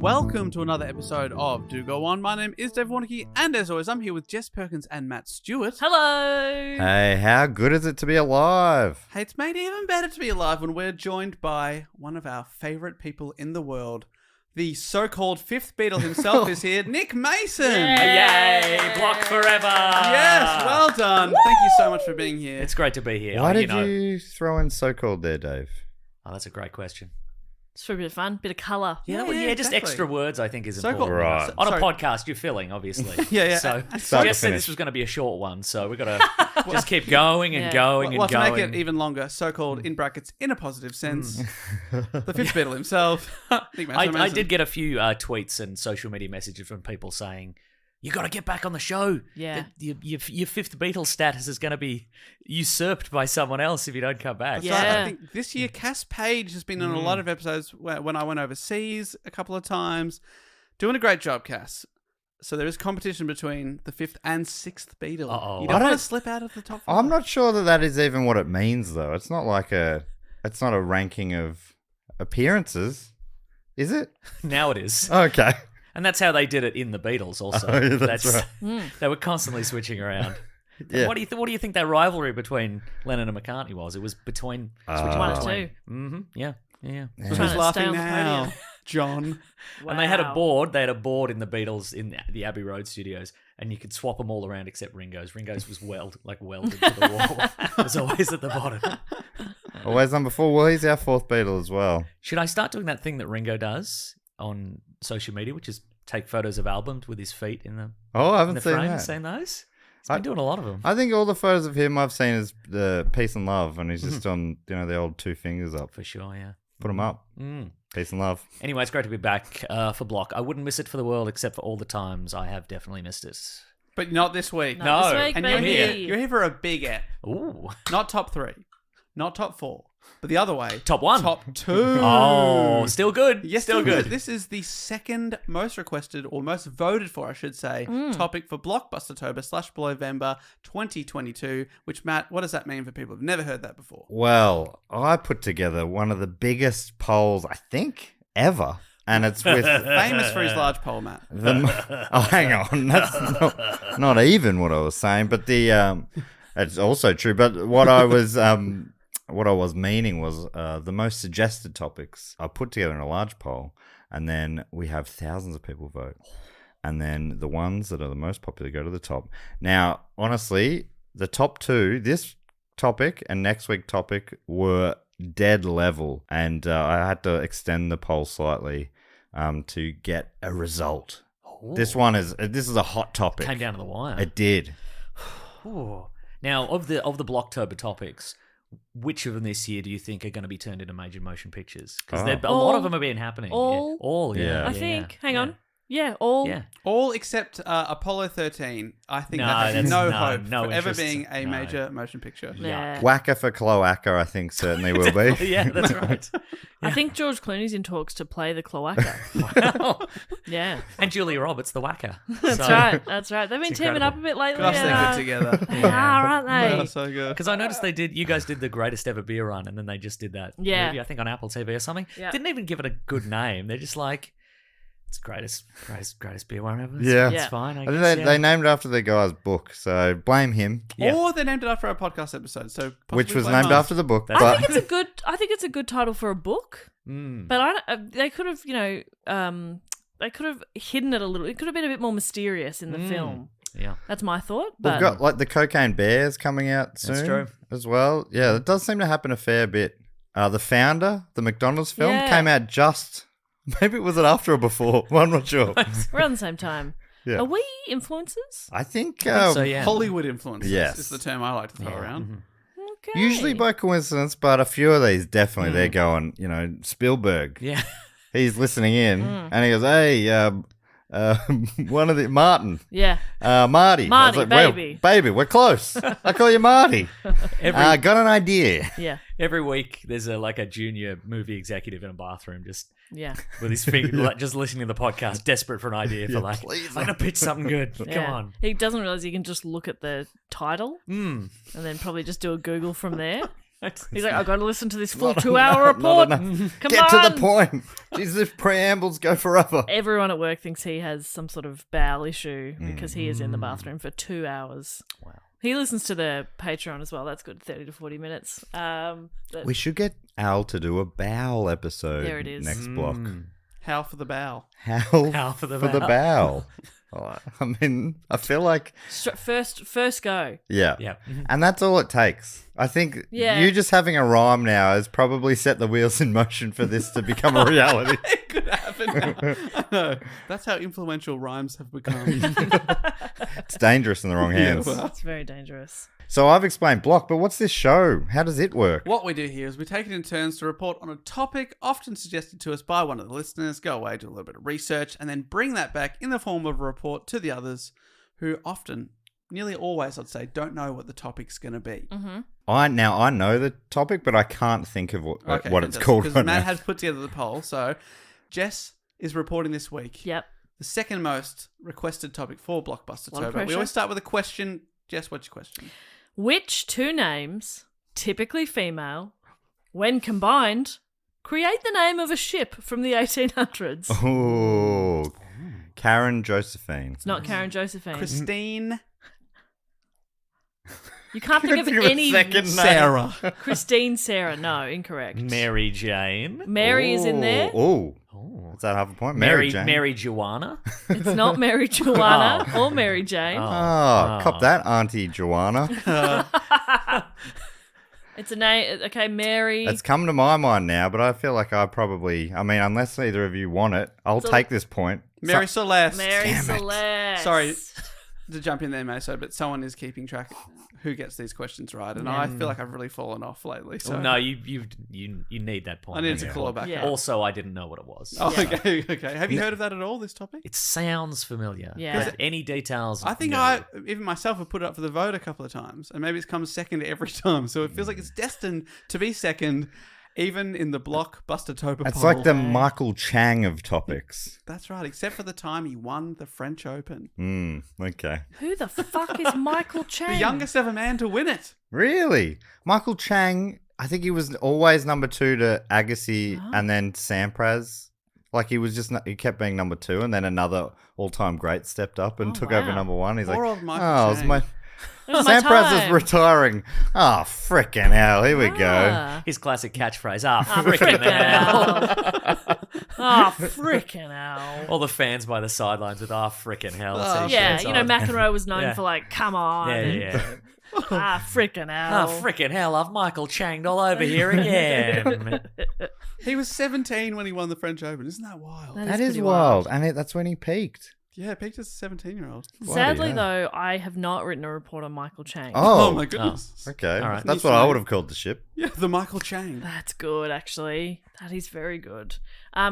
welcome to another episode of Do Go On. My name is Dave Warnicky, and as always, I'm here with Jess Perkins and Matt Stewart. Hello! Hey, how good is it to be alive? Hey, it's made even better to be alive when we're joined by one of our favourite people in the world. The so-called fifth Beatle himself is here, Nick Mason. Yay! Block forever! Yes, well done. Thank you so much for being here. It's great to be here. Why did you throw in so-called there, Dave? Oh, that's a great question. It's for a bit of fun, bit of colour. Yeah, just exactly. extra words I think is So-called- important. Right. On Sorry. a podcast, you're filling, obviously. Yeah. So Start to Jess said finish. this was going to be a short one, so we've got to just keep going and Yeah. going Well, and to going. make it even longer, so-called in brackets in a positive sense, the fifth Beatle himself, Nick Mason. I did get a few tweets and social media messages from people saying, you got to get back on the show. Yeah. Your fifth Beatles status is going to be usurped by someone else if you don't come back. That's Yeah. right. I think this year Cass Page has been on a lot of episodes when I went overseas a couple of times. Doing a great job, Cass. So there is competition between the fifth and sixth Beatle. Uh-oh. You I don't want don't- to slip out of the top five. I'm not sure that is even what it means, though. It's not like it's not a ranking of appearances, is it? Now it is. Okay. And that's how they did it in the Beatles also. Oh, yeah, that's right. They were constantly switching around. Yeah. What do you think that rivalry between Lennon and McCartney was? It was between switching One or between. two. Mm-hmm. Yeah. So Trying who's to stay laughing on the now? podium. John. And they had a Wow. board. They had a board in the Beatles in the Abbey Road studios, and you could swap them all around except Ringo's. Ringo's was welded to the wall. It was always at the bottom. Always number 4. Well, he's our fourth Beatle as well. Should I start doing that thing that Ringo does on social media, which is take photos of albums with his feet in the Oh, I in haven't the seen frame? that. Seen those? He's been doing a lot of them. I think all the photos of him I've seen is the peace and love, and he's just on, the old 2 fingers up. For sure, yeah. Put them up. Mm. Peace and love. Anyway, it's great to be back for Block. I wouldn't miss it for the world, except for all the times I have definitely missed it. But not this week. Not No. this week, And baby. you're here for a big ep. Ooh. Not top 3. Not top 4. But the other way. Top 1. Top 2. Oh, still good. Yes, still good. This is the second most requested, or most voted for, I should say, topic for Blockbustertober/Blowvember 2022. Which, Matt, what does that mean for people who've never heard that before? Well, I put together one of the biggest polls, I think, ever. And it's with Famous for his large poll, Matt. oh, hang on. That's not even what I was saying. But it's also true. But what I was meaning was the most suggested topics I put together in a large poll, and then we have thousands of people vote. And then the ones that are the most popular go to the top. Now, honestly, the top 2, this topic and next week's topic, were dead level. And I had to extend the poll slightly to get a result. Ooh. This is a hot topic. Came down to the wire. It did. Ooh. Now, of the Blocktober topics, which of them this year do you think are going to be turned into major motion pictures? Because a lot of them have been happening. All. Yeah. All, yeah. Yeah. I think. Hang on. Yeah, all. Yeah. All except Apollo 13. I think No, that has that's- no no, hope no for ever interest. being a No. major motion picture. Yeah. Whacker for cloaca, I think, certainly will be. Yeah, that's right. I think George Clooney's in talks to play the cloaca. Wow. Yeah. And Julia Roberts, the whacker. That's right. That's right. They've been It's teaming up a incredible. bit lately. Gosh, they're good together. They are, aren't They are they? so good. Because I noticed you guys did the greatest ever beer run, and then they just did that Yeah. movie, I think on Apple TV or something. Yeah. Didn't even give it a good name. They're just like, it's greatest beer run ever. Yeah. It's Yeah. fine. I I guess, think yeah. they named it after the guy's book, so blame him. Yeah. Or they named it after our podcast episode. So Which possibly was blame named us. after the book. That's I But think it's a good title for a book. Mm. But they could have, they could have hidden it a little. It could have been a bit more mysterious in the film. Yeah. That's my thought. we've But got like the Cocaine Bears coming out soon true. as well. Yeah, it does seem to happen a fair bit. The Founder, the McDonald's film, Yeah. came out maybe it was it after or before. Well, I'm not sure. around the same time. Yeah. Are we influencers? I think, So yeah. Hollywood influences Yes. is the term I like to throw Yeah. around. Mhm. Okay. usually by coincidence, but a few of these definitely they're going, Spielberg. Yeah. He's listening in and he goes, hey, one of the Martin. Yeah. Marty. I was Marty, well, baby. baby, we're close. I call you Marty. Got an idea. Yeah. Every week there's a junior movie executive in a bathroom just Yeah. with his finger just listening to the podcast, desperate for an idea for please. I'm gonna pitch something good. Yeah. Come on. He doesn't realize he can just look at the title Mm. and then probably just do a Google from there. He's like, I've got to listen to this full 2-hour report. Not Come enough. Get on. to the point. Jesus, if preambles go forever. Everyone at work thinks he has some sort of bowel issue because he is in the bathroom for 2 hours. Wow. He listens to the Patreon as well. That's good, 30 to 40 minutes. We should get Al to do a bowel episode. There it is. Next block. How for the bowel. How for the for the bowel. bowel. Oh, I mean, I feel like First go. yeah. Yeah. And that's all it takes. I think Yeah. you just having a rhyme now has probably set the wheels in motion for this to become a reality. It could happen. I know. That's how influential rhymes have become. It's dangerous in the wrong hands. well. It's very dangerous. So I've explained block, but what's this show? How does it work? What we do here is we take it in turns to report on a topic often suggested to us by one of the listeners, go away, do a little bit of research, and then bring that back in the form of a report to the others who often, nearly always, I'd say, don't know what the topic's going to be. Mm-hmm. I know the topic, but I can't think of what it's fantastic. called Because right Matt now. has put together the poll. So Jess is reporting this week. Yep. The second most requested topic for Blockbuster Lot of Tober. We pressure. always start with a question. Jess, what's your question? Which two names, typically female, when combined, create the name of a ship from the 1800s? Oh, Karen Josephine. It's not Karen Josephine. Christine You can't think of Think of a any second name. Sarah. Christine Sarah. No, incorrect. Mary Jane. Mary is in there. Oh, Oh. is that half a point? Mary Jane. Mary Joanna. It's not Mary Joanna or Mary Jane. Oh, cop that, Auntie Joanna. It's a name. Okay, Mary. It's come to my mind now, but I feel like unless either of you want it, I'll take this point. Mary Celeste. Mary Damn it. Celeste. Sorry to jump in there, Maso, but someone is keeping track who gets these questions right, and I feel like I've really fallen off lately. So No, you need that point. I need to Yeah. claw back Yeah. up. Also, I didn't know what it was. Oh, Yeah. okay. Have you heard of that at all? This topic? It sounds familiar. Yeah. But any details? I think no. even myself have put it up for the vote a couple of times, and maybe it's come second every time. So it feels like it's destined to be second, even in the Blockbuster Tober It's poll. like the Michael Chang of topics. That's right, except for the time he won the French Open. Okay. Who the fuck is Michael Chang? The youngest ever man to win it. Really? Michael Chang, I think he was always number 2 to Agassi and then Sampras. Like he kept being number 2, and then another all-time great stepped up and took over wow. number 1. He's Poor like, old Michael it's Chang. my... It was my Sampras is time. retiring. Oh, frickin' hell. Here we go. Ah. His classic catchphrase. Frickin' Frickin' hell. hell. Oh, frickin' hell. All the fans by the sidelines with frickin' hell. Oh, Yeah, t-shirts you know, on. McEnroe was known Yeah. for like, come on. Yeah. Frickin' hell. Frickin' hell, I've Michael Changed all over here again. He was 17 when he won the French Open. Isn't that wild? That is pretty wild. And that's when he peaked. Yeah, peaked as a 17-year-old. Sadly, hell. though, I have not written a report on Michael Chang. Oh, Oh, my goodness. Okay. All right. That's what I would have called the ship. Yeah, the Michael Chang. That's good, actually. That is very good.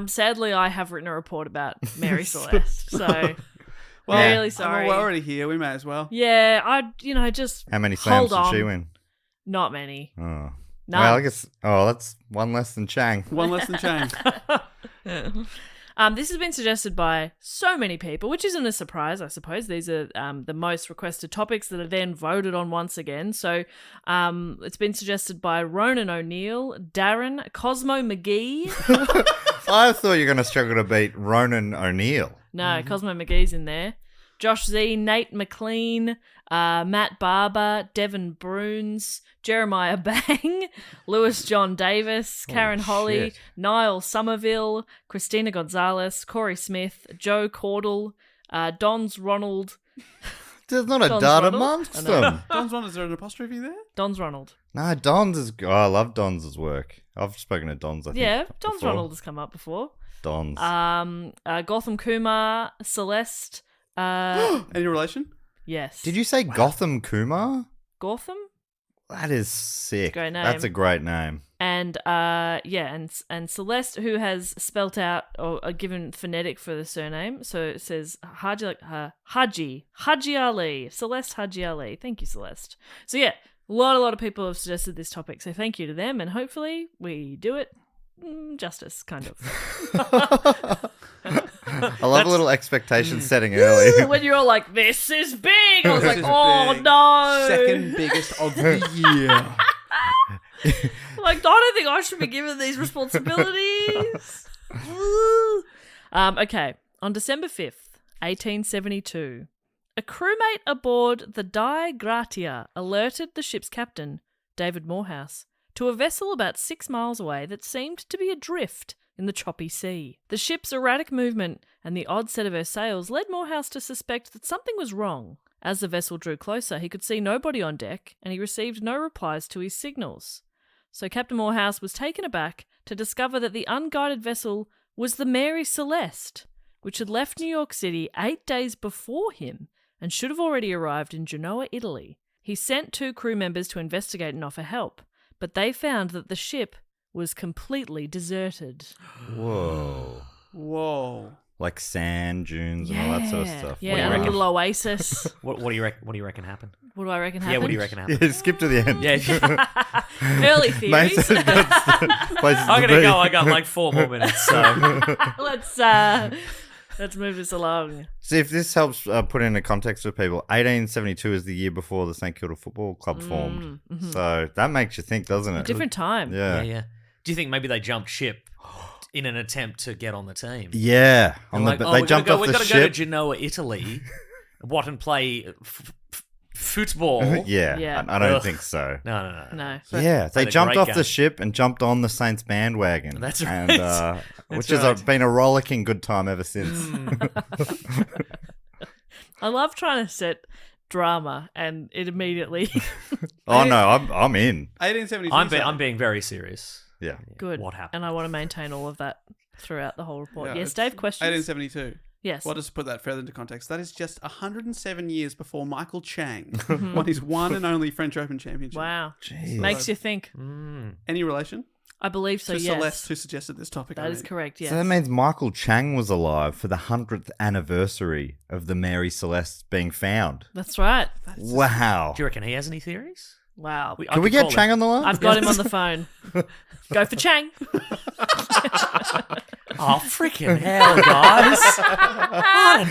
Sadly, I have written a report about Mary Celeste. So, Well, really sorry. We're already here. We may as well. Yeah, just How many slams hold did she on. win? Not many. Oh. None. Well, I guess. Oh, that's one less than Chang. One less than Chang. This has been suggested by so many people, which isn't a surprise, I suppose. These are the most requested topics that are then voted on once again. So it's been suggested by Ronan O'Neill, Darren, Cosmo McGee. I thought you were going to struggle to beat Ronan O'Neill. No, Cosmo McGee's in there. Josh Z, Nate McLean, Matt Barber, Devin Bruns, Jeremiah Bang, Lewis John Davis, Karen Holly, shit. Niall Somerville, Christina Gonzalez, Corey Smith, Joe Caudle, Dons Ronald, There's not a Don's dud Ronald? amongst I know. them. Don's one, is there an apostrophe there? Dons Ronald. No, Don's is. Oh, I love Don's work. I've spoken to Don's. I think. Yeah, Dons before. Ronald has come up before. Don's. Gotham Kumar, Celeste. Any relation? Yes. Did you say Gotham Kumar? Gotham? That is sick. Great name. That's a great name. And and Celeste, who has spelt out or given phonetic for the surname, so it says Haji Ali, Celeste Haji Ali. Thank you, Celeste. So yeah, a lot of people have suggested this topic, so thank you to them, and hopefully we do it justice, kind of. I love a little expectation setting early. When you're all like, "This is big," I was This like, is "Oh big. no!" Second biggest of the year. Like, I don't think I should be given these responsibilities. Okay, on December 5th, 1872, a crewmate aboard the Dei Gratia alerted the ship's captain, David Morehouse, to a vessel about 6 miles away that seemed to be adrift in the choppy sea. The ship's erratic movement and the odd set of her sails led Morehouse to suspect that something was wrong. As the vessel drew closer, he could see nobody on deck, and he received no replies to his signals. So Captain Morehouse was taken aback to discover that the unguided vessel was the Mary Celeste, which had left New York City 8 days before him and should have already arrived in Genoa, Italy. He sent 2 crew members to investigate and offer help, but they found that the ship was completely deserted. Whoa. Whoa. Like sand dunes and all that sort of stuff. Yeah, What do you and a reckon? little oasis. What do you reckon happened? What do I reckon happened? Yeah, what do you reckon happened? Yeah, skip to the end. Yeah, Early theories. Mason's got places I'm to gonna be. go. I got like 4 more minutes. So Let's move this along. See, if this helps put into context for people, 1872 is the year before the St Kilda Football Club formed. So that makes you think, doesn't it? Different time. yeah. Do you think maybe they jumped ship in an attempt to get on the team? Yeah. They're like, They jumped off the We've got to go to ship. Genoa, Italy, and play football. Yeah. Yeah. I don't Ugh. think so. No. No. Yeah, they Had a jumped great off the game. ship and jumped on the Saints bandwagon. That's And, right. which That's has right. been a rollicking good time ever since. I love trying to set drama and it immediately Oh no, I'm in. 1872. I'm being very serious. Yeah. good. What happened? And I want to maintain all of that throughout the whole report. Yeah, Yes, it's Dave, questions? 1872. Yes. Well, just to put that further into context, that is just 107 years before Michael Chang won his one and only French Open championship. Wow. Jeez. Makes you think. Any relation I believe so, to yes. Celeste, who suggested this topic? That is correct, yes. So that means Michael Chang was alive for the 100th anniversary of the Mary Celeste being found. That's right. Wow. Do you reckon he has any theories? Wow. I Can we could get call Chang him. on the line? I've got him on the phone. Go for Chang. Oh, freaking hell, guys. I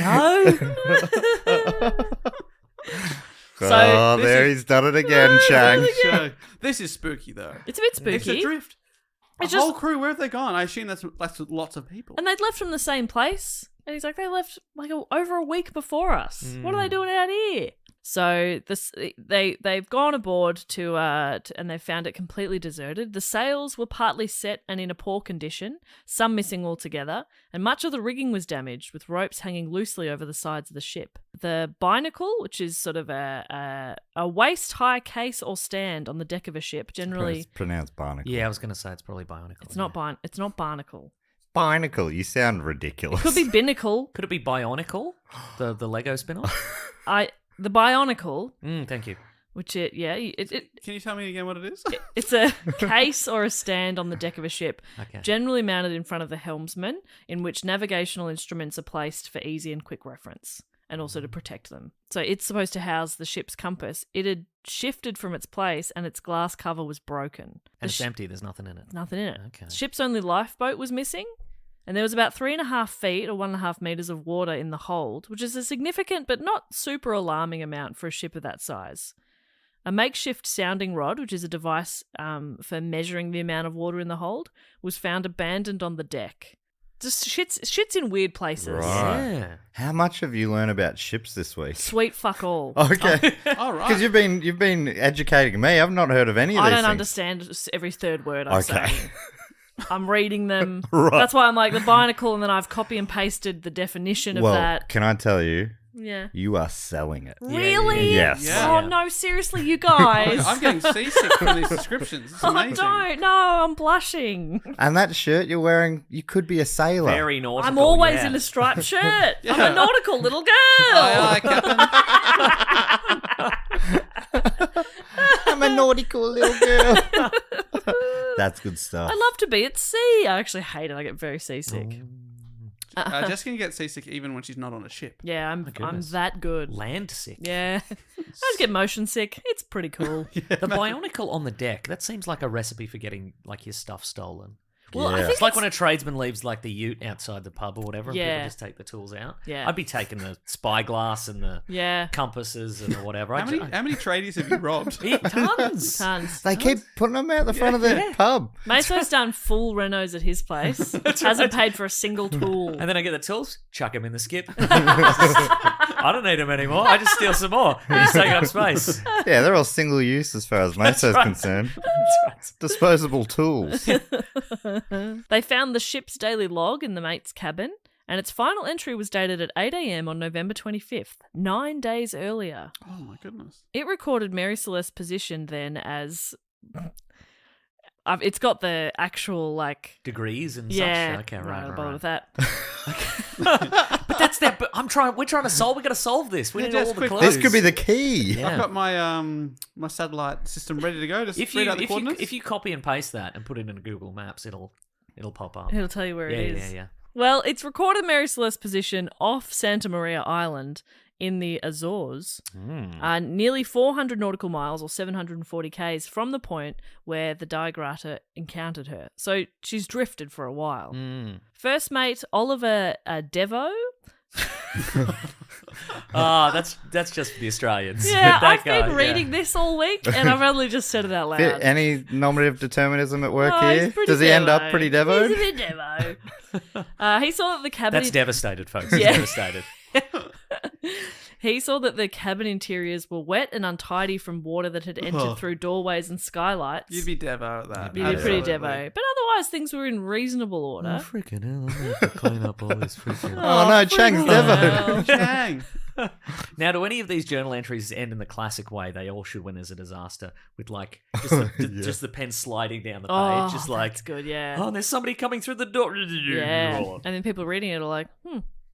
don't know. Oh, this there is- he's done it again, Chang. So, this is spooky, though. It's a bit It's spooky. adrift. A It's whole just- crew, where have they gone? I assume that's lots of people. And they'd left from the same place. And he's like, they left like over a week before us. What are they doing out here? So they've gone aboard to and they found it completely deserted. The sails were partly set and in a poor condition, some missing altogether, and much of the rigging was damaged, with ropes hanging loosely over the sides of the ship. The binnacle, which is sort of a waist-high case or stand on the deck of a ship, generally It's pronounced barnacle. Yeah, I was going to say it's probably bionicle. it's not barnacle. Barnacle, you sound ridiculous. Could be binnacle. Could it be Bionicle? The Lego spin-off? The bionicle, Thank you. which it Can you tell me again what it is? it's a case or a stand on the deck of a ship, Okay. generally mounted in front of the helmsman, in which navigational instruments are placed for easy and quick reference, and also to protect them. So it's supposed to house the ship's compass. It had shifted from its place, and its glass cover was broken. And it's empty. There's nothing in it. Nothing in it. Okay. The ship's only lifeboat was missing, and there was about 3.5 feet or 1.5 meters of water in the hold, which is a significant but not super alarming amount for a ship of that size. A makeshift sounding rod, which is a device for measuring the amount of water in the hold, was found abandoned on the deck. Just shit's in weird places. Right. Yeah. How much have you learned about ships this week? Sweet fuck all. Okay. All right. Because you've been educating me. I've not heard of any of I these don't things. understand every third word I'm Okay. saying. I'm reading them. Right. That's why I'm like the binacle, and then I've copy and pasted the definition of Well, that. can I tell you, Yeah. you are selling it. Really? Yes. Yeah. Oh no, seriously, you guys. I'm getting seasick from these descriptions. It's Oh, amazing. don't. No, I'm blushing. And that shirt you're wearing, you could be a sailor. Very nautical. I'm always yeah. in a striped shirt. I'm Yeah. a nautical little girl. Aye, aye, Captain. I'm a nautical little girl. That's good stuff. I love to be at sea. I actually hate it. I get very seasick. Jessica can get seasick even when she's not on a ship. Yeah, I'm goodness. that good. Land sick. Yeah. I just get motion sick. It's pretty cool. The Bionicle on the deck, that seems like a recipe for getting like your stuff stolen. Well, I Yeah. think It's like when a tradesman leaves like the ute outside the pub or whatever, and Yeah. people just take the tools out. Yeah. I'd be taking the spyglass and the yeah, compasses and whatever. How many tradies have you robbed? Tons. tons. They keep putting them out the front of the pub. Meso's done full renos at his place. Hasn't paid for a single tool. And then I get the tools, chuck them in the skip. I don't need them anymore. I just steal some more. They're just taking up space. Yeah, they're all single use as far as Meso's right. concerned. That's right. Disposable tools. They found the ship's daily log in the mate's cabin, and its final entry was dated at 8 a.m. on November 25th, 9 days earlier. Oh my goodness. It recorded Mary Celeste's position then as... it's got the actual, like... Degrees and Yeah, such. Okay, no, right, don't right, bother right. with that. But that's that. But we're trying to solve. We got to solve this. We Yeah, need all just the quick- clues. This could be the key. Yeah. I've got my my satellite system ready to go. Just If read you out the if you coordinates. if you copy and paste that and put it into Google Maps, it'll pop up. It'll tell you where yeah, it is. yeah. Well, it's recorded Mary Celeste's position off Santa Maria Island in the Azores, nearly 400 nautical miles or 740 k's from the point where the Digrata encountered her. So she's drifted for a while. First mate Oliver Devo. Oh, that's just for the Australians. Yeah, That I've guy, been reading this all week and I've only just said it out loud. Any nominative determinism at work Oh, he's here? pretty Does he end devo. up pretty He's a devoed? bit devo. He saw that the cabin. That's devastated, folks. It's Yeah. devastated. He saw that the cabin interiors were wet and untidy from water that had entered through doorways and skylights. You'd be Devo at that. You'd be pretty Absolutely. devo. But otherwise, things were in reasonable order. Freaking hell! I'm going to clean up all this freaking. Oh no, Chang's devo. Well, Chang. Now, do any of these journal entries end in the classic way they all should when there's a disaster, with like just the pen sliding down the page, oh, just like, that's good, yeah. oh, there's somebody coming through the door. Yeah. And then people reading it are like,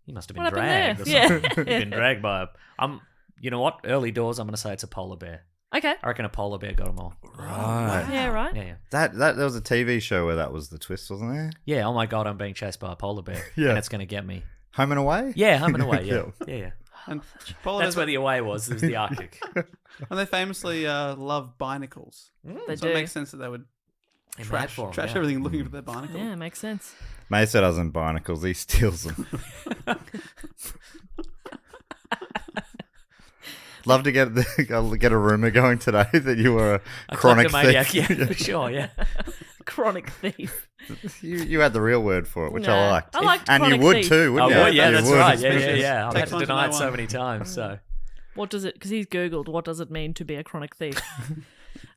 He must have been what dragged. happened Or there? something. Yeah. He's been dragged by a. You know what? Early doors. I'm going to say it's a polar bear. Okay. I reckon a polar bear got them all. Right. Yeah, right. Yeah, yeah. That there was a TV show where that was the twist, wasn't there? Yeah. Oh my god, I'm being chased by a polar bear. Yeah. And it's going to get me. Home and Away? Yeah, home and away. Yeah, Yeah. yeah. And Paula That's does- where the away was. It was the Arctic. and they famously love binacles. They So do. it makes sense that they would They're mad trash for 'em, trash yeah. everything looking for their binacle. Yeah, makes sense. Mesa doesn't barnacles, he steals them. Love to get a rumor going today that you were a chronic kleptomaniac, thief. yeah, for sure, yeah. Chronic thief. You had the real word for it, which No, I liked. I liked and you chronic would thief. too, Oh, wouldn't you? well, yeah, You that's would. right. Yeah, yeah. I've Takes had to one to deny know it so one. many times, so. What does it, because he's Googled, what does it mean to be a chronic thief?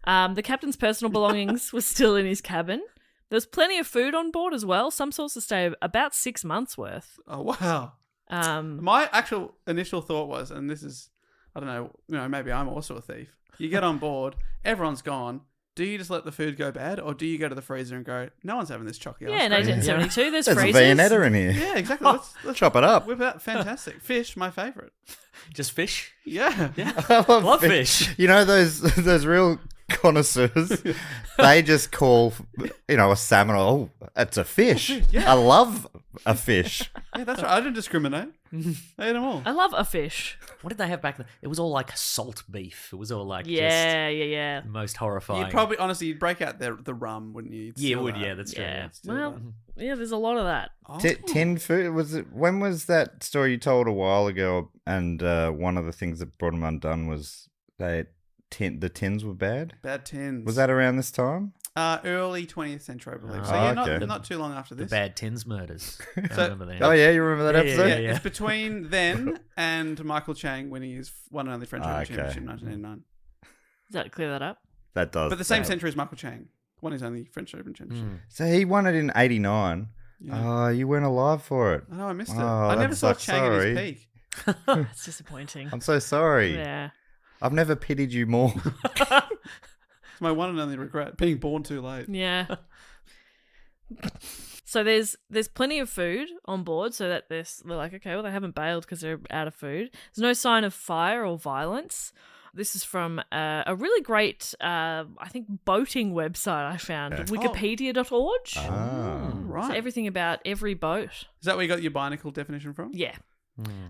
The captain's personal belongings were still in his cabin. There's plenty of food on board as well. Some sources say about 6 months worth. Oh wow. Um, My actual initial thought was, and this is, I don't know, maybe I'm also a thief. You get on board, everyone's gone. Do you just let the food go bad, or do you go to the freezer and go, no one's having this chocolate yeah, in ice cream? 1872, there's There's a freezers. Viennetta in here. Yeah, exactly. Let's Chop it up. whip out. Fantastic. Fish, my favourite. Just fish? Yeah. I Love fish. You know those real connoisseurs, they just call a salmon. Oh, it's a fish. Yeah. I love a fish. Yeah, that's right. I didn't discriminate. I ate them all. I love a fish. What did they have back then? It was all like salt beef. It was all like Yeah. just the most horrifying. You'd probably, honestly, you'd break out the rum, wouldn't you? You'd Yeah, steal would, that. yeah, that's true. Yeah. Yeah. Steal Well, that. yeah, there's a lot of that. Oh. Tin food was it? When was that story you told a while ago? And one of the things that brought them undone was the tins were bad. Bad tins. Was that around this time? Early 20th century, I believe. So Oh, yeah, okay. not too long after The this. Bad Tins murders. I So- remember that. Oh yeah, you remember that Yeah, episode? yeah. It's between then and Michael Chang winning his one and only French Open Okay. Championship in 1989. Does that clear that up? That does. But the same that. century as Michael Chang won his only French Open Championship. So he won it in '89. Yeah. Oh, you weren't alive for it. I know, I missed it. Oh, I never that saw sucks. Chang at Sorry. his peak. That's disappointing. I'm so sorry. Yeah. I've never pitied you more. It's my one and only regret, being born too late. Yeah. So there's plenty of food on board, so that they're like, okay, well, they haven't bailed because they're out of food. There's no sign of fire or violence. This is from a really great, I think, boating website I found, Yeah. wikipedia.org. Ah. Right. So everything about every boat. Is that where you got your binacle definition from? Yeah.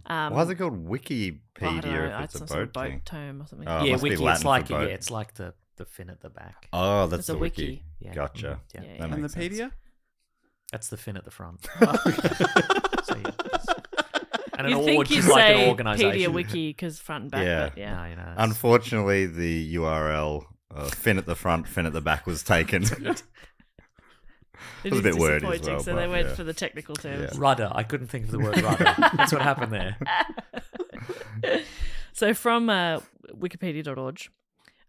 Why is it called Wikipedia I don't know, if it's some a sort of boat boat thing? term or something. Oh, it Yeah, must be wiki. Latin It's for like boat. it's like the fin at the back. Oh, that's It's a the wiki. wiki. Yeah. Gotcha. Yeah. Yeah, That And the makes sense. pedia? That's the fin at the front. Oh, So, yeah. And an You'd org think you'd is like an say organisation. PediaWiki because front and back, Yeah. but yeah. No, you know, it's- Unfortunately, the URL fin at the front, fin at the back was taken. It was a is bit wordy as disappointing, well, so they but went yeah. for the technical terms. Yeah. Rudder. I couldn't think of the word rudder. That's what happened there. So from wikipedia.org,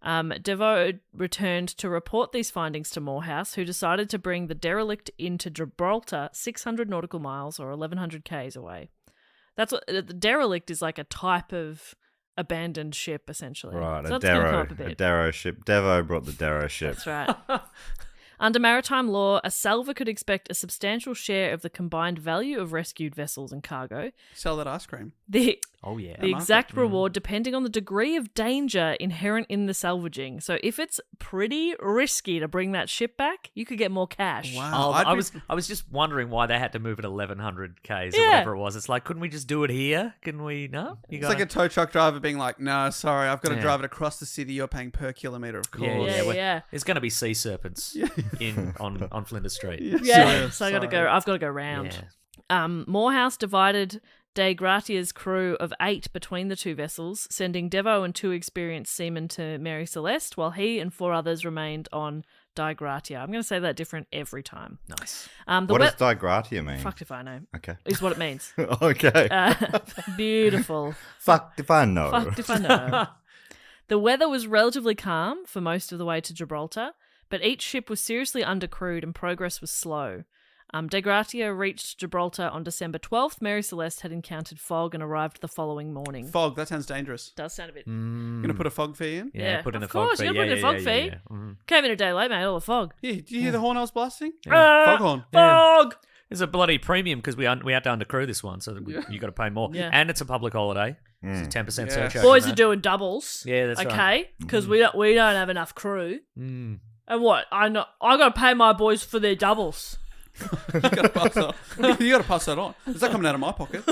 Devo returned to report these findings to Morehouse, who decided to bring the derelict into Gibraltar 600 nautical miles or 1,100 k's away. That's what the derelict is, like a type of abandoned ship, essentially. Right, so a that's gonna come up Darrow, a a bit. Darrow ship. Devo brought the Darrow ship. That's right. Under maritime law, a salvor could expect a substantial share of the combined value of rescued vessels and cargo. Sell that ice cream. The Oh, yeah. the market. exact reward depending on the degree of danger inherent in the salvaging. So if it's pretty risky to bring that ship back, you could get more cash. Wow. Oh, I'd be- I was just wondering why they had to move it 1,100 k's or Yeah. whatever it was. It's like, couldn't we just do it here? Can we? No, you It's like a tow truck driver being like, no, sorry, I've got to Yeah. drive it across the city. You're paying per kilometre, of course. Yeah, Yeah, yeah. There's going to be sea serpents on Flinders Street. Yeah, so I've got to go Yeah. round. Morehouse divided De Gratia's crew of 8 between the two vessels, sending Devo and 2 experienced seamen to Mary Celeste, while he and 4 others remained on Di Gratia. I'm going to say that different every time. Nice. What does Di Gratia mean? Fucked if I know. Okay. Is what it means. Okay. Beautiful. Fucked if I know. Fucked if I know. The weather was relatively calm for most of the way to Gibraltar, but each ship was seriously undercrewed and progress was slow. De Gratia reached Gibraltar on December 12th. Mary Celeste had encountered fog and arrived the following morning. Fog, that sounds dangerous. Does sound a bit... Going to put a fog fee in? Yeah, put in of a fog course, fee. you're Yeah, putting a yeah, fog yeah, fee. yeah. Mhm. Came in a day late, mate, all the fog. Yeah, did you hear the horn I was blasting? Ah, Fog horn. Fog! It's a bloody premium because we had to undercrew this one, so you got to pay more. Yeah. And it's a public holiday. It's a 10% Yeah. surcharge. Boys on are that. doing doubles. Yeah, that's right. okay, because we don't have enough crew. Mm. And what? I got to pay my boys for their doubles. You got to pass that on. You got to pass that on. Is that coming out of my pocket?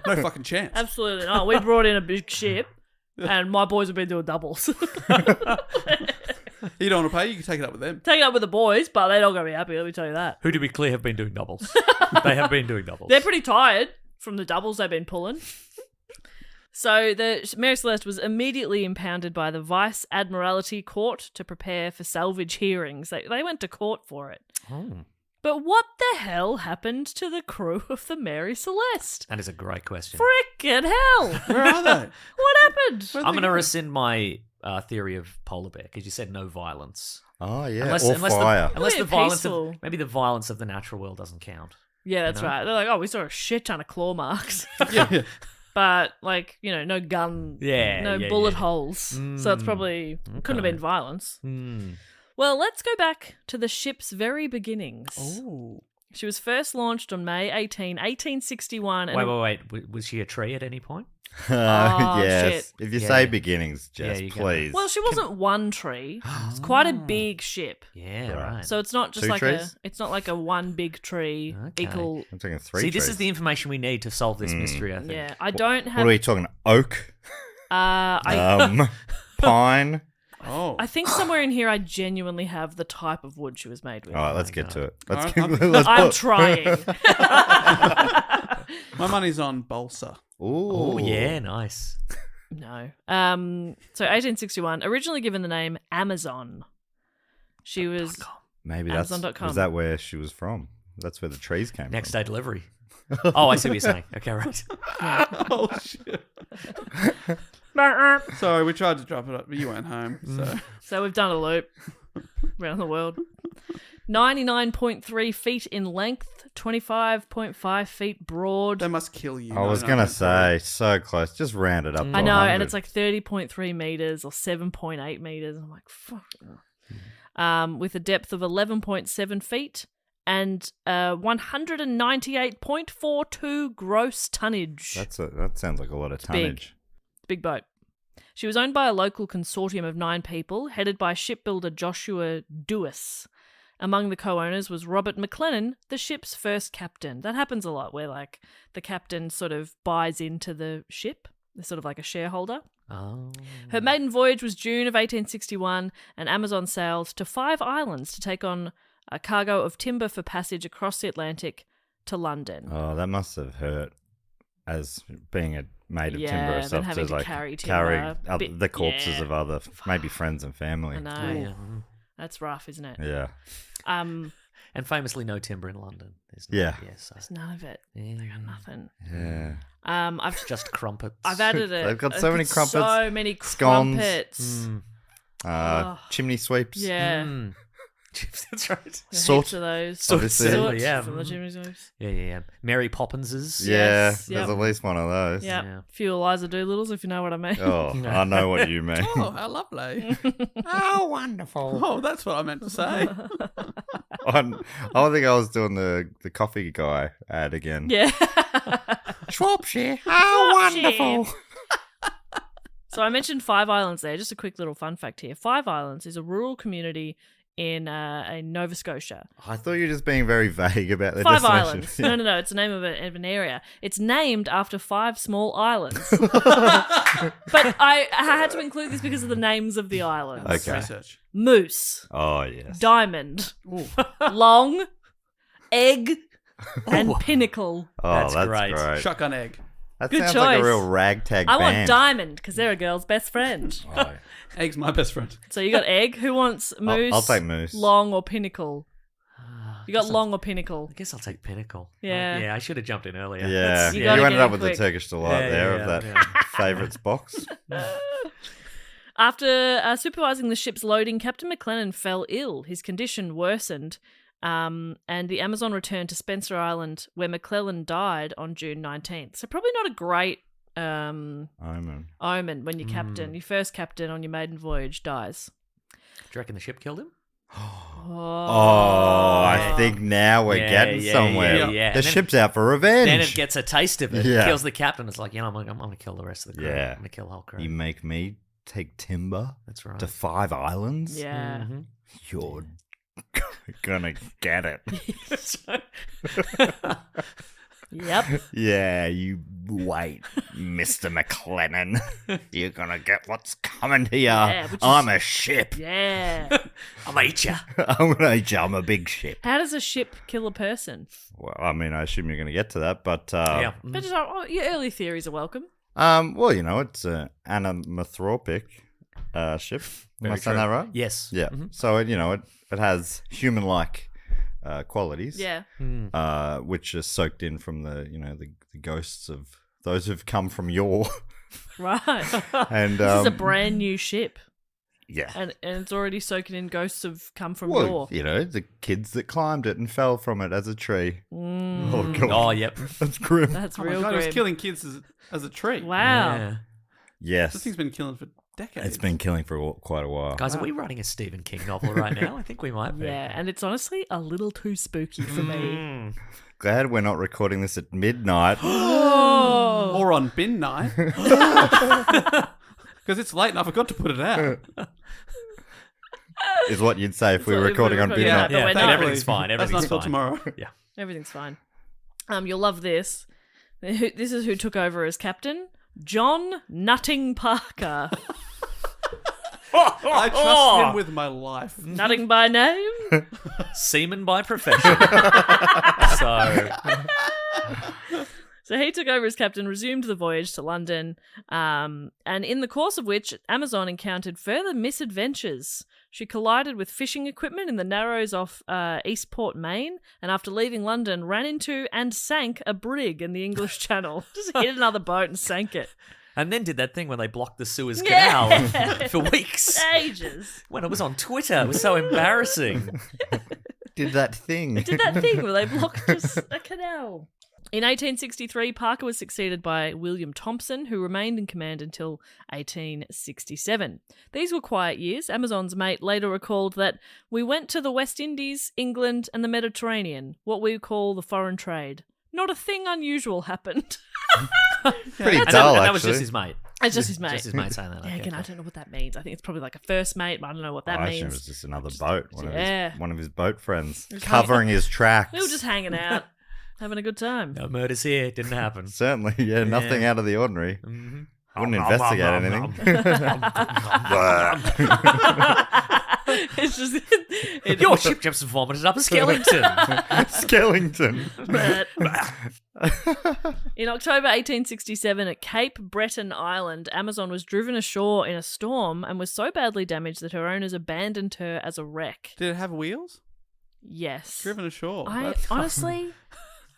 No fucking chance. Absolutely not. We brought in a big ship, and my boys have been doing doubles. You don't want to pay, you can take it up with them. Take it up with the boys, but they're not going to be happy, let me tell you that. Who, to be clear, have been doing doubles. They have been doing doubles. They're pretty tired from the doubles they've been pulling. So the Mary Celeste was immediately impounded by the Vice Admiralty Court to prepare for salvage hearings. They went to court for it. Oh. But what the hell happened to the crew of the Mary Celeste? That is a great question. Frickin' hell! Where are they? What happened? Where are I'm they going to going? rescind my theory of polar bear because you said no violence. Oh, yeah. Unless, or unless fire. The, unless We're the violence peaceful. of maybe the violence of the natural world doesn't count. Yeah, that's You know? right. They're like, oh, we saw a shit ton of claw marks. Yeah. But, like, no gun, no Yeah, bullet yeah. holes. So it's probably, couldn't have Okay. been violence. Hmm. Well, let's go back to the ship's very beginnings. Oh. She was first launched on May 1861. And Wait. Was she a tree at any point? Oh, yes. shit. If you Yeah. say beginnings, Jess, you go. please. Well, she wasn't one tree. It's quite a big ship. Yeah, Right. right. So it's not just Two like trees? it's not like a one big tree Okay. equal. I'm talking 3 See, trees. this is the information we need to solve this mystery, I think. Yeah, I don't What have. are we talking? Oak? I Pine? Oh. I think somewhere in here I genuinely have the type of wood she was made with. All right, let's get to it. Let's, Alright, let's I'm put- trying. My money's on balsa. Oh, Ooh. yeah, nice. No. So 1861, originally given the name Amazon. She was Maybe that's... Amazon.com. Was that where she was from? That's where the trees came Next from. day delivery. Oh, I see what you're saying. Okay, right. Oh, shit. Sorry, we tried to drop it up, but you weren't home. So So we've done a loop around the world. 99.3 feet in length, 25.5 feet broad. they must kill you. I was No, going no, to say, so close. Just round it up to I know, 100. and it's like 30.3 meters or 7.8 meters. I'm like, fuck. With a depth of 11.7 feet and 198.42 gross tonnage. That sounds like a lot of big. tonnage. Big boat. She was owned by a local consortium of 9 people, headed by shipbuilder Joshua Dewis. Among the co-owners was Robert McLennan, the ship's first captain. That happens a lot, where like the captain sort of buys into the ship. They're sort of like a shareholder. Oh. Her maiden voyage was June of 1861, and Amazon sailed to 5 islands to take on a cargo of timber for passage across the Atlantic to London. Oh, that must have hurt as being made of Yeah, timber then herself having to to like carry timber, the corpses yeah. of other, maybe friends and family. I know. Yeah. That's rough, isn't it? Yeah. And famously, no timber in London. There's Yeah. So. There's none of it. Yeah. They got nothing. Yeah. I've Just crumpets. I've added it. They've got so many crumpets, So many scones. crumpets. Chimney sweeps. Yeah. That's right. Salt. Heaps of those. Obviously. Salt Yeah. from the chimney sweeps. Yeah. Mary Poppinses. Yeah, Yes, there's yep. at least one of those. Yeah. Yeah. Few Eliza Doolittles, if you know what I mean. Oh, I know what you mean. Oh, how lovely. Oh, wonderful. Oh, that's what I meant to say. I think I was doing the coffee guy ad again. Yeah. Shropshire. Oh, Shropshire. wonderful. So I mentioned Five Islands there. Just a quick little fun fact here. Five Islands is a rural community in Nova Scotia. I thought you were just being very vague about the Five destination. Islands. No. It's the name of an area. It's named after 5 small islands. But I had to include this because of the names of the islands. Okay. Research. Moose, Oh, yes. Diamond, Ooh. Long, Egg, and Pinnacle. Oh, That's that's great. great. Shotgun egg. That Good sounds like a choice. real ragtag I want band. Diamond because they're a girl's best friend. Oh, Egg's my best friend. So you got Egg. Who wants Moose? I'll take Moose. Long or Pinnacle? You got Long or Pinnacle? I guess I'll take Pinnacle. Yeah. Yeah, I should have jumped in earlier. Yeah, You you, gotta ended get up in with quick. the Turkish delight there of that favourites box. After supervising the ship's loading, Captain McLennan fell ill. His condition worsened, and the Amazon returned to Spencer Island, where McClellan died on June 19th. So probably not a great Omen. omen when your first captain on your maiden voyage dies. Do you reckon the ship killed him? Oh, I think now we're getting somewhere. yeah. The And then- ship's out for revenge. Then it gets a taste of it. Yeah. Kills the captain. It's like, I'm going to kill the rest of the crew. Yeah. I'm going to kill the whole crew. You make me take timber That's right. to 5 islands? Yeah. Mhm. You're gonna get it. That's right. Yep. Yeah, you wait, Mr. McLennan. You're gonna get what's coming to you. Yeah, which is- I'm a ship. Yeah. I'll eat you. I'm gonna eat you. I'm a big ship. How does a ship kill a person? Well, I mean, I assume you're gonna get to that, but Yeah. But just, your early theories are welcome. well, you know, it's an anamorphic ship. Am I Very saying true. that right? Yes. Yeah. So it, it has human-like qualities. Yeah. Which are soaked in from the ghosts of those who've come from yore. Right. And This is a brand new ship, yeah. and it's already soaking in ghosts have come from Well, yore. the kids that climbed it and fell from it as a tree. Mm, Oh god, Oh, yep. that's grim. that's Oh my real god, it was grim. killing kids as a tree. Wow. Yeah. Yes, This thing's been killing for decades. it's been killing for quite a while. Guys, are we writing a Stephen King novel right now? I think we might be. Yeah, and it's honestly a little too spooky for me. Mm. Glad we're not recording this at midnight. Oh. Or on bin night. Because it's late and I forgot to put it out. Is what you'd say if we So were if recording on recording- midnight. but we're but not. everything's fine. That's Everything's not till fine. tomorrow. Yeah. Everything's fine. You'll love this. This is who took over as captain. John Nutting Parker. I trust him with my life. Nutting by name. Seaman by profession. So, So he took over as captain, resumed the voyage to London, and in the course of which Amazon encountered further misadventures. She collided with fishing equipment in the Narrows off Eastport, Maine, and after leaving London, ran into and sank a brig in the English Channel. Just hit another boat and sank it. and then did that thing when they blocked the Suez Yeah. Canal for weeks. Ages. When it was on Twitter, it was so embarrassing. Did that thing. Did that thing where they blocked a canal. In 1863, Parker was succeeded by William Thompson, who remained in command until 1867. These were quiet years. Amazon's mate later recalled that we went to the West Indies, England, and the Mediterranean, what we call the foreign trade. Not a thing unusual happened. Pretty And dull, that was actually. just his mate. It's just his mate. Just his mate saying that. Yeah, okay, again, I cool. don't know what that means. I think it's probably like a first mate, but I don't know what that I assume it means. was just another boat. Yeah. One of his boat friends. Just Covering his tracks. We were just hanging out, having a good time. No murders here. Didn't happen. Certainly, yeah, nothing out of the ordinary. Mhm. Wouldn't investigate anything. It's just Your ship just vomited up a skeleton. Skellington. In October 1867, at Cape Breton Island, Amazon was driven ashore in a storm and was so badly damaged that her owners abandoned her as a wreck. Did it have wheels? Yes. Driven ashore. Honestly,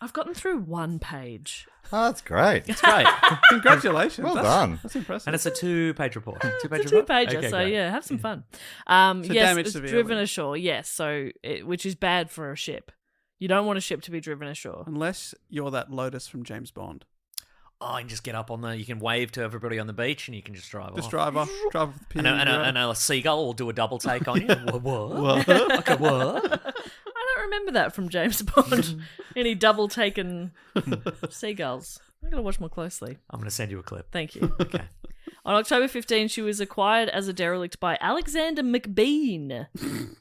I've gotten through one page. Oh, that's great. It's great. Congratulations. Well done. That's impressive. And it's a 2-page report. Two-page It's a report? two-pager, Okay, so great. yeah, have some fun. So Yes, damage it's severely. driven ashore, yes, which is bad for a ship. You don't want a ship to be driven ashore. Unless you're that Lotus from James Bond. Oh, you can just get up on you can wave to everybody on the beach and you can just drive Just off. drive off with the pin. And a seagull will do a double take on you. What? What? Okay, what? I don't remember that from James Bond. Any double taken seagulls. I'm going to watch more closely. I'm going to send you a clip. Thank you. Okay. On October 15, she was acquired as a derelict by Alexander McBean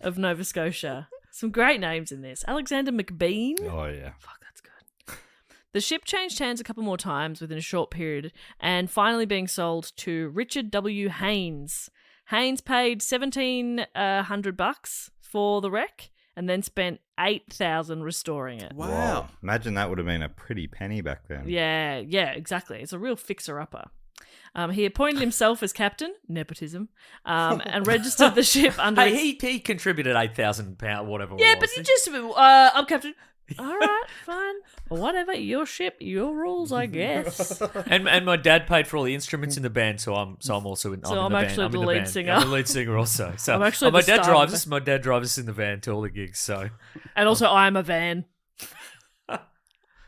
of Nova Scotia. Some great names in this. Alexander McBean. Oh, yeah. Fuck, that's good. The ship changed hands a couple more times within a short period and finally being sold to Richard W. Haynes. Haynes paid $1,700 for the wreck and then spent $8,000 restoring it. Wow. Imagine that would have been a pretty penny back then. Yeah, exactly. It's a real fixer-upper. He appointed himself as captain, nepotism, and registered the ship under. Hey, he contributed £8,000, whatever. Yeah, it but was. he just, I'm captain. All right, fine, whatever. Your ship, your rules, I guess. And my dad paid for all the instruments in the band, so I'm also in. So I'm in the actually band. the I'm in lead band. singer. I'm the lead singer also. So I'm actually my the dad star drives of us. My dad drives us in the van to all the gigs. So And also, I'm a van.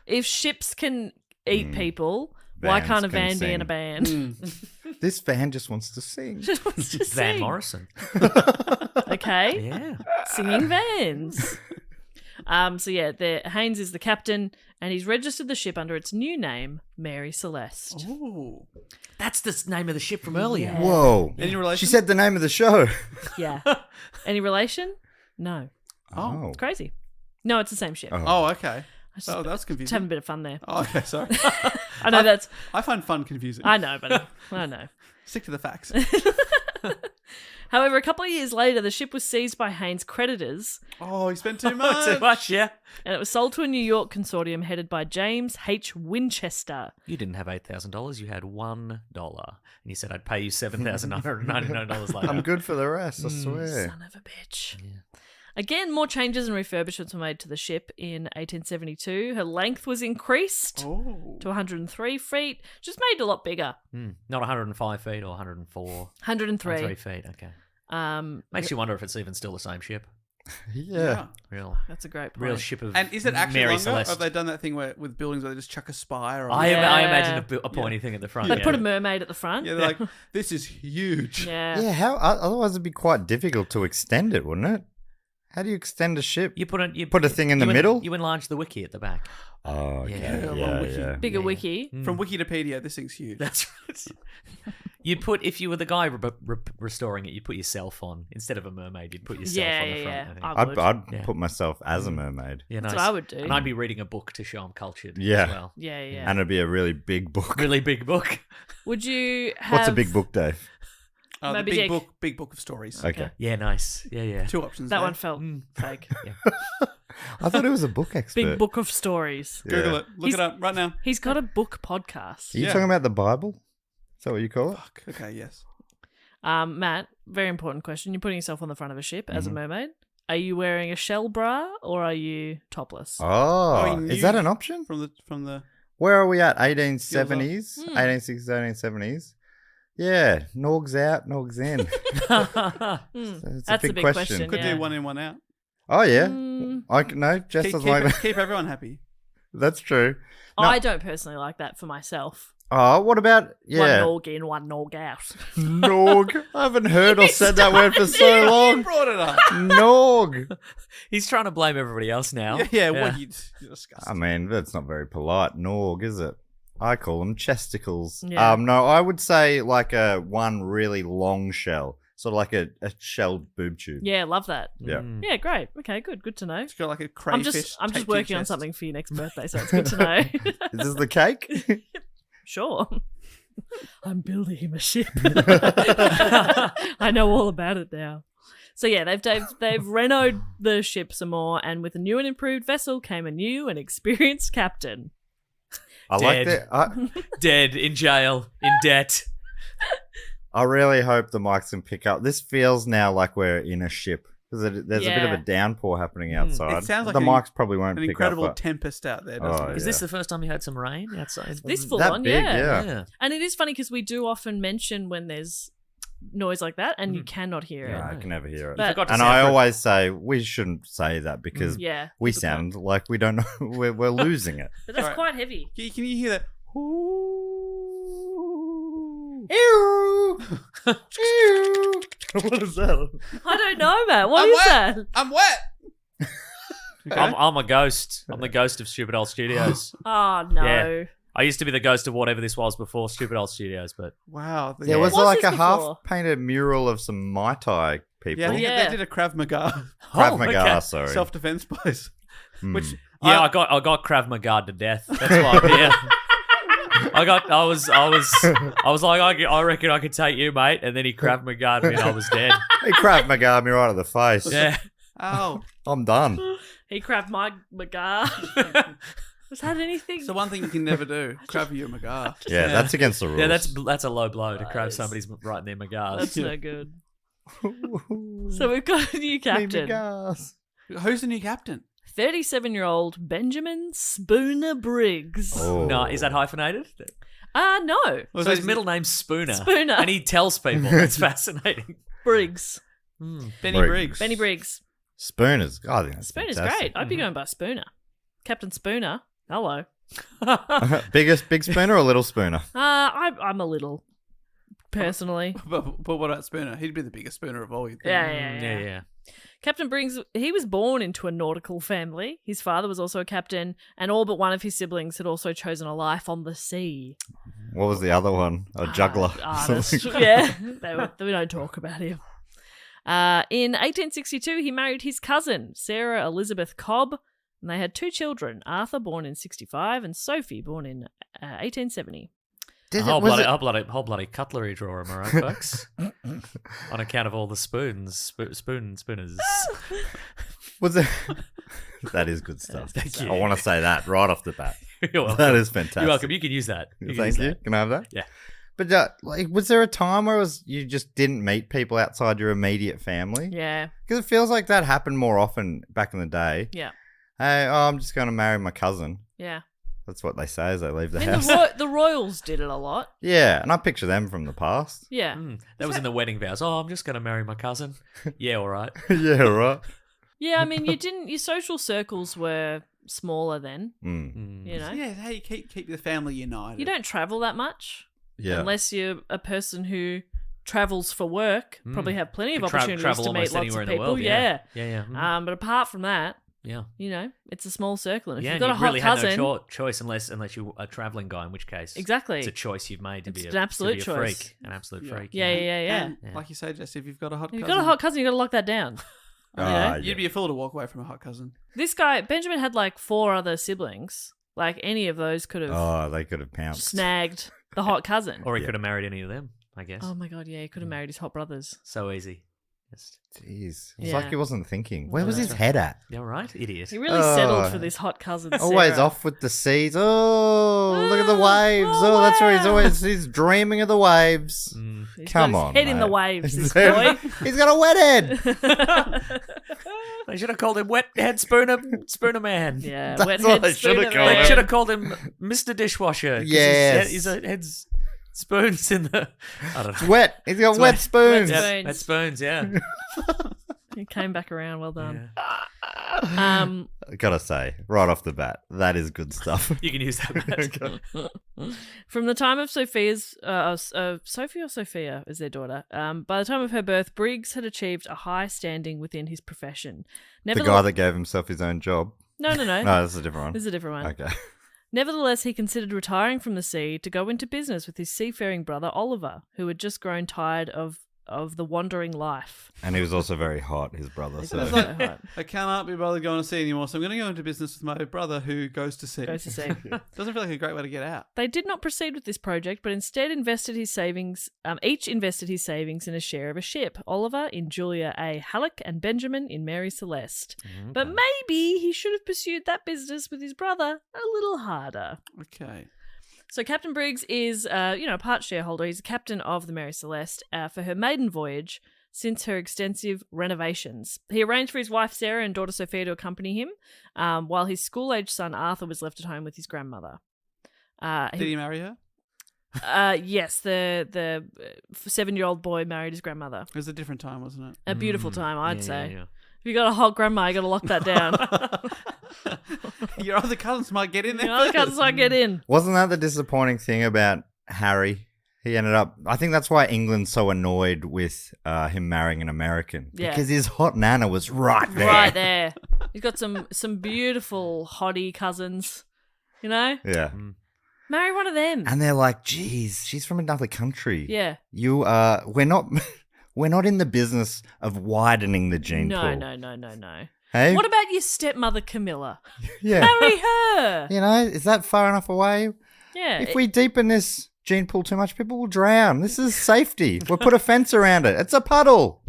If ships can eat people, why Vans can't a can van be in sing. a band? This van just wants to sing. Just wants to Van sing. Morrison. Okay. Yeah. Singing vans. So yeah, Haynes is the captain, and he's registered the ship under its new name, Mary Celeste. Ooh. That's the name of the ship from earlier. Whoa. Any relation? She said the name of the show. Yeah. Any relation? No. Oh. It's crazy. No, it's the same ship. Oh, okay. I just, Oh, that's just confusing. having a bit of fun there. Oh, okay, sorry. I know that's. I find fun confusing. I know, buddy. I know. Stick to the facts. However, a couple of years later, the ship was seized by Haynes' creditors, Oh, he spent too much. Too much, yeah. and it was sold to a New York consortium headed by James H. Winchester. You didn't have $8,000. You had $1, and you said I'd pay you $7,999 later. I'm good for the rest, I swear. Son of a bitch. Again, more changes and refurbishments were made to the ship in 1872. Her length was increased Oh. to 103 feet, just made a lot bigger. Not 105 feet or 104. 103. 103 feet. Okay. Makes you wonder if it's even still the same ship. Yeah. Real That's a great point. Real ship of And is it actually Mary longer? Or Celeste. have they done that thing with buildings where they just chuck a spire on I it? Yeah. imagine a pointy thing at the front. They yeah. put a mermaid at the front. Yeah, they're like, this is huge. Yeah. Yeah, how? Otherwise, it'd be quite difficult to extend it, wouldn't it? How do you extend a ship? You put a thing in the middle? You enlarge the wiki at the back. Oh, okay. Yeah, Yeah, wiki. yeah. Bigger wiki. From Wikipedia, this thing's huge. That's right. You'd put, if you were the guy restoring it, you'd put yourself on. Instead of a mermaid, you'd put yourself on the front. Yeah. I think. I would. I'd Yeah. put myself as a mermaid. Yeah, That's nice. what I would do. And I'd be reading a book to show I'm cultured Yeah. as well. Yeah. And it'd be a really big book. Really big book. Would you have... What's a big book, Dave? Oh, the Moby big Dick. book, big book of stories. Okay. Yeah, nice. Yeah. Two options. That there. one felt fake. Yeah. I thought it was a book expert. Big book of stories. Google Yeah. it. Look it up right now. He's got a book podcast. Are you Yeah. talking about the Bible? Is that what you call it? Fuck. Okay. Yes. Matt, very important question. You're putting yourself on the front of a ship as a mermaid. Are you wearing a shell bra or are you topless? Oh, he is that knew an option? From the. Where are we at? 1870s? Hmm. 1860s, 1870s? Yeah, Norg's out, Norg's in. It's That's a big question. Could Yeah. do one in, one out. Oh, yeah. Mm. No, Jess Keep, doesn't keep, like that. keep everyone happy. That's true. I don't personally like that for myself. Oh, what about, One yeah, Norg in, one Norg out. Norg. I haven't heard or said that word for so You long. brought it up. Norg. He's trying to blame everybody else now. Yeah. What you're I disgusting. mean, that's not very polite. Norg, is it? I call them chesticles. Yeah. No, I would say like one really long shell. Sort of like a shelled boob tube. Yeah, love that. Yeah. Yeah, great. Okay, good to know. It's got like a I'm crayfish. just taped to your working on chest. something for your next birthday, so it's good to know. Is this the cake? Sure. I'm building him a ship. I know all about it now. So yeah, they've renoed the ship some more, and with a new and improved vessel came a new and experienced captain. I like Dead. that. Dead, in jail, in debt. I really hope the mics can pick up. This feels now like we're in a ship. There's a bit of Yeah. a downpour happening outside. It sounds like the mics probably won't an pick incredible up. tempest out there, doesn't Oh, it? Is this the first time you had some rain outside? This full that on, big, yeah. yeah. And it is funny because we do often mention when there's noise like that, and you cannot hear Yeah, it. I can never hear it. But- Forgot to And sound I proof. always say we shouldn't say that because Yeah, we good point. sound like we don't know. We're losing it. But that's Alright. quite heavy. Can you hear that? What is that? I don't know, Matt. What I'm is wet. that? I'm wet. Okay. I'm a ghost. I'm the ghost of Stupid Old Studios. Oh no. Yeah. I used to be the ghost of whatever this was before Stupid Old Studios, but Wow. There was What's like this a before? half-painted mural of some Mai Tai people. Yeah, Yeah. they did a Krav Maga Krav Oh, Maga, okay. sorry. self-defense pose. Hmm. Which yeah, I got Krav Maga to death. That's why. Yeah. I was like, I reckon I could take you, mate, and then he Krav Maga me and I was dead. He Krav Maga me right in the face. Yeah. oh, I'm done. He grabbed my Magar. Was that anything? it's the one thing you can never do. Krav your Maga. Yeah, that's against the rules. Yeah, that's a low blow to crab Nice. somebody's right in their Magars. That's no good. So we've got a new captain. Megars. Who's the new captain? 37-year-old Benjamin Spooner Briggs. Oh. No, is that hyphenated? No. So his middle name's Spooner. Spooner. And he tells people. That's fascinating. Briggs. Benny Briggs. Briggs. Benny Briggs. Spooners. God, I think that's Spooner's fantastic. great. I'd be going by Spooner. Captain Spooner. Hello. Big spooner or little spooner? I'm a little, personally. But what about Spooner? He'd be the biggest Spooner of all. You'd think. Yeah. Captain Briggs, he was born into a nautical family. His father was also a captain, and all but one of his siblings had also chosen a life on the sea. What was the other one? A juggler. Yeah, we don't talk about him. In 1862, he married his cousin, Sarah Elizabeth Cobb, and they had 2 children, Arthur, born in 65, and Sophie, born in 1870. A whole bloody cutlery drawer, am I right, folks? On account of all the spooners. Was it? That is good stuff. Thank you. I want to say that right off the bat. You're welcome. That is fantastic. You're welcome. You can use that. Thank you. Can I have that? Yeah. But was there a time where you just didn't meet people outside your immediate family? Yeah, Because it feels like that happened more often back in the day. yeah, Hey, I'm just going to marry my cousin. yeah. That's what they say as they leave the I mean, house. the Royals did it a lot. Yeah, and I picture them from the past. Yeah. That was in the wedding vows. Oh, I'm just going to marry my cousin. Yeah, all right. Yeah, right. Yeah, I mean, your social circles were smaller then, Mm. you know? Yeah, how you keep the family united. You don't travel that much Yeah. unless you're a person who travels for work. Probably have plenty of opportunities Travel to meet almost lots anywhere of in the people. world. Yeah. Yeah. But apart from that, Yeah. you know, it's a small circle. And if Yeah, you've and got a you hot really cousin, had no choice unless you're a traveling guy, in which case exactly. it's a choice you've made to It's be an absolute to be a choice. freak, an absolute Yeah. freak. Yeah. And, Yeah. like you say, Jess, if you've got a hot If you've cousin, got a hot cousin, you got to lock that down. Ah, you'd be a fool to walk away from a hot cousin. This guy, Benjamin, had like 4 other siblings. Like any of those could have Oh, they could have pounced. snagged the hot cousin. Or he could have married any of them, I guess. Oh my god, yeah, he could have married his hot brothers. So easy. Just, Jeez. It's Yeah. like he wasn't thinking. Where was that's his head at? yeah, right, idiot. He really Oh. settled for this hot cousin. Always Sarah. off with the seas. Oh, look at the waves. Oh, Oh, that's where wow. he's dreaming of the waves. He's Come got his on, head in the mate. waves, this boy. He's got a wet head. They should have called him Wet Head Spooner Man. Yeah, That's wet what head they should have spooner called They man. should have called him Mr. Dishwasher. 'cause Yes. his head's spoons in the. I don't It's know. wet. He's got wet spoons. Wet Yeah, that's spoons, yeah. He came back around. Well done. Yeah. Gotta say, right off the bat, that is good stuff. You can use that. Matt. From the time of Sophia's, Sophie or Sophia is their daughter. By the time of her birth, Briggs had achieved a high standing within his profession. The guy that gave himself his own job. No. No, that's a different one. This is a different one. Okay. Nevertheless, he considered retiring from the sea to go into business with his seafaring brother Oliver, who had just grown tired of of the wandering life. And he was also very hot, his brother. So. It's like, I cannot be bothered going to sea anymore, so I'm going to go into business with my brother who goes to sea. Goes to sea. Doesn't feel like a great way to get out. They did not proceed with this project, but instead invested his savings. Each invested his savings in a share of a ship. Oliver in Julia A. Halleck and Benjamin in Mary Celeste. But maybe he should have pursued that business with his brother a little harder. Okay. So Captain Briggs is, a part shareholder. He's the captain of the Mary Celeste for her maiden voyage since her extensive renovations. He arranged for his wife Sarah and daughter Sophia to accompany him, while his school-aged son Arthur was left at home with his grandmother. Did he marry her? Yes, the 7-year-old boy married his grandmother. It was a different time, wasn't it? A beautiful time, I'd say. Yeah. If you got a hot grandma, you got to lock that down. Your other cousins might get in there. Your other cousins might get in. Wasn't that the disappointing thing about Harry? He ended up... I think that's why England's so annoyed with him marrying an American. Yeah. Because his hot nana was right there. Right there. He's got some beautiful hottie cousins, you know? Yeah. Marry one of them. And they're like, geez, she's from another country. Yeah. You are... We're not in the business of widening the gene pool. No. Hey? What about your stepmother, Camilla? Yeah. Marry her. You know, is that far enough away? Yeah. If we deepen this gene pool too much, people will drown. This is safety. We'll put a fence around it. It's a puddle.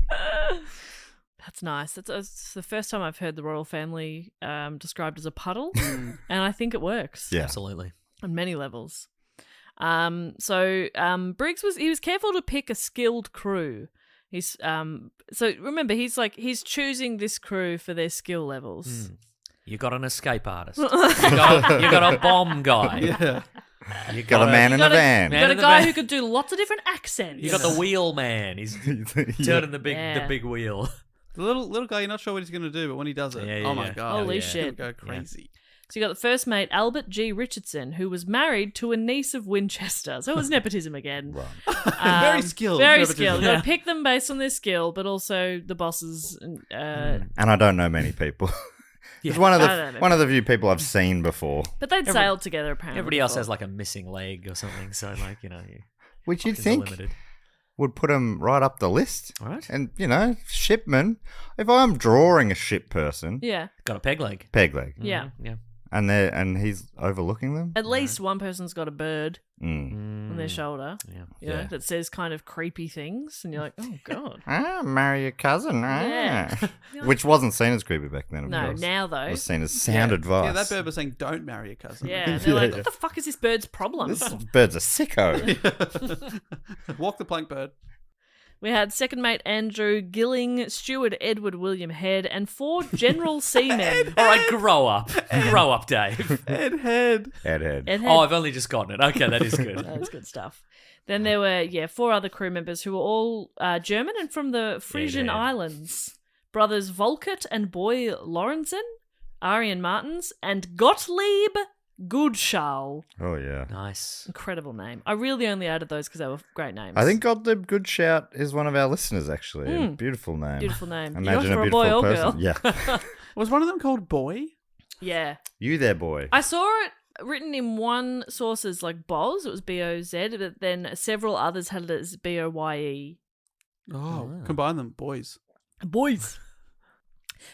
That's nice. That's the first time I've heard the royal family described as a puddle, and I think it works. Yeah. Absolutely. On many levels. Briggs was careful to pick a skilled crew. He's so remember he's choosing this crew for their skill levels. You got an escape artist. you got a bomb guy. Yeah. You Got a man in a van. You got a guy who could do lots of different accents. You got the wheel man. He's turning the big wheel. The little guy, you're not sure what he's going to do, but when he does it, oh my God. Holy he's shit. gonna go crazy. So you got the first mate, Albert G. Richardson, who was married to a niece of Winchester. So it was nepotism again. Very skilled. Very nepotism. skilled. You got to pick them based on their skill, but also the bosses. And I don't know many people. It's one of the few people I've seen before. But they'd sailed together apparently. Everybody else has like a missing leg or something. So Which you'd options are think limited. would put them right up the list. Right. And, shipmen. If I'm drawing a ship person, Yeah. Got a peg leg. peg leg. Yeah. Yeah. And he's overlooking them. At least one person's got a bird Mm. on their shoulder. Yeah. You know, Yeah. that says kind of creepy things, and you're like, oh God. Marry your cousin. Yeah. Which wasn't seen as creepy back then, of No, course. now It though. was seen as sound advice. Yeah, that bird was saying, don't marry a cousin. Yeah, and they're like, Yeah. what the fuck is this bird's problem? This bird's a sicko. Walk the plank, bird. We had second mate Andrew Gilling, steward Edward William Head, and 4 general seamen. All right, grow up. Grow up, Dave. Head. Head. Ed Head. Oh, I've only just gotten it. Okay, that is good. That was good stuff. Then there were, 4 other crew members who were all German and from the Frisian Head. Islands. Brothers Volkert and Boy Lorenzen, Arian Martins, and Gottlieb Goodschall. Oh, yeah. Nice. Incredible name. I really only added those because they were great names. I think Gottlieb Good Shout is one of our listeners, actually. A beautiful name. Beautiful name. Imagine For a a boy beautiful or person. girl. Yeah. Was one of them called Boy? Yeah. You there, boy. I saw it written in one source as like Boz, it was B-O-Z, but then several others had it as B-O-Y-E. Oh, combine them, boys. Boys.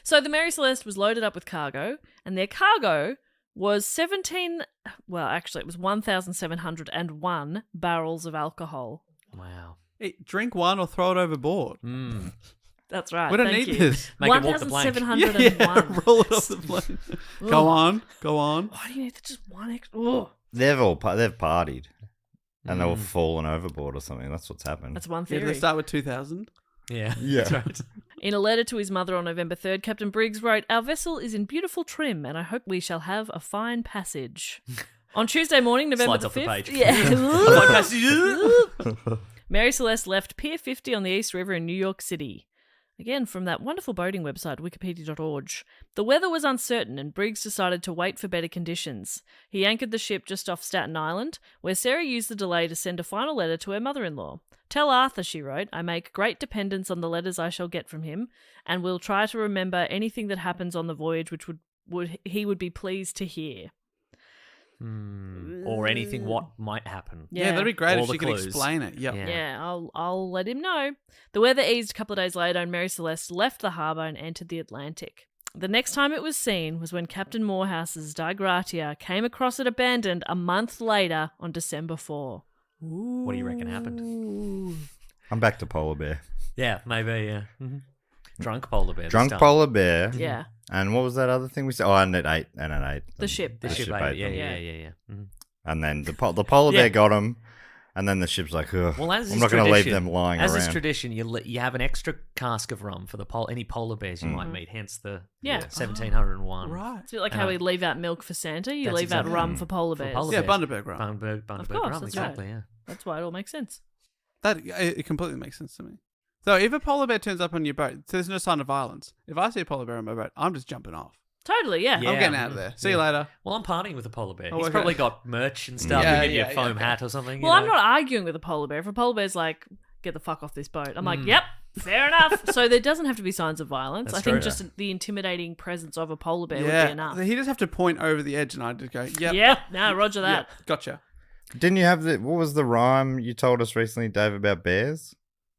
So the Mary Celeste was loaded up with cargo, and their cargo was 1,701 barrels of alcohol. Wow. Hey, drink one or throw it overboard. That's right. We don't thank need you. this. Make it walk the plank. 1,701. Roll it off the plane. Go on. Why do you need just one extra? Ugh. They've partied. And they've all fallen overboard or something. That's what's happened. That's one Yeah, theory. they start with 2,000. Yeah. Yeah. That's right. In a letter to his mother on November 3rd, Captain Briggs wrote, "Our vessel is in beautiful trim, and I hope we shall have a fine passage." On Tuesday morning, November Slides the off the 5th, page. yeah. Mary Celeste left Pier 50 on the East River in New York City. Again, from that wonderful boating website, wikipedia.org. The weather was uncertain, and Briggs decided to wait for better conditions. He anchored the ship just off Staten Island, where Sarah used the delay to send a final letter to her mother-in-law. "Tell Arthur," she wrote, "I make great dependence on the letters I shall get from him, and will try to remember anything that happens on the voyage which he would be pleased to hear." Or anything what might happen. Yeah, that'd be great All if the she could clues. explain it. Yep. Yeah. Yeah, I'll let him know. The weather eased a couple of days later and Mary Celeste left the harbour and entered the Atlantic. The next time it was seen was when Captain Morehouse's Die Gratia came across it abandoned a month later on December 4. What do you reckon happened? I'm back to polar bear. Yeah, maybe, yeah. Drunk polar bear. this Drunk time. polar bear. Yeah, And what was that other thing we said? Oh, and it ate. the ship. The ship ate it. Yeah. And then the polar bear got him. And then the ship's like, ugh, Well, as I'm is not going to leave tradition- them lying As around. is tradition, you have an extra cask of rum for any polar bears you might meet, hence the Yeah. 1701. Right. It's a bit like how we leave out milk for Santa. You That's leave out exactly rum right. for polar For bears. polar Yeah, bears. Bundaberg rum. Bundaberg course, rum, that's exactly, yeah. That's why it all makes sense. That it completely makes sense to me. So if a polar bear turns up on your boat, there's no sign of violence. If I see a polar bear on my boat, I'm just jumping off. Totally, yeah. Yeah. I'm getting out of there. See you later. Well, I'm partying with a polar bear. Oh, He's okay. probably got merch and stuff. Yeah, He'll give you yeah, a foam yeah. hat or something. Well, you I'm know? not arguing with a polar bear. If a polar bear's like, get the fuck off this boat, I'm like, yep, fair enough. So there doesn't have to be signs of violence. That's I think true. just the intimidating presence of a polar bear would be Yeah. enough. He just have to point over the edge and I just go, yep. Yep, no, roger that. Yep, gotcha. Didn't you have what was the rhyme you told us recently, Dave, about bears?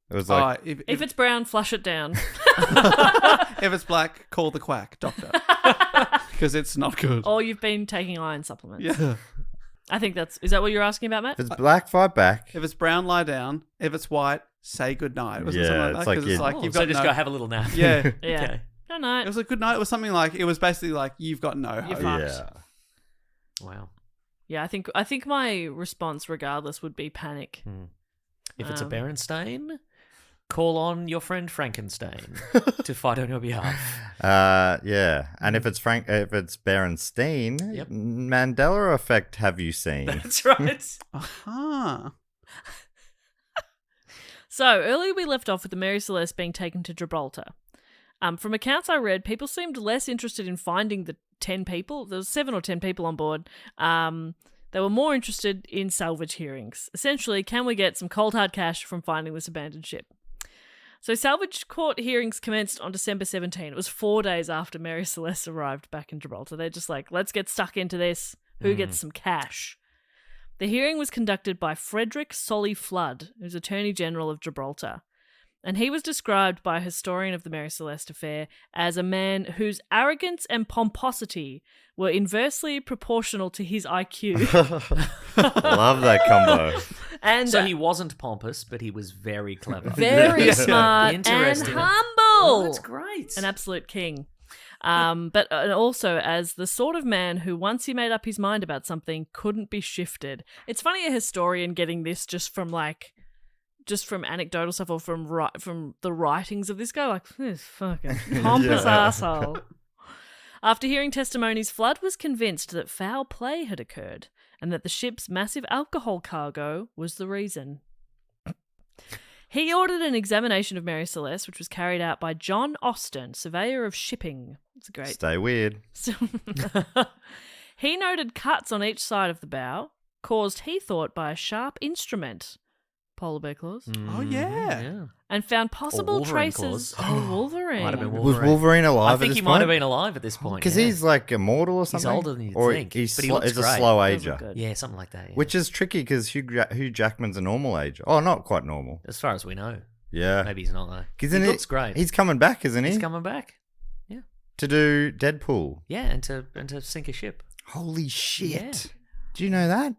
It was like, If it's brown, flush it down. if it's black, call the quack doctor. Because it's not good. Or you've been taking iron supplements. Yeah. I think is that what you're asking about, Matt? if it's black, fight back. If it's brown, lie down. If it's white, say good night. Was it Yeah, something like it's that? like 'Cause it's you- like Oh, you've so got just no... go have a little nap. Yeah. Yeah. Okay. No, It no. was a good night. It was something like, it was basically like, you've got no hope. You're fucked. Yeah. Wow. Yeah, I think my response, regardless, would be panic. If it's a Berenstain, call on your friend Frankenstein to fight on your behalf. Yeah. And if it's Berenstain, Yep. Mandela effect have you seen? That's right. Aha. So earlier we left off with the Mary Celeste being taken to Gibraltar. From accounts I read, people seemed less interested in finding the 10 people. There was 7 or 10 people on board. They were more interested in salvage hearings. Essentially, can we get some cold hard cash from finding this abandoned ship? So salvage court hearings commenced on December 17. It was 4 days after Mary Celeste arrived back in Gibraltar. They're just like, let's get stuck into this. Who gets some cash? The hearing was conducted by Frederick Solly Flood, who's Attorney General of Gibraltar. And he was described by a historian of the Mary Celeste affair as a man whose arrogance and pomposity were inversely proportional to his IQ. Love that combo. And So he wasn't pompous, but he was very clever. very smart and Interesting. humble. Oh, that's great. An absolute king. But also as the sort of man who, once he made up his mind about something, couldn't be shifted. It's funny a historian getting this just from anecdotal stuff or from the writings of this guy, like, this fucking pompous asshole. After hearing testimonies, Flood was convinced that foul play had occurred and that the ship's massive alcohol cargo was the reason. He ordered an examination of Mary Celeste, which was carried out by John Austin, surveyor of shipping. It's great. Stay weird. He noted cuts on each side of the bow, caused, he thought, by a sharp instrument, polar bear claws, Oh, yeah. and found possible Wolverine traces claws. of Wolverine. Might have been Was Wolverine alive I at think this he point? might have been alive at this point. Because yeah. he's like immortal or something. older than you'd or think, He's but he looks it's a great. slow Doesn't look ager. good. Yeah, something like that. Yeah. Which is tricky because Hugh Jackman's a normal age. Oh, not quite normal. as far as we know, Yeah. maybe he's not though. Isn't He looks great. He's coming back, isn't he? He's coming back. Yeah. To do Deadpool. Yeah, and to sink a ship. Holy shit. Yeah. Do you know that?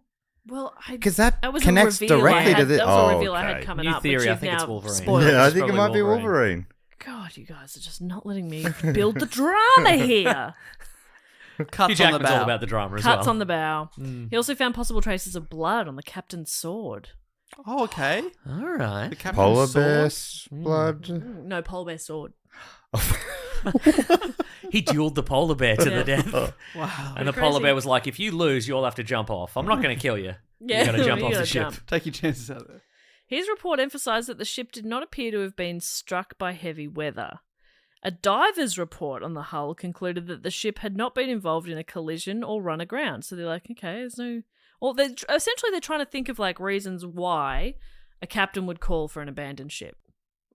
Well, Because that was connects a reveal directly I had, to the... That was a oh, reveal I had okay. coming New up. theory, which I you've think it's now Wolverine. spoiled. Yeah, I It's think it probably might be Wolverine. Wolverine. God, you guys are just not letting me build the drama here. Hugh Cuts on the Jackman's all bow. about the drama as Cuts well. on the bow. He also found possible traces of blood on the captain's sword. Oh, okay. All right. The captain's Polar sword. bear's blood. No, polar bear sword. He dueled the polar bear to the death. Wow. And the Pretty polar crazy. bear was like, if you lose, you all have to jump off. I'm not going to kill you. Yeah, You got to jump you off gotta the ship. jump. Take your chances out there. His report emphasised that the ship did not appear to have been struck by heavy weather. A diver's report on the hull concluded that the ship had not been involved in a collision or run aground. So they're like, okay, there's no... Or they're trying to think of like reasons why a captain would call for an abandoned ship.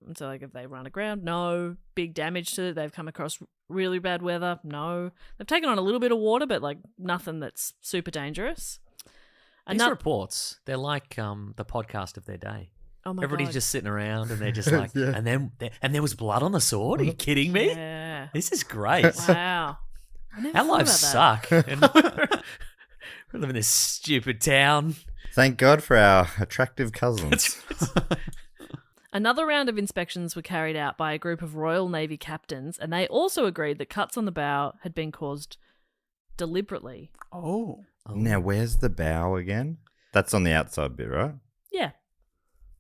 And so, like, if they run aground, no. Big damage to it. They've come across really bad weather, no. They've taken on a little bit of water, but, like, nothing that's super dangerous. These reports, they're like the podcast of their day. Oh my Everybody's God. just sitting around and they're just like, and there was blood on the sword? Are you kidding me? Yeah. This is great. Wow. I never Our thought lives about that. suck. And we live in this stupid town. Thank God for our attractive cousins. Another round of inspections were carried out by a group of Royal Navy captains, and they also agreed that cuts on the bow had been caused deliberately. Oh. Now, where's the bow again? That's on the outside bit, right? Yeah.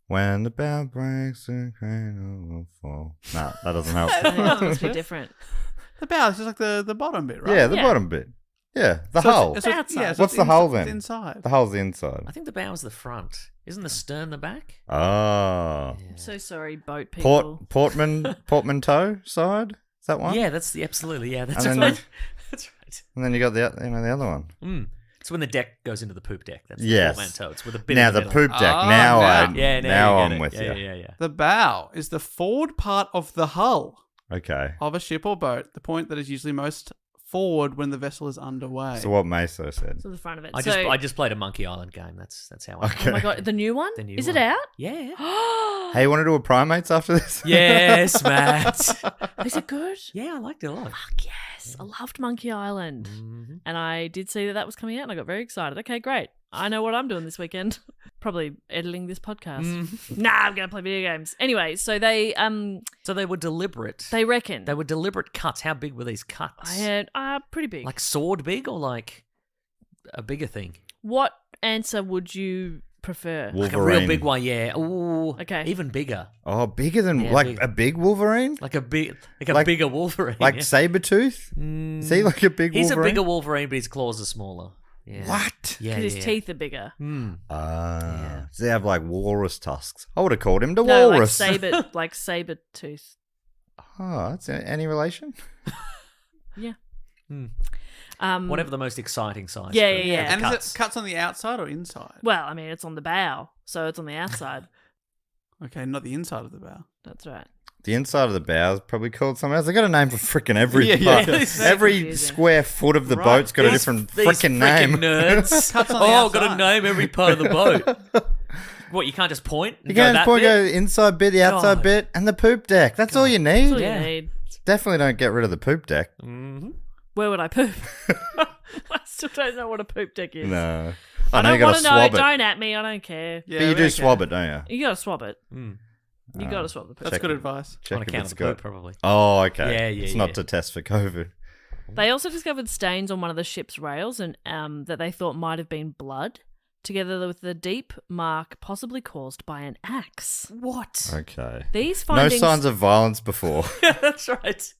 When the bow breaks, the cradle will fall. No, that doesn't help. That must be different. The bow is just like the bottom bit, right? Yeah, the Yeah. bottom bit. Yeah, the So hull. it's- The it's- outside. yeah, so What's it's the hull inside- then? it's inside. The hull's the inside. I think the bow is the front. Isn't the stern the back? Oh. I'm so sorry, boat people. Portmanteau side? Is that one? Yeah, absolutely. Yeah, that's And then- right. That's right. And then you got the other one. Mm. It's when the deck goes into the poop deck. That's Yes. the portmanteau. It's with a bit Now in the the middle. poop deck. Ah, now now. Yeah, now you I'm get it. with yeah, you. Yeah. The bow is the forward part of the hull Okay. of a ship or boat, the point that is usually most forward when the vessel is underway. So what Meso said. So the front of it. I just played a Monkey Island game. That's how I. Okay. Oh my God, the new one? The new Is one. it out? Yeah. Hey, you want to do a primates after this? Yes, Matt. Is it good? Yeah, I liked it a lot. Fuck yes. I loved Monkey Island. Mhm. And I did see that was coming out and I got very excited. Okay, great. I know what I'm doing this weekend. Probably editing this podcast. Mhm. Nah, I'm going to play video games. Anyway, so they So they were deliberate. they reckon. They were deliberate cuts. How big were these cuts? I had pretty big. Like sword big or like a bigger thing? What answer would you prefer? Like a Wolverine. real big one, yeah. Ooh, Okay. even bigger. Oh, bigger than Yeah, like big. a big Wolverine? Like a Like- bigger Wolverine. Like yeah. Sabretooth? Mm, Is he like a big he's Wolverine? a bigger Wolverine, but his claws are smaller. Yeah. What? Yeah, Because his yeah. teeth are bigger. Mm. Ah. Does he have like walrus tusks? I would have called him the No, walrus. like saber tooth. Oh, that's any relation? Yeah. Mm. Whatever. The most exciting size. Yeah, for- yeah, yeah. and cuts. is it cuts on the outside or inside? Well, I mean, it's on the bow, so it's on the outside. Okay, not the inside of the bow. That's right. The inside of the bow is probably called something else. They got a name for freaking every Yeah, part. yeah. It's very Every confusing. square foot of the Right. boat's got a These- different these freaking frickin' name. nerds. Cuts on the I've got to outside. name every part of the boat. What, you can't just point? and You go can't that point, bit? go inside bit, the outside God. bit, and the poop deck. That's all you need. That's all Yeah. you need. Definitely don't get rid of the poop deck. Mhm. Where would I poop? I still don't know what a poop deck is. No. I know you don't gotta want to know. swab it. Don't at me. I don't care. Yeah, But you we do don't swab care. it, don't you? You gotta swab it. Mm. You gotta swab the poop. That's good advice. Check On if account it's of the poop, got. probably. Oh, okay. Yeah, It's yeah. not to test for COVID. They also discovered stains on one of the ship's rails, and that they thought might have been blood, together with the deep mark possibly caused by an axe. What? Okay. These No findings, signs of violence before. Yeah, that's right.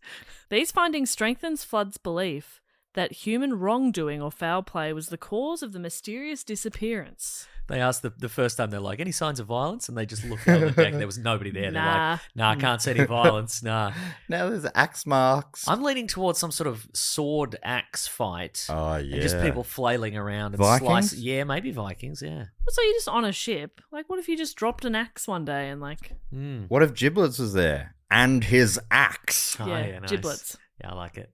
These findings strengthens Flood's belief that human wrongdoing or foul play was the cause of the mysterious disappearance. They asked the first time, they're like, any signs of violence? And they just looked over the deck. There was nobody there. They're Nah. like, nah, I can't see any violence. Nah. Now there's axe marks. I'm leaning towards some sort of sword axe fight. Oh, yeah. And just people flailing around and Vikings? slicing. Yeah, maybe Vikings, yeah. So you're just on a ship. Like, what if you just dropped an axe one day and like, Mm. What if Giblets was there? And his axe. Oh, yeah, nice. giblets. Yeah, I like it.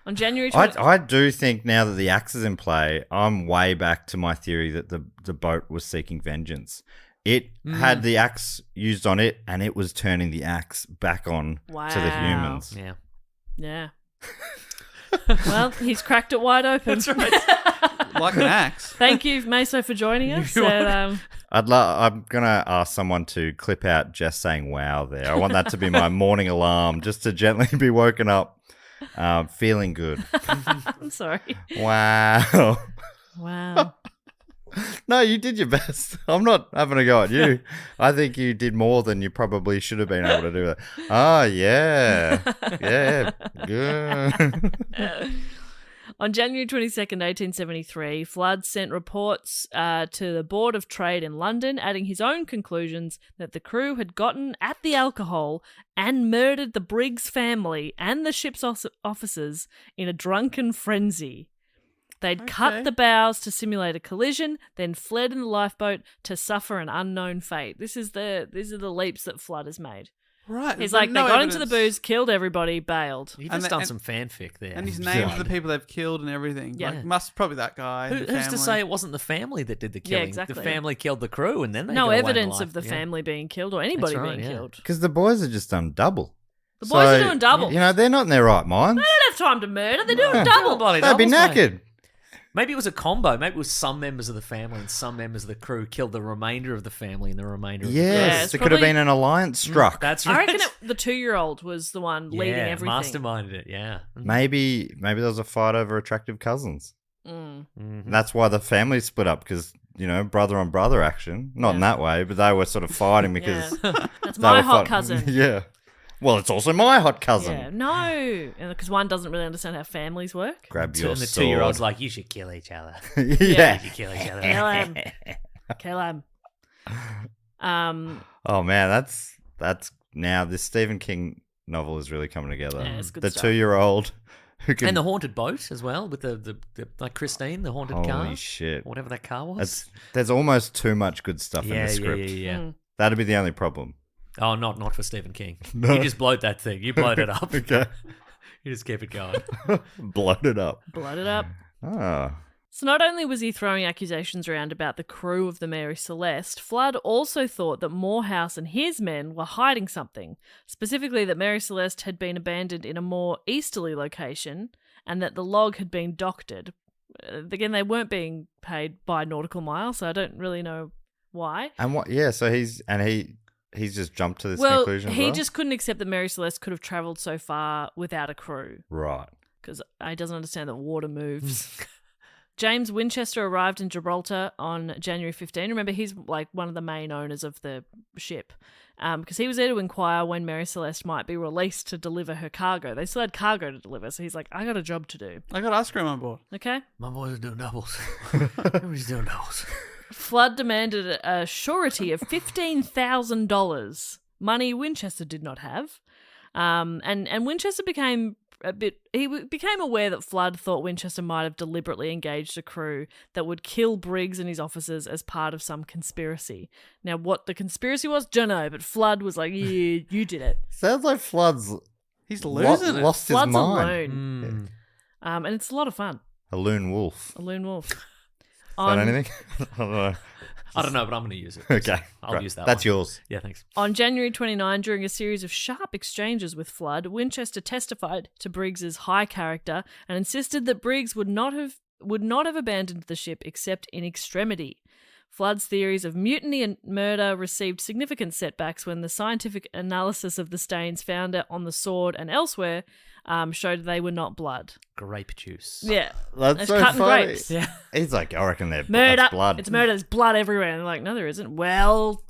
On January 20- I do think now that the axe is in play, I'm way back to my theory that the boat was seeking vengeance. It had the axe used on it, and it was turning the axe back on to the Wow. humans. Yeah. Yeah. Well, he's cracked it wide open. That's right. Like an axe. Thank you, Meso, for joining us. You're And, I'm gonna ask someone to clip out Jess saying "wow" there. I want that to be my morning alarm, just to gently be woken up, feeling good. I'm sorry. Wow. Wow. No, you did your best. I'm not having a go at you. I think you did more than you probably should have been able to do that. Oh, yeah. Yeah. Good. On January 22nd, 1873, Flood sent reports to the Board of Trade in London, adding his own conclusions that the crew had gotten at the alcohol and murdered the Briggs family and the ship's officers in a drunken frenzy. They'd cut the bows to simulate a collision, then fled in the lifeboat to suffer an unknown fate. These are the leaps that Flood has made. Right. He's there's like, no they got into the evidence. booze, killed everybody, bailed. You've And just the- done and- some fanfic there. And he's named Yeah. the people they've killed and everything. Yeah. Like, must probably that guy. Who's the to family. say it wasn't the family that did the Yeah, killing? exactly. The family killed the crew, and then they No got away in evidence life. of the Yeah. family being killed or anybody That's right, being yeah. killed. Because the boys are just done double. The boys are doing double. You know, they're not in their right minds. They don't have time to murder. They're doing Yeah. double. Bloody They'd be doubles, mate. knackered. Maybe it was a combo. Maybe it was some members of the family and some members of the crew killed the remainder of the family and the remainder of the crew. Yeah, Yes, it's there could have probably- been an alliance struck. That's I right. reckon the 2-year-old was the one leading yeah, everything. masterminded it, yeah. Maybe there was a fight over attractive cousins. Mm. Mhm. And that's why the family split up because, you know, brother on brother action. Not in Yeah. that way, but they were sort of fighting because Yeah. That's they my were hot fighting- cousin. Yeah. Well, it's also my hot cousin. Yeah, no, because one doesn't really understand how families work. Grab your And the sword. 2-year-old's like, you should kill each other. yeah. You should kill each other. Kill him. Kill him. Oh man, that's now this Stephen King novel is really coming together. Yeah, it's good the stuff. 2-year-old who can And the haunted boat as well, with the like Christine, the haunted car. holy shit. Whatever that car was. There's almost too much good stuff in yeah, the script. yeah. Mm. That'd be the only problem. Oh, not for Stephen King. No. You just blowed that thing. You blowed it up. Okay. You just keep it going. Bloated up. Blood it up. Ah. So not only was he throwing accusations around about the crew of the Mary Celeste, Flood also thought that Morehouse and his men were hiding something, specifically that Mary Celeste had been abandoned in a more easterly location and that the log had been doctored. Again, they weren't being paid by nautical mile, so I don't really know why. And what yeah, so he's just jumped to this Well, conclusion. as he well? just couldn't accept that Mary Celeste could have travelled so far without a crew Right. because he doesn't understand that water moves. James Winchester arrived in Gibraltar on January 15. Remember, he's like one of the main owners of the ship because he was there to inquire when Mary Celeste might be released to deliver her cargo. They still had cargo to deliver, so he's like, I got a job to do. I got ice cream on board. Okay? My boys are doing doubles. Everybody's doing doubles. Flood demanded a surety of $15,000, money Winchester did not have. And Winchester became became aware that Flood thought Winchester might have deliberately engaged a crew that would kill Briggs and his officers as part of some conspiracy. Now, what the conspiracy was, don't know, but Flood was like, yeah, you did it. Sounds like Flood's He's losing it. lost his Flood's a mind. loon. Mm. And it's a lot of fun. A loon wolf. A loon wolf. Is that anything? I don't know. I don't know, but I'm going to use it. Okay. I'll right. use that That's one. yours. Yeah, thanks. On January 29, during a series of sharp exchanges with Flood, Winchester testified to Briggs's high character and insisted that Briggs would not have abandoned the ship except in extremity. Flood's theories of mutiny and murder received significant setbacks when the scientific analysis of the stains found on the sword and elsewhere showed they were not blood. Grape juice. Yeah. That's It's so cutting funny. grapes. Yeah. He's like, I reckon they're Murder. that's blood. It's murder. There's blood everywhere. And they're like, no, there isn't. Well,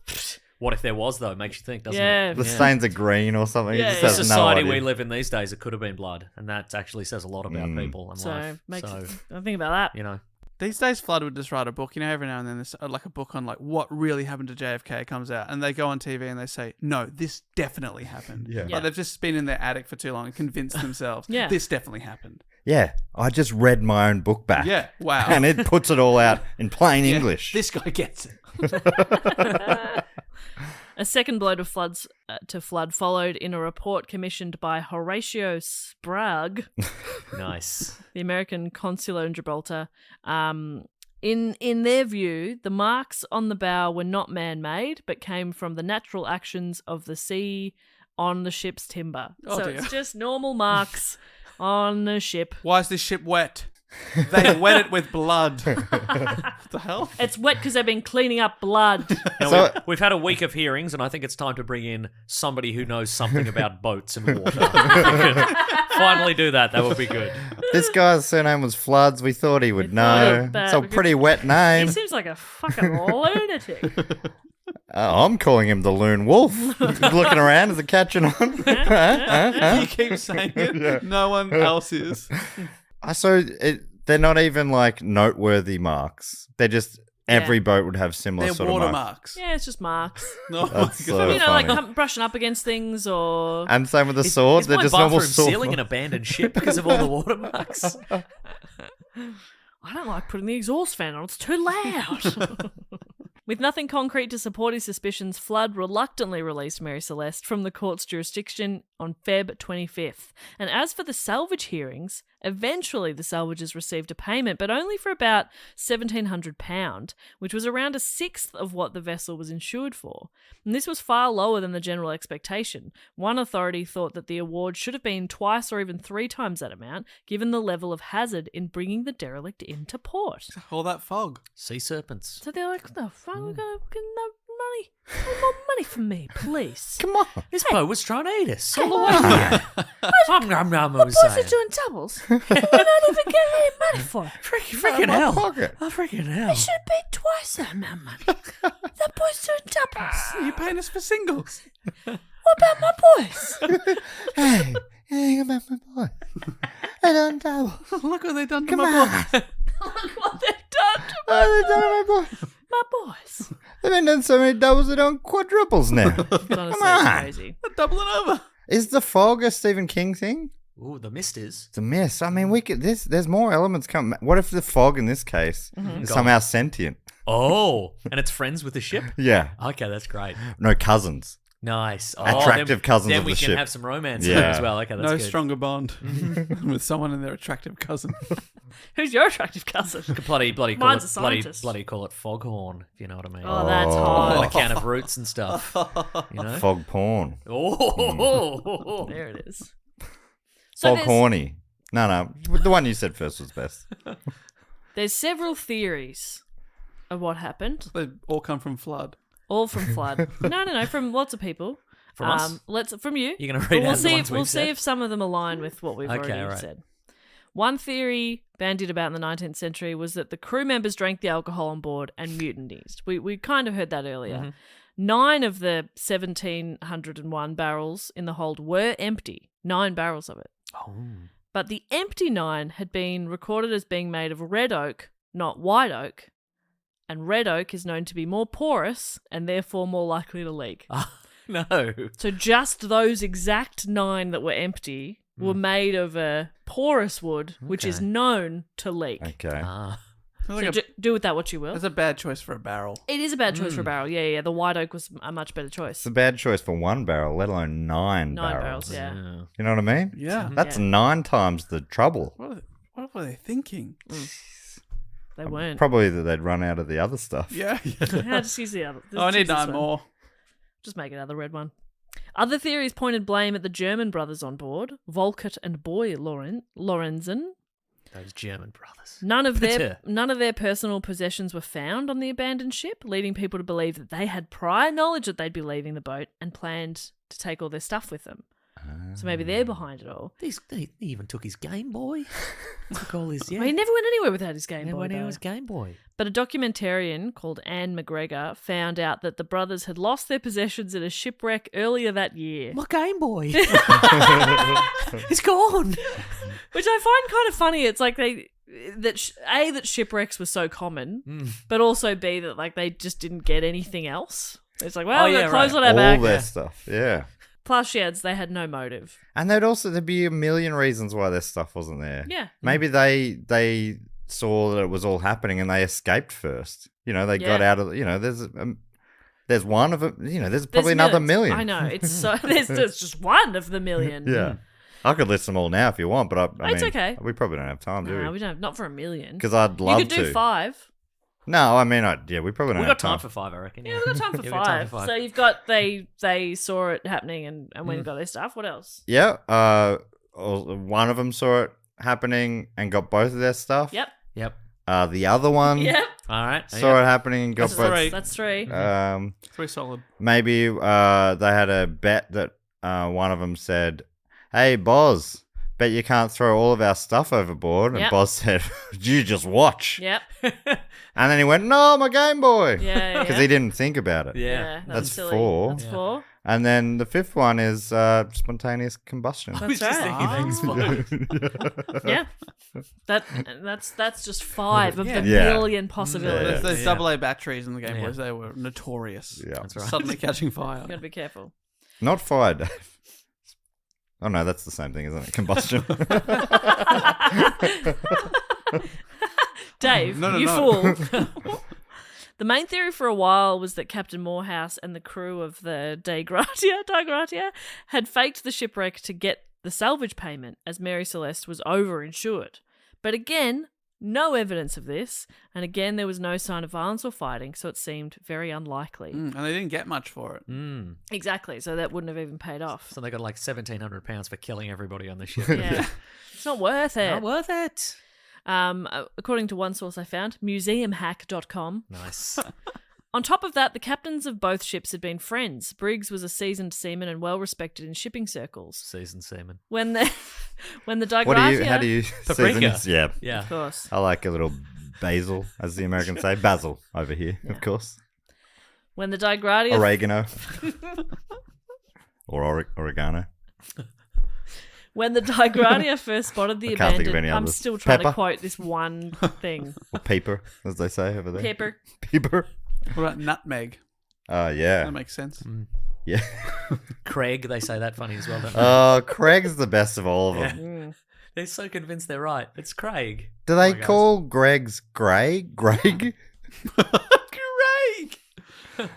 What if there was, though? It makes you think, doesn't Yeah. it? The stains are green or something. Yeah, He just yeah. The has no society idea. we live in these days, it could have been blood. And that actually says a lot about people and so life. makes So, I think about that. you know. These days, Flood would just write a book. You know, every now and then, there's like a book on like what really happened to JFK comes out, and they go on TV and they say, "No, this definitely happened." Yeah. Yeah. Like they've just been in their attic for too long and convinced themselves, Yeah. this definitely happened. Yeah, I just read my own book back. Yeah, wow. And it puts it all out in plain Yeah, English. This guy gets it. A second blow to Flood followed in a report commissioned by Horatio Sprague, Nice. the American consular in Gibraltar. In their view, the marks on the bow were not man-made, but came from the natural actions of the sea on the ship's timber. Oh, so dear. it's just normal marks on the ship. Why is this ship wet? They wet it with blood. What the hell? It's wet because they've been cleaning up blood. Now, So- we've had a week of hearings, and I think it's time to bring in somebody who knows something about boats and water. If we could finally do that, that would be good. This guy's surname was Floods. We thought he would We thought know. of that It's a because- pretty wet He name. seems like a fucking lunatic. I'm calling him the Loon Wolf. He's looking around. Is it catching on? You keep saying it. No one else is. They're not even like noteworthy marks. They're just every boat would have similar They're sort of marks. watermarks. Yeah, it's just marks. No, That's my so God. You know, like funny. brushing up against things or... And same with the sword. Is They're my just normal bathroom sword. ceiling an abandoned ship because of all the watermarks? I don't like putting the exhaust fan on. It's too loud. With nothing concrete to support his suspicions, Flood reluctantly released Mary Celeste from the court's jurisdiction on Feb 25th. And as for the salvage hearings, eventually the salvagers received a payment, but only for about £1,700, which was around a sixth of what the vessel was insured for. And this was far lower than the general expectation. One authority thought that the award should have been twice or even 3 times that amount, given the level of hazard in bringing the derelict into port. All that fog. Sea serpents. So they're like, what the fuck? We're gonna get no money. No more money from me, please. Come on. This boat was trying to eat us. Come on. Boys are doing doubles. We're not even getting any money for it. Freaking My hell. pocket. Oh, freaking hell. It should be twice that amount of money. That boy's doing doubles. You paying us for singles? What about my boys? Hey, hang about my boy. I don't double. Look what they've done to Come my on. boy. Look what they've done to Oh, they've done my boy. my boys. They've been doing so many doubles, they're doing quadruples now. Honestly, on. it's crazy. They're doubling over. Is the fog a Stephen King thing? Ooh, the mist is. It's a mess. I mean, we could. There's more elements coming. What if the fog in this case is somehow sentient? Oh, and it's friends with the ship? Yeah. Okay, that's great. No cousins. Nice. Attractive cousins then of we the can ship. have some romance Yeah. in there as well. Okay, that's No good. stronger bond with someone and their attractive cousin. Who's your attractive cousin? Could bloody call Mine's it a scientist. bloody call it foghorn, if you know what I mean. Oh, that's Oh. On hot. account of roots and stuff. You know? Fog porn. Oh, There it is. So Fog horny. No. The one you said first was best. there's several theories of what happened, They all come from Flood. all from Flood. No, from lots of people. From us? From you. You're going to But read we'll out the see. ones We'll we've see said? if some of them align with what we've Okay, already right. said. One theory bandied about in the 19th century was that the crew members drank the alcohol on board and mutinied. We kind of heard that earlier. Mm-hmm. 9 of the 1,701 barrels in the hold were empty. 9 barrels of it. Oh. But the empty 9 had been recorded as being made of red oak, not white oak. And red oak is known to be more porous and therefore more likely to leak. No. So just those exact 9 that were empty were made of a porous wood, which is Okay. known to leak. Okay. Ah. Sounds So like do with that what you will. that's a bad choice for a barrel. It is a bad choice for a barrel. Yeah. The white oak was a much better choice. It's a bad choice for one barrel, let alone 9 9 barrels. barrels, yeah. You know what I mean? Yeah. That's Yeah. 9 times the trouble. What were they thinking? They weren't. Probably that they'd run out of the other stuff. Yeah. Yeah, just use the other. Oh, I just need use this 9 one. more. Just make another red one. Other theories pointed blame at the German brothers on board, Volkert and Boy Lorenzen. Those German brothers. None of Bitter. their personal possessions were found on the abandoned ship, leading people to believe that they had prior knowledge that they'd be leaving the boat and planned to take all their stuff with them. So maybe they're behind it all. They even took his Game Boy. Took all his, Well, he never went anywhere without his Game Boy. When he though. was Game Boy. But a documentarian called Anne McGregor found out that the brothers had lost their possessions in a shipwreck earlier that year. My Game Boy. It's gone. Which I find kind of funny. It's like that shipwrecks were so common, but also B, that like they just didn't get anything else. It's like, well, Oh, yeah, got clothes right. on our All back. their stuff. Yeah. Plus, she adds they had no motive. And there'd be a million reasons why their stuff wasn't there. Yeah. Maybe they saw that it was all happening and they escaped first. You know, they got Yeah. out of. You know, there's one of them. You know, there's probably There's another millions. million. I know. It's so there's just one of the million. Yeah, I could list them all now if you want, but I It's mean, okay. We probably don't have time, do No, we? we don't. Not for a million. Because I'd You love could do to. 5. No, I mean, we probably don't We have got time for 5, I reckon. Yeah, we've got time for Yeah, we've got time 5. for 5. So you've got they saw it happening and went and got their stuff. What else? Yeah. One of them saw it happening and got both of their stuff. Yep. Yep. The other one Yep. All right. saw it happening and got That's both. three. That's 3. 3 solid. Maybe they had a bet that one of them said, "Hey, Boz, bet you can't throw all of our stuff overboard." And Yep. Boz said, "You just watch." Yep. And then he went, "No, my Game Boy." Yeah. Because yeah. he didn't think about it. Yeah. That was That's silly. 4. That's Yeah. 4. And then the 5th one is spontaneous combustion. I was just That's thinking that exploded. Yeah. That's just 5 of the Yeah. million possibilities. Those Yeah. AA batteries in the Game Yeah. Boys, they were notorious. Yeah. That's right. Suddenly catching fire. You gotta be careful. Not fire, Dave. Oh, no, that's the same thing, isn't it? Combustion. Dave, No, you no. fool. The main theory for a while was that Captain Morehouse and the crew of the Dei Gratia had faked the shipwreck to get the salvage payment, as Mary Celeste was overinsured. But again, no evidence of this, and again there was no sign of violence or fighting, so it seemed very unlikely. And they didn't get much for it. Exactly, so that wouldn't have even paid off. So they got like £1,700 for killing everybody on the ship. Yeah. It's not worth it. Not worth it. According to one source I found, museumhack.com. Nice. On top of that, the captains of both ships had been friends. Briggs was a seasoned seaman and well respected in shipping circles. Seasoned seaman. When the Dei How Gratia, do you Paprika. season? Yeah. Yeah. of course. I like a little basil, as the Americans say. Basil over here, of course. When the Dei Gratia, Oregano. Or oregano. when the Dei Gratia first spotted the I can't think of abandoned, any I'm others. still trying to Pepper? quote this one thing. Or paper, as they say over there. Pepper. Paper. What about nutmeg? Yeah. That makes sense. Yeah. Craig, they say that funny as well, don't they? Oh, Craig's the best of all of them. They're so convinced they're right. It's Craig. Do they guys. call Greg's Greg? Great.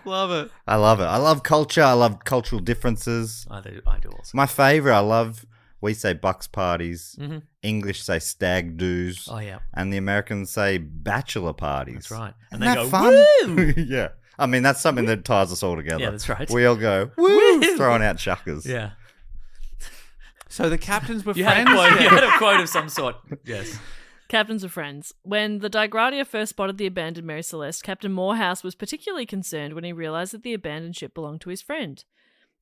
Love it. I love it. I love culture. I love cultural differences. I do also. My favourite, we say bucks parties. English say stag do's. Oh, yeah. And the Americans say bachelor parties. That's right. And And they they go, fun? woo! Yeah. I mean, that's something that ties us all together. Yeah, that's right. We all go, woo, throwing out shuckers. Yeah. So the captains were You had, friends. a quote, you had a quote of some sort. Yes. Captains were friends. When the Dei Gratia first spotted the abandoned Mary Celeste, Captain Morehouse was particularly concerned when he realised that the abandoned ship belonged to his friend.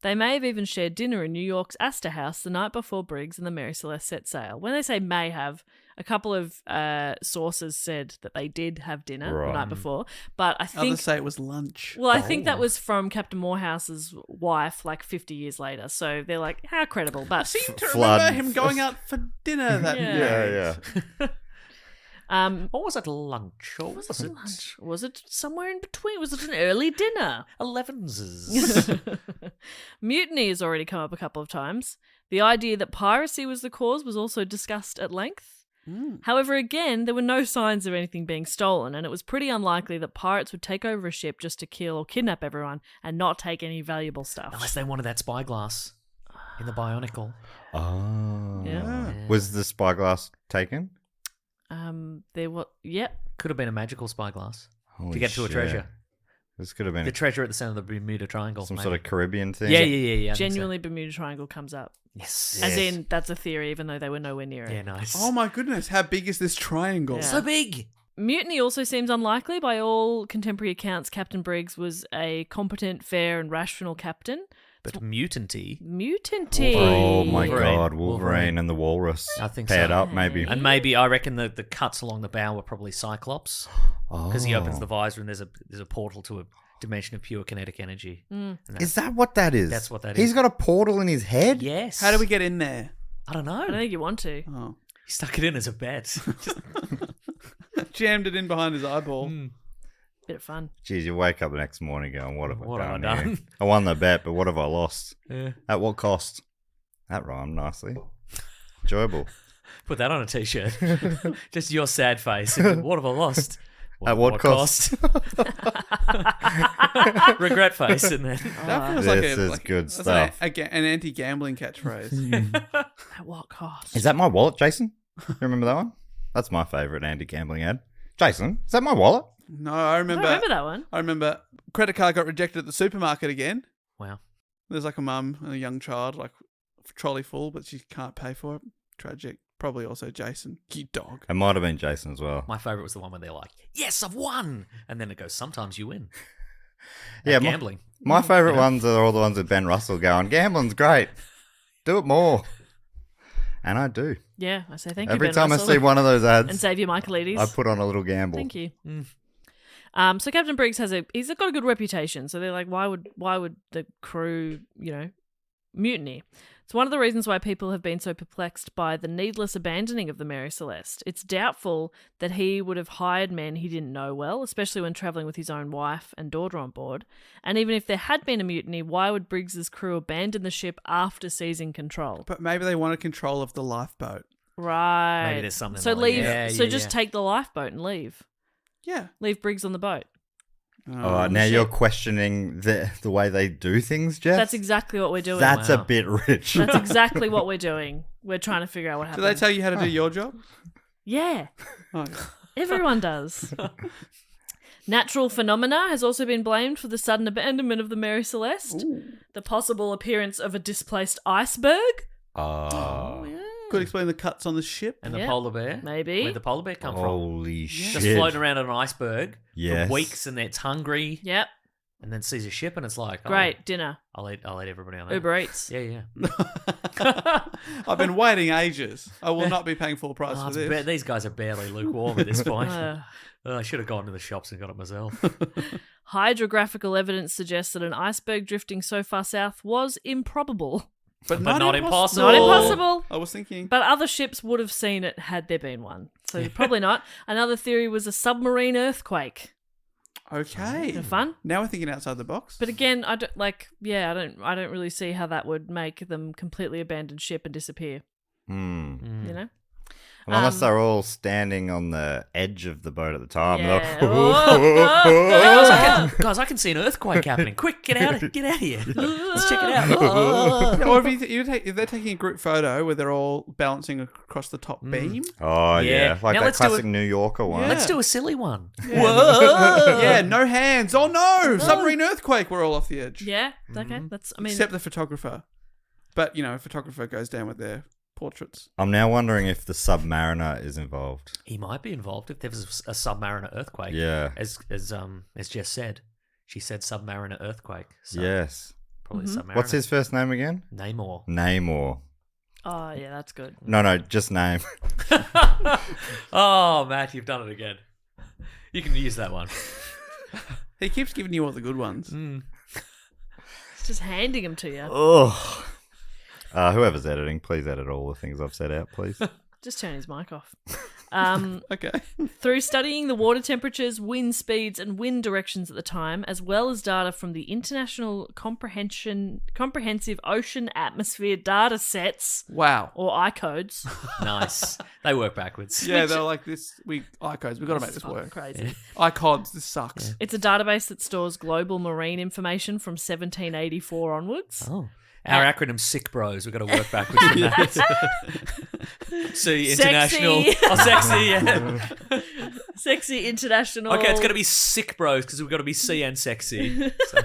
They may have even shared dinner in New York's Astor House the night before Briggs and the Mary Celeste set sail. When they say may have, a couple of sources said that they did have dinner the Right. night before, but I think Others say it was lunch. well, I think that was from Captain Morehouse's wife, like 50 years later. So they're like, how credible? I But seem to Flood. remember him going out for dinner that Yeah. night. Yeah. Or was it lunch? Or was it lunch. Was it somewhere in between? Was it an early dinner? 11s? Mutiny has already come up a couple of times. The idea that piracy was the cause was also discussed at length. However, again, there were no signs of anything being stolen, and it was pretty unlikely that pirates would take over a ship just to kill or kidnap everyone and not take any valuable stuff. Unless they wanted that spyglass in the Bionicle. Oh. Yeah. Was the spyglass taken? There were, yep. Could have been a magical spyglass Holy to get to a shit. treasure. This could have been The treasure at the center of the Bermuda Triangle. some maybe. sort of Caribbean thing. Yeah. I think so. Genuinely, Bermuda Triangle comes up. Yes. As in, that's a theory, even though they were nowhere near it. Yeah, nice. Oh my goodness, how big is this triangle? Yeah. So big. Mutiny also seems unlikely. By all contemporary accounts, Captain Briggs was a competent, fair, and rational captain. But mutanty. Mutanty. Oh my Wolverine. god, Wolverine and the Walrus. I think paired so. up, maybe. And maybe I reckon the cuts along the bow were probably Cyclops because he opens the visor and there's a portal to a dimension of pure kinetic energy. And Is that what that is? That's what that He's is. got a portal in his head? Yes. How do we get in there? I don't know. I don't think you want to. Oh. He stuck it in as a bet. Jammed it in behind his eyeball. Bit of fun. Jeez, you wake up the next morning going, what have What I have done, I here? done? I won the bet, but what have I lost? Yeah. At what cost? That rhymed nicely. Enjoyable. Put that on a t-shirt. Just your sad face. What have I lost? At what cost? Regret face, and then That feels This like is like good that's stuff. An anti-gambling catchphrase. At what cost? Is that my wallet, Jason? You remember that one? That's my favourite anti-gambling ad. Jason, is that my wallet? No, I I remember. don't remember that one. I remember credit card got rejected at the supermarket again. wow. There's like a mum and a young child, like trolley full, but she can't pay for it. Tragic. Probably also Jason. You dog. It might have been Jason as well. My favorite was the one where they're like, "Yes, I've won," and then it goes, "Sometimes you win." Yeah, At my- gambling. My favourite ones are all the ones with Ben Russell going, gambling's great. Do it more. And I do. Yeah, I say thank Every you, Ben time Russell. I see one of those And ads, Xavier Michaelides. I put on a little gamble. Thank you. So Captain Briggs he's got a good reputation. So they're like, why would the crew, mutiny? It's one of the reasons why people have been so perplexed by the needless abandoning of the Mary Celeste. It's doubtful that he would have hired men he didn't know well, especially when travelling with his own wife and daughter on board. And even if there had been a mutiny, why would Briggs's crew abandon the ship after seizing control? But maybe they wanted control of the lifeboat. Right. Maybe there's something So like- leave. Yeah, so yeah, just yeah. take the lifeboat and leave. Yeah. Leave Briggs on the boat. Oh, now you're questioning the way they do things, Jeff? That's exactly what we're doing. That's a Wow. bit rich. That's exactly what we're doing. We're trying to figure out what Do happened. they tell you how to do your job? Yeah, Oh, yeah. everyone does. Natural phenomena has also been blamed for the sudden abandonment of the Mary Celeste. Ooh. The possible appearance of a displaced iceberg, Oh, Could explain the cuts on the ship. And the Yeah. polar bear? maybe. Where'd the polar bear come from? holy Just shit. floating around on an iceberg Yes. for weeks and it's hungry Yep, and then sees a ship and it's like, oh, great dinner. I'll eat everybody on that. Uber Eats. Yeah. I've been waiting ages. I will not be paying full price Oh, for it's this. these guys are barely lukewarm at this point. Uh, I should have gone to the shops and got it myself. Hydrographical evidence suggests that an iceberg drifting so far south was improbable. But not impossible. Not impossible. I was thinking. But other ships would have seen it had there been one. So probably not. Another theory was a submarine earthquake. Okay. Fun. Now we're thinking outside the box. But again, I don't I don't really see how that would make them completely abandon ship and disappear. Hmm. You know? Well, unless they're all standing on the edge of the boat at the time. Yeah. Guys, I can see an earthquake happening. Quick, get out of here. Let's check it out. Yeah, or if they're taking a group photo where they're all balancing across the top beam. Oh, Yeah. yeah. Like Now that let's do classic New Yorker one. Yeah. Let's do a silly one. Yeah, no hands. Oh no! Submarine earthquake. We're all off the edge. Yeah. Okay. That's Except the photographer. But, a photographer goes down with their portraits. I'm now wondering if the Submariner is involved. He might be involved if there was a submariner earthquake. Yeah. As Jess said, she said submariner earthquake. So Yes. probably submariner. What's his first name again? Namor. Namor. Oh yeah, that's good. No, just name. Oh, Matt, you've done it again. You can use that one. He keeps giving you all the good ones. It's just handing them to you. Oh. Whoever's editing, please edit all the things I've said out, please. Just turn his mic off. Okay. Through studying the water temperatures, wind speeds, and wind directions at the time, as well as data from the International Comprehensive Ocean Atmosphere Data Sets, Wow. or ICODES. Nice. They work backwards. Yeah, they're like this. ICODES. We've got to make this Fucking work. crazy. ICODES. This sucks. It's a database that stores global marine information from 1784 onwards. Oh. Our acronym's SICK Bros. We've got to work backwards from that. See, international. Sexy. Oh, sexy, yeah. Sexy international. Okay, it's got to be SICK Bros because we've got to be C and sexy. So,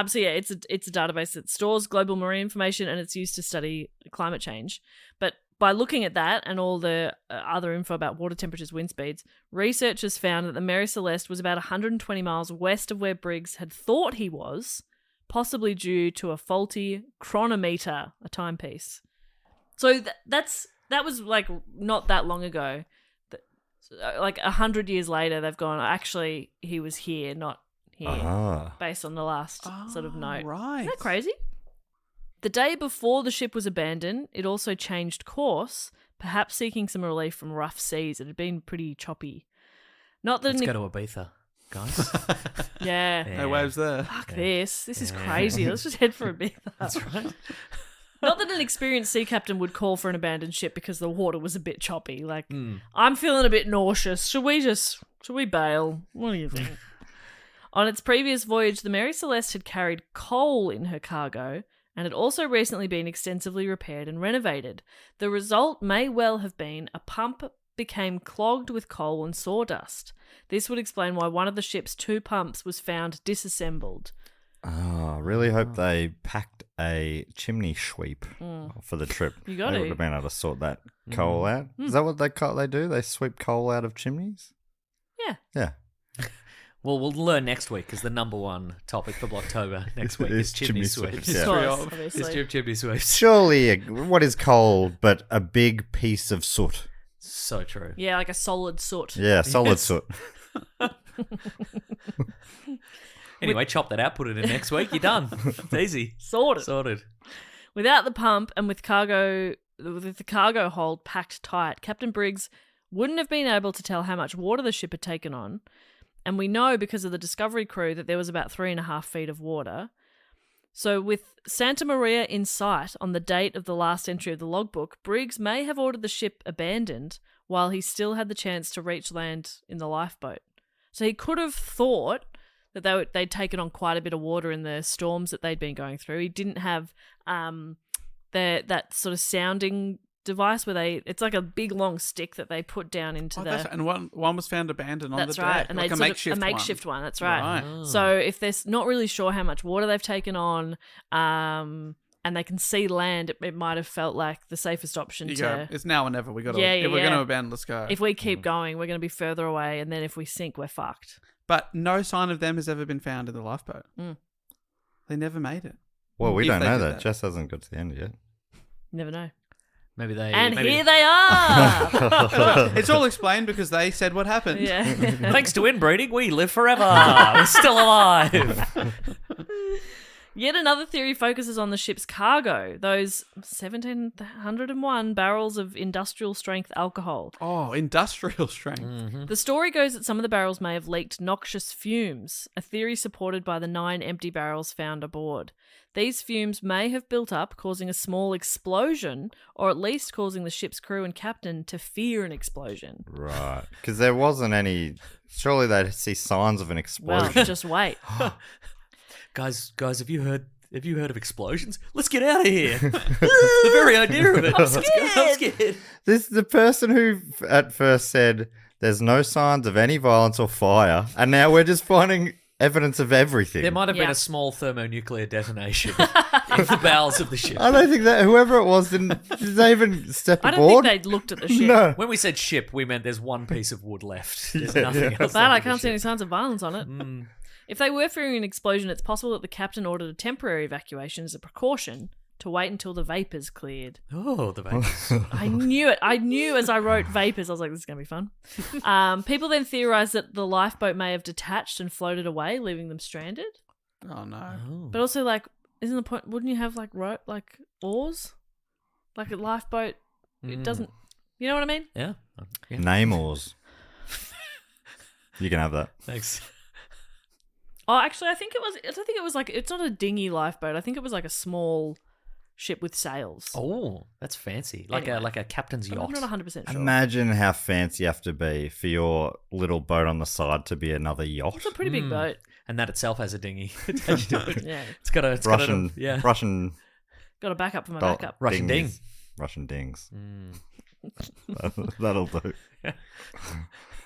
So yeah, it's a database that stores global marine information and it's used to study climate change. But by looking at that and all the other info about water temperatures, wind speeds, researchers found that the Mary Celeste was about 120 miles west of where Briggs had thought he was, possibly due to a faulty chronometer, a timepiece. So that was like not that long ago. Like 100 years later, they've gone, actually, he was here, not here, based on the last sort of note. Right. Isn't that crazy? The day before the ship was abandoned, it also changed course, perhaps seeking some relief from rough seas. It had been pretty choppy. Not that let's go to Ibiza, guys. yeah. No waves there. Fuck this. This is crazy. Let's just head for a bit. That's right. Not that an experienced sea captain would call for an abandoned ship because the water was a bit choppy. Like, I'm feeling a bit nauseous. Should we bail? What do you think? On its previous voyage, the Mary Celeste had carried coal in her cargo and had also recently been extensively repaired and renovated. The result may well have been a pump became clogged with coal and sawdust. This would explain why one of the ship's two pumps was found disassembled. Oh, I really hope they packed a chimney sweep for the trip. You got They to. would have been able to sort that coal out. Is that what they do? They sweep coal out of chimneys? Yeah. Yeah. Well, we'll learn next week because the number one topic for Blocktober next week is chimney sweeps. Yeah. Of course, of. obviously. Chimney sweeps. Surely, what is coal but a big piece of soot? So true. Yeah, like a solid soot. Yeah, solid soot. Anyway, chop that out, put it in next week. You're done. It's easy. Sorted. Without the pump and with the cargo hold packed tight, Captain Briggs wouldn't have been able to tell how much water the ship had taken on. And we know because of the Discovery crew that there was about 3.5 feet of water. So with Santa Maria in sight on the date of the last entry of the logbook, Briggs may have ordered the ship abandoned while he still had the chance to reach land in the lifeboat. So he could have thought that they'd taken on quite a bit of water in the storms that they'd been going through. He didn't have that sort of sounding device where it's like a big long stick that they put down into and one was found abandoned on the deck. That's right, and like a makeshift one. That's right. So if they're not really sure how much water they've taken on, and they can see land, it might have felt like the safest option it's now or never. If we're going to abandon, let's go. If we keep going, we're going to be further away, and then if we sink, we're fucked. But no sign of them has ever been found in the lifeboat. They never made it. Well, we If don't they know did that. Jess hasn't got to the end yet. Never know. Maybe they. Here they are. It's all explained because they said what happened. Yeah. Thanks to inbreeding, we live forever. We're still alive. Yet another theory focuses on the ship's cargo, those 1,701 barrels of industrial strength alcohol. Oh, industrial strength. The story goes that some of the barrels may have leaked noxious fumes, a theory supported by the 9 empty barrels found aboard. These fumes may have built up, causing a small explosion, or at least causing the ship's crew and captain to fear an explosion. Right. Because there wasn't any... Surely they'd see signs of an explosion. Well, just wait. Guys, have you heard of explosions? Let's get out of here. The very idea of it. I'm scared. This is the person who at first said there's no signs of any violence or fire, and now we're just finding evidence of everything. There might have been a small thermonuclear detonation in the bowels of the ship. I don't think that whoever it was did they even step I don't aboard? think they'd looked at the ship. No. When we said ship, we meant there's one piece of wood left. There's nothing else. But I left of the can't see ship. any signs of violence on it. If they were fearing an explosion, it's possible that the captain ordered a temporary evacuation as a precaution to wait until the vapours cleared. Oh, the vapors. I knew it. I knew as I wrote vapours, I was like, this is going to be fun. People then theorised that the lifeboat may have detached and floated away, leaving them stranded. Oh, no. But also, like, isn't the point, wouldn't you have, like, oars? Like a lifeboat, it doesn't, you know what I mean? Yeah. Name oars. You can have that. Thanks. Oh, actually, I don't think it was like, it's not a dinghy lifeboat. I think it was like a small ship with sails. Oh, that's fancy. Like a captain's But yacht. I'm not 100% sure. Imagine how fancy you have to be for your little boat on the side to be another yacht. It's a pretty big boat. And that itself has a dinghy attached to it. Yeah. It's got a Russian Got a backup for my backup. Russian ding. Russian dings. That'll do.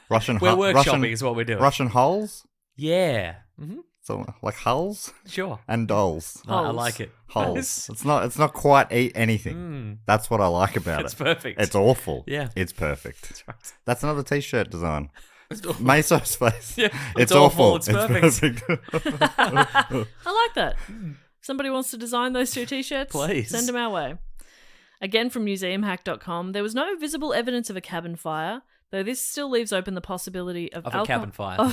Russian We're workshopping is what we're doing. Russian hulls? Yeah. Mm-hmm. So like hulls Sure. and dolls. No, I like it. Hulls. It's not quite anything. That's what I like about it. It's perfect. It's awful. Yeah. It's perfect. That's right. That's another t-shirt design. Meso's face. Yeah. It's awful. It's perfect. I like that. Somebody wants to design those 2 t-shirts? Please. Send them our way. Again from museumhack.com, there was no visible evidence of a cabin fire, though this still leaves open the possibility of a cabin fire.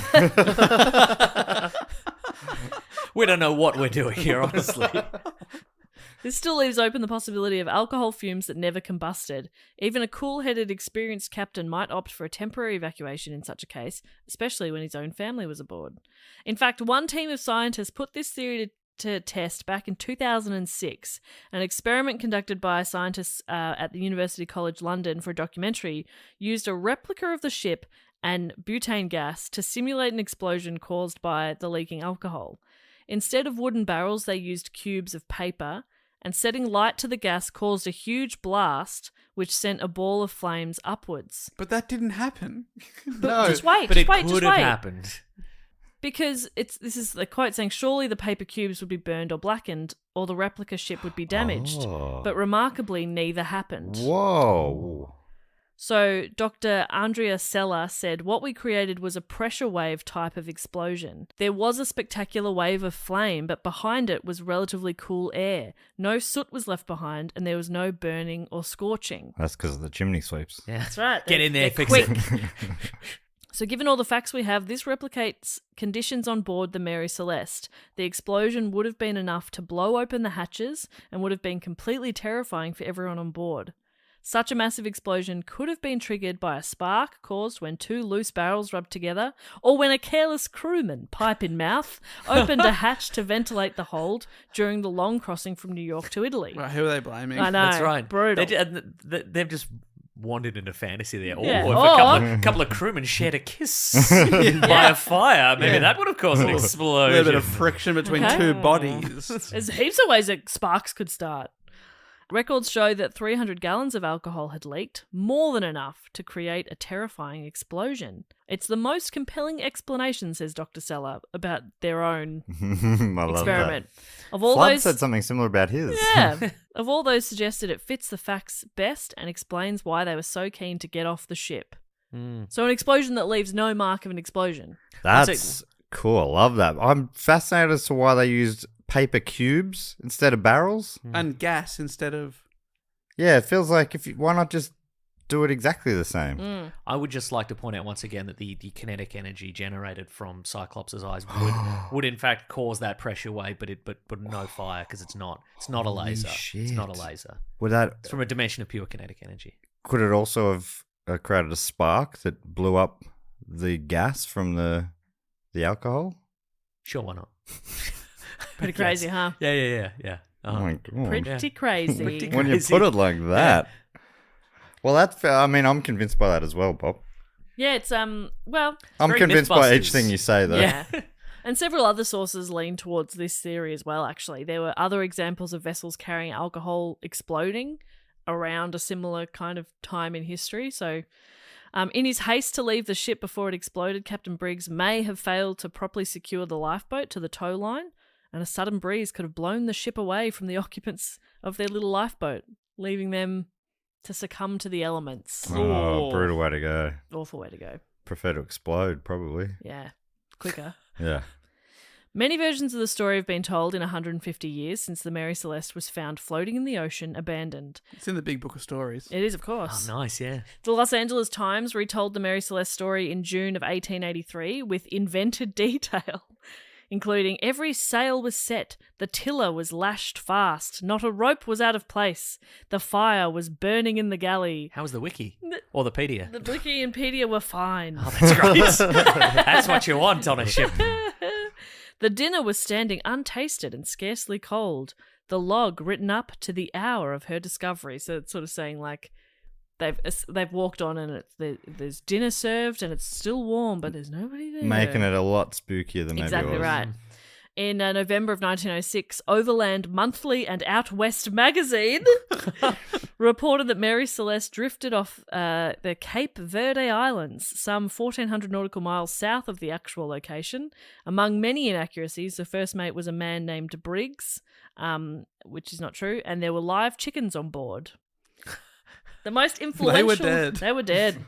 We don't know what we're doing here, honestly. This still leaves open the possibility of alcohol fumes that never combusted. Even a cool-headed, experienced captain might opt for a temporary evacuation in such a case, especially when his own family was aboard. In fact, one team of scientists put this theory to test back in 2006. An experiment conducted by scientists at the University College London for a documentary used a replica of the ship and butane gas to simulate an explosion caused by the leaking alcohol. Instead of wooden barrels, they used cubes of paper, and setting light to the gas caused a huge blast which sent a ball of flames upwards. But that didn't happen. No. Just wait, but just it wait, could just have wait. happened. Because this is the quote saying, surely the paper cubes would be burned or blackened, or the replica ship would be damaged. Oh. But remarkably, neither happened. Whoa. So Dr. Andrea Sella said, what we created was a pressure wave type of explosion. There was a spectacular wave of flame, but behind it was relatively cool air. No soot was left behind, and there was no burning or scorching. That's because of the chimney sweeps. Yeah. That's right. Get in there, they're fix quick. it. So given all the facts we have, this replicates conditions on board the Mary Celeste. The explosion would have been enough to blow open the hatches and would have been completely terrifying for everyone on board. Such a massive explosion could have been triggered by a spark caused when 2 loose barrels rubbed together, or when a careless crewman, pipe in mouth, opened a hatch to ventilate the hold during the long crossing from New York to Italy. Right, who are they blaming? I know. That's right. Brutal. They've just wandered into fantasy there. Or Yeah. if Or- a couple of crewmen shared a kiss by a fire, maybe that would have caused an A explosion. little bit of friction between Okay. two bodies. There's heaps of ways that sparks could start. Records show that 300 gallons of alcohol had leaked, more than enough to create a terrifying explosion. It's the most compelling explanation, says Dr. Seller, about their own I love experiment. that. Of all Flood those, said something similar about his. yeah, of all those suggested, it fits the facts best and explains why they were so keen to get off the ship. So an explosion that leaves no mark of an explosion. That's cool. I love that. I'm fascinated as to why they used paper cubes instead of barrels. And gas instead of... Yeah, it feels like why not just do it exactly the same? I would just like to point out once again that the kinetic energy generated from Cyclops' eyes would in fact cause that pressure wave, but no fire because it's not a laser. It's not a shit. laser. Would that It's from a dimension of pure kinetic energy. could it also have created a spark that blew up the gas from the alcohol? Sure, why not? Pretty crazy, huh? Yeah. Oh my God. Pretty crazy. When you put it like that. Well, that's fair. I mean, I'm convinced by that as well, Bob. Yeah, it's well, I'm very convinced by each Mythbusters. thing you say, though. yeah. And several other sources lean towards this theory as well, actually. There were other examples of vessels carrying alcohol exploding around a similar kind of time in history. So, in his haste to leave the ship before it exploded, Captain Briggs may have failed to properly secure the lifeboat to the tow line, and a sudden breeze could have blown the ship away from the occupants of their little lifeboat, leaving them to succumb to the elements. Oh, brutal way to go. Awful way to go. Prefer to explode, probably. Yeah, quicker. Yeah. Many versions of the story have been told in 150 years since the Mary Celeste was found floating in the ocean, abandoned. It's in the big book of stories. It is, of course. Oh, nice, yeah. The Los Angeles Times retold the Mary Celeste story in June of 1883 with invented detail, including every sail was set, the tiller was lashed fast, not a rope was out of place, the fire was burning in the galley. How was the wiki? Or the pedia? The Blicky and Pedia were fine. Oh, that's great. That's what you want on a ship. The dinner was standing untasted and scarcely cold, the log written up to the hour of her discovery. So it's sort of saying like they've walked on and there's dinner served and it's still warm, but there's nobody there. Making it a lot spookier than maybe exactly it was. right. In November of 1906, Overland Monthly and Out West Magazine reported that Mary Celeste drifted off the Cape Verde Islands, some 1,400 nautical miles south of the actual location. Among many inaccuracies, the first mate was a man named Briggs, which is not true, and there were live chickens on board. The most influential... They were dead. They were dead.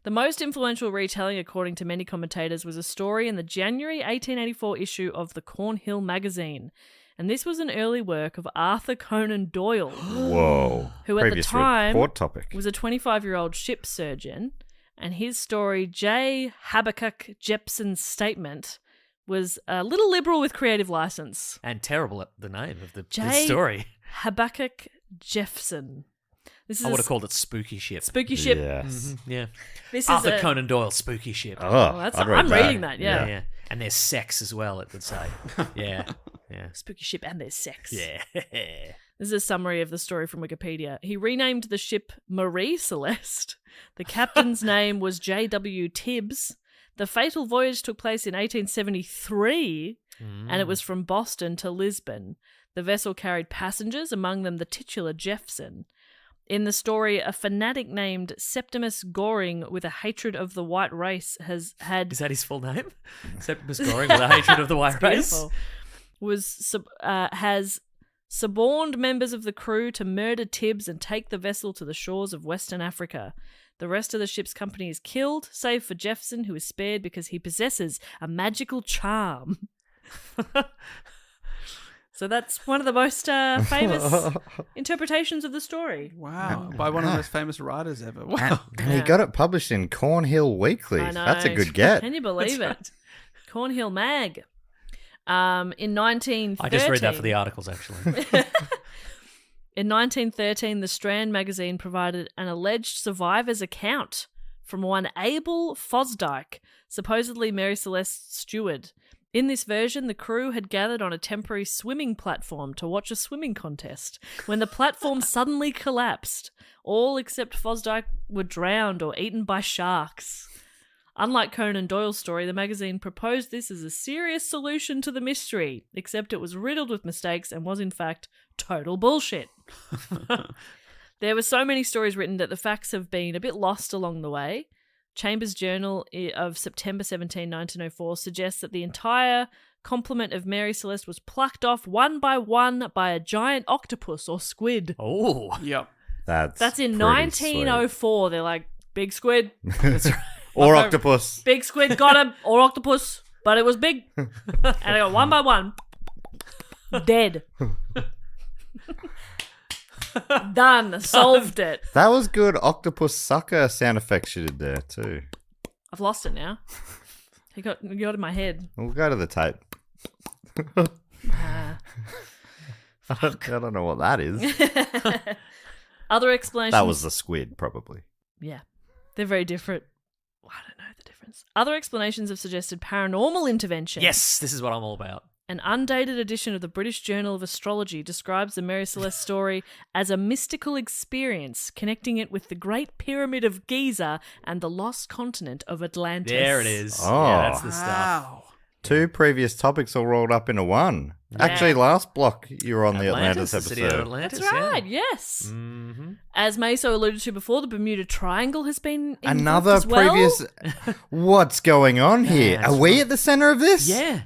The most influential retelling, according to many commentators, was a story in the January 1884 issue of the Cornhill magazine. And this was an early work of Arthur Conan Doyle, Whoa. who at the Previous time report topic. was a 25-year-old ship surgeon. And his story, J. Habakkuk Jepson's Statement, was a little liberal with creative license. And terrible at the name of the J. story. Habakkuk Jeffson. This is I a would have called it Spooky Ship. spooky ship. Yes. Yeah. This Arthur is a, Conan Doyle, Spooky Ship. Oh, that's, I'd read I'm reading that, yeah. Yeah. And there's sex as well, it would say. Yeah. Yeah. Spooky ship and there's sex. Yeah. This is a summary of the story from Wikipedia. He renamed the ship Marie Celeste. The captain's name was J.W. Tibbs. The fatal voyage took place in 1873, and it was from Boston to Lisbon. The vessel carried passengers, among them the titular Jeffson. In the story, a fanatic named Septimus Goring, with a hatred of the white race, has had... Is that his full name? Septimus Goring with a hatred of the white race? Beautiful. Has suborned members of the crew to murder Tibbs and take the vessel to the shores of Western Africa. The rest of the ship's company is killed, save for Jeffson, who is spared because he possesses a magical charm. So that's one of the most famous interpretations of the story. Wow. By one of the most famous writers ever. Wow. And he got it published in Cornhill Weekly. I know. That's a good get. Can you believe it? Cornhill Mag. In 1913... I just read that for the articles, actually. In 1913, the Strand magazine provided an alleged survivor's account from one Abel Fosdyke, supposedly Mary Celeste's steward. In this version, the crew had gathered on a temporary swimming platform to watch a swimming contest when the platform suddenly collapsed. All except Fosdyke were drowned or eaten by sharks. Unlike Conan Doyle's story, the magazine proposed this as a serious solution to the mystery, except it was riddled with mistakes and was in fact total bullshit. There were so many stories written that the facts have been a bit lost along the way. Chambers' Journal of September 17, 1904 suggests that the entire complement of Mary Celeste was plucked off one by a giant octopus or squid. Oh. Yep. That's in pretty 1904. They're like, big squid. That's right. Or octopus. Big squid, got him. Or octopus. But it was big. And I got one by one. Dead. Done. Solved it. That was good octopus sucker sound effects you did there too. I've lost it now. You got in my head. We'll go to the tape. Ah. I don't know what that is. Other explanations. That was the squid, probably. Yeah. They're very different. I don't know the difference. Other explanations have suggested paranormal intervention. Yes, this is what I'm all about. An undated edition of the British Journal of Astrology describes the Mary Celeste story as a mystical experience, connecting it with the Great Pyramid of Giza and the lost continent of Atlantis. There it is. Oh. Yeah, that's the stuff. Wow. 2 previous topics all rolled up into one. Actually, last block you were on the Atlantis the city of episode. Atlantis, That's right, yeah. yes. Mm-hmm. As Meso alluded to before, the Bermuda Triangle has been invoked Another as well. previous. What's going on here? that's Are we at the center of this? Yeah.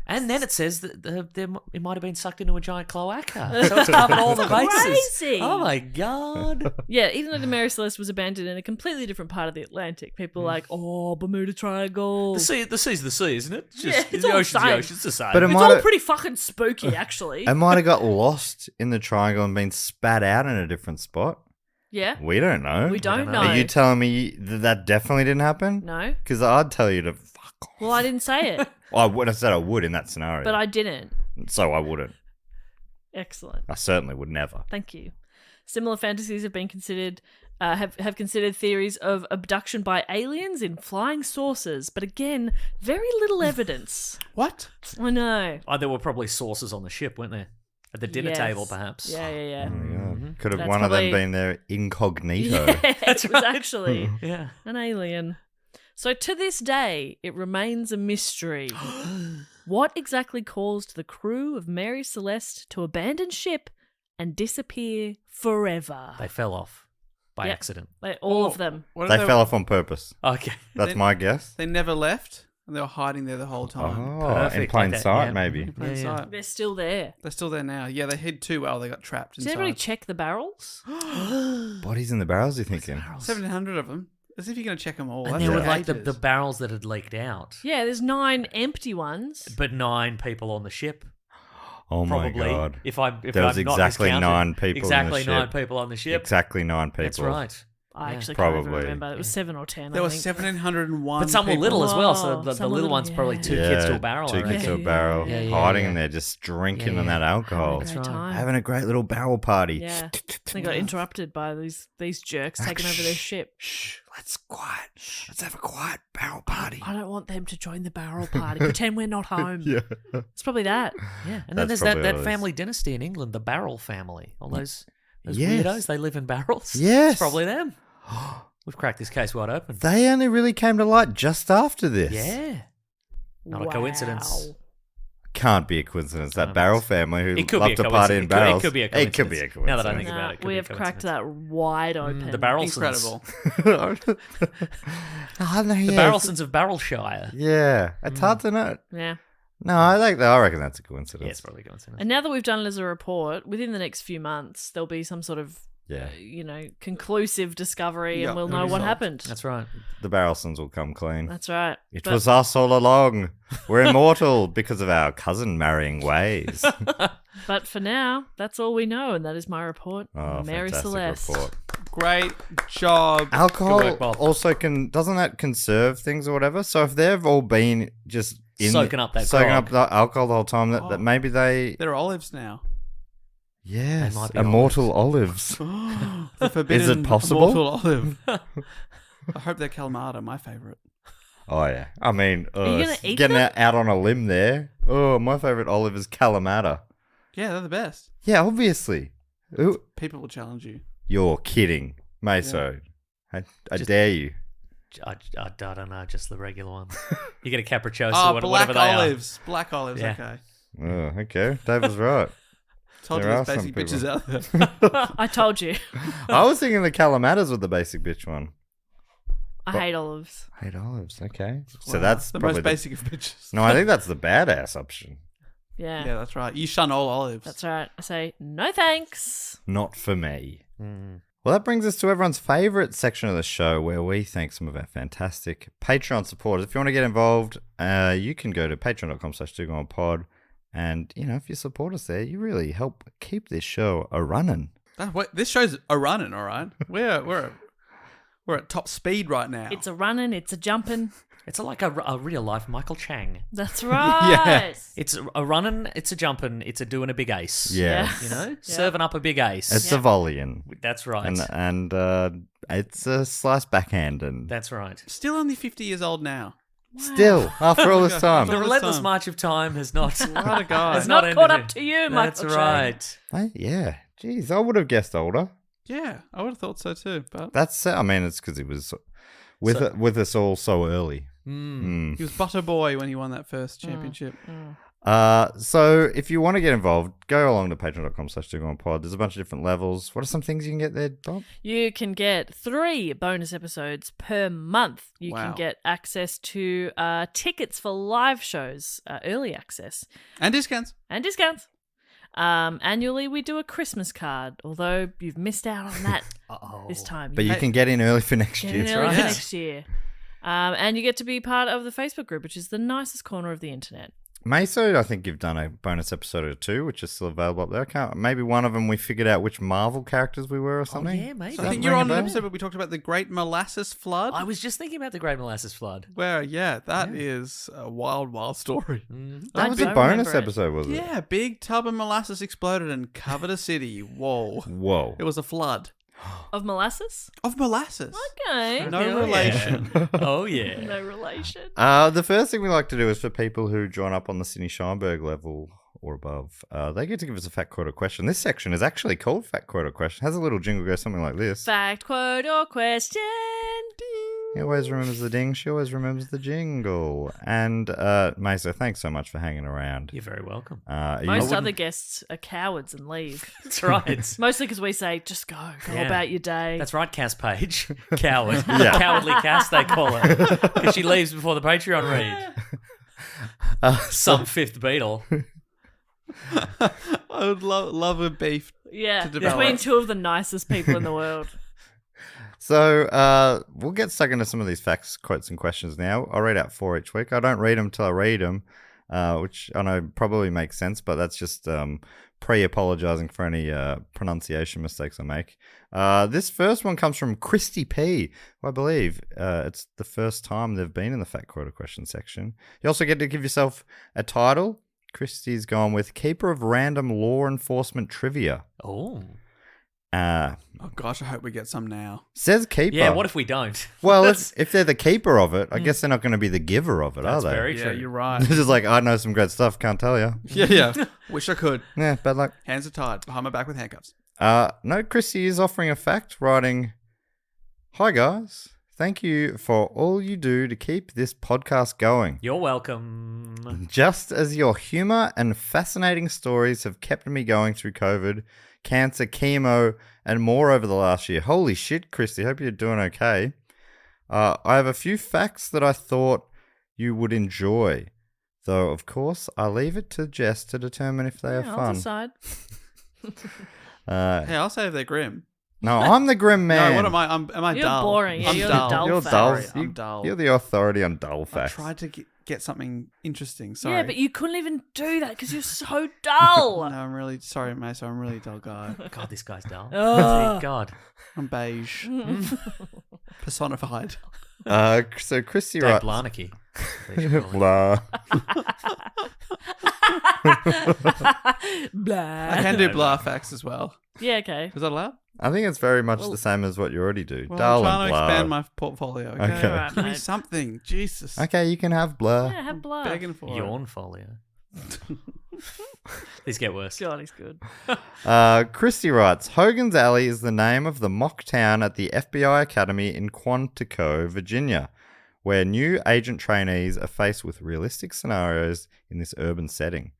And then it says that it might have been sucked into a giant cloaca. So it's covered all the bases. Crazy. Oh my God. Yeah, even though the Mary Celeste was abandoned in a completely different part of the Atlantic, people are like, oh, Bermuda Triangle. The sea's the sea, isn't it? Yeah, it's the all ocean's the the same. ocean's the same. But it It's might all have, pretty fucking spooky, actually. it might have got lost in the triangle and been spat out in a different spot. Yeah, We don't know. we don't know. Are you telling me that definitely didn't happen? No. Because I'd tell you to fuck off. Well, I didn't say it, Well, I would have said I would in that scenario. but I didn't. So I wouldn't. Excellent. I certainly would never. Thank you. Similar fantasies have been considered, have considered theories of abduction by aliens in flying saucers, but again, very little evidence. What? I know. Oh, there were probably saucers on the ship, weren't there? At the dinner Yes. table, perhaps. Yeah. Could have That's one of probably- them been there incognito. Yeah, it was actually Yeah. an alien. So to this day, it remains a mystery. What exactly caused the crew of Mary Celeste to abandon ship and disappear forever? They fell off by Yep. accident. All of them. What if They fell off on purpose. Okay. That's Then- my guess. They never left, and they were hiding there the whole time. Oh, in Perfect, plain like that, sight, yeah. maybe. In plain Yeah. sight. They're still there. They're still there now. Yeah, they hid too well. They got trapped Does inside. anybody check the barrels? Bodies in the barrels, you thinking? 700 of them. As if you're going to check them all. And That's there were like like the ages. barrels that had leaked out. Yeah, there's 9 empty ones. But 9 people on the ship. Oh my Probably. god. If I'm There was not exactly miscounted. 9 people on the Exactly ship. 9 people on the ship. Exactly 9 people. That's right. I Yeah. actually can't even Probably. remember. It was 7 or 10. There I were think. 701 But some were people. little as well, so Oh, the some were little little, one's probably yeah. 2 kids to a barrel. 2 I kids reckon. to a barrel. Yeah, yeah, hiding yeah. in there, just drinking Yeah, on that yeah. alcohol. Great right. time. Having a great little barrel party. Yeah. They got interrupted by these jerks taking over their ship. Shh, let's quiet. Let's have a quiet barrel party. I don't want them to join the barrel party. Pretend we're not home. Yeah. It's probably that. Yeah, and then That's there's that, probably that what it family dynasty in England, the Barrel family. All those Yes. weirdos, they live in barrels. Yes. It's probably them. We've cracked this case wide open. They only really came to light just after this. Yeah. Not a coincidence. Wow. Can't be a coincidence. That barrel family who It could love be a to party coincidence. in barrels. It could be a It coincidence. could be a coincidence. Now that I think about Nah, it, it could we be a have cracked coincidence. that wide open. The Barrelsons. Incredible. The Barrelsons of Barrelshire. Yeah, it's hard to know. Yeah. No, I reckon that's a coincidence. Yeah, it's probably a coincidence. And now that we've done it as a report, within the next few months, there'll be some sort of, Yeah. conclusive discovery Yeah, and we'll it'll know be what solved. happened. That's right. The Barrelsons will come clean. That's right. It But- was us all along. We're immortal because of our cousin marrying ways. But for now, that's all we know, and that is my report. Oh, Mary fantastic Celeste. report. Great job. Alcohol Good work, Bob. also doesn't that conserve things or whatever? So if they've all been just Soaking up that soaking grog. up the alcohol the whole time, that maybe they They're olives now. yes, might be immortal olives. The forbidden possible? immortal olive. I hope they're Kalamata, my favourite. Oh, yeah. I mean, Are you gonna eat getting them? out on a limb there. Oh, my favourite olive is Kalamata. Yeah, they're the best. Yeah, obviously. Ooh, People will challenge you. you're kidding. Meso. I Just- dare you. I don't know, just the regular ones. You get a capriccio, Oh, whatever black they are. olives. Black olives, Yeah. okay. Oh, okay. Dave was right. Told There you are there's some basic bitches people. out there. I told you. I was thinking the Kalamatas were the basic bitch one. I hate olives. Hate olives, okay. So Wow. that's the probably most basic of bitches. No, I think that's the badass option. Yeah. Yeah, that's right. You shun all olives. That's right. I say, no thanks. Not for me. Mm. Well, that brings us to everyone's favourite section of the show where we thank some of our fantastic Patreon supporters. If you want to get involved, you can go to patreon.com/2gonepod. And, if you support us there, you really help keep this show a-running. This show's a running, all right? We're at top speed right now. It's a running, it's a jumping. It's like a real life Michael Chang. That's right. It's a running, it's a jumping, it's a doing a big ace. Yeah. You know, serving up a big ace. It's a volleying. That's right. And it's a slice backhand. And That's right. Still only 50 years old now. still, after all this time. The all this relentless time. march of time has not. What a guy. has Not ended caught it. up to you, Michael That's Chang. right. Yeah. Jeez, I would have guessed older. Yeah, I would have thought so too. But I mean, it's because he was with us all so early. he was butter boy when he won that first championship. So if you want to get involved, go along to patreon.com/2gonepod. There's a bunch of different levels. What are some things you can get there, Bob? You can get 3 bonus episodes per month. You Wow. can get access to tickets for live shows, early access, And discounts. and discounts. Annually, we do a Christmas card, although you've missed out on that this time. But you can get in early for next get year. in early for right. next year. And you get to be part of the Facebook group, which is the nicest corner of the internet. Meso, I think you've done a bonus episode or 2, which is still available up there. Maybe one of them we figured out which Marvel characters we were or something. yeah, maybe. So I think Does you're that on ring an a bell? episode where we talked about the Great Molasses Flood. I was just thinking about the Great Molasses Flood. Where, that is a wild, wild story. That was I a don't bonus remember it. episode, was it? Yeah, big tub of molasses exploded and covered a city. Whoa. Whoa. It was a flood. Of molasses? Of molasses. Okay. No Hell relation. Yeah. Oh, yeah. No relation. The first thing we like to do is for people who join up on the Sydney Scheinberg level or above, they get to give us a fact, quote, or question. This section is actually called fact, quote, or question. It has a little jingle go something like this. Fact, quote, or question. He always remembers the ding. She always remembers the jingle. And, Meso, thanks so much for hanging around. You're very welcome. Most other guests are cowards and leave. That's right. Mostly because we say, just go Yeah. about your day. That's right, Cass Page. Coward. Yeah. Cowardly Cass, they call it. Because she leaves before the Patreon read. Some fifth Beatle. I would love a beef. Yeah, to develop. between two of the nicest people in the world. So we'll get stuck into some of these facts, quotes, and questions now. I'll read out 4 each week. I don't read them till I read them, which I know probably makes sense, but that's just pre-apologizing for any pronunciation mistakes I make. This first one comes from Christy P. Who I believe it's the first time they've been in the fact, quote, or question section. You also get to give yourself a title. Christy's gone with Keeper of Random Law Enforcement Trivia. Oh. Oh gosh, I hope we get some now. Says keeper. Yeah, what if we don't? Well, if they're the keeper of it, I guess they're not going to be the giver of it, That's are they? very Yeah, true. you're right. This is like, I know some great stuff, can't tell you. yeah. Wish I could. Yeah, bad luck. Hands are tied. Behind my back with handcuffs. No, Chrissy is offering a fact, writing, "Hi guys, thank you for all you do to keep this podcast going. You're welcome. Just as your humor and fascinating stories have kept me going through COVID, cancer, chemo, and more over the last year." Holy shit, Christy, hope you're doing okay. I have a few facts that I thought you would enjoy, though of course I leave it to Jess to determine if they are I'll fun. decide. Hey, I'll say if they're grim. No, I'm the grim man. No, what am I? Am I You're dull? boring. Yeah, I'm you're dull. the dull You're fact. dull. Sorry, I'm dull. You're the authority on dull I facts. tried to get something interesting. Sorry. Yeah, but you couldn't even do that because you're so dull. No, I'm really sorry, mate. I'm a really dull guy. God, this guy's dull. Ugh. God. I'm beige, personified. So Christy Dave writes. Blarnacki. Blah. Blah. I can do blah facts as well. Yeah, okay. Is that allowed? I think it's very much the same as what you already do. Well, Dull I'm trying and to blah. expand my portfolio. Okay, Okay. Alright, give me mate. something. Jesus, Okay, you can have blah. Yeah, have blood. begging for it. Yawn folio. These get worse. God, he's good. Christy writes, Hogan's Alley is the name of the mock town at the FBI Academy in Quantico, Virginia, where new agent trainees are faced with realistic scenarios in this urban setting.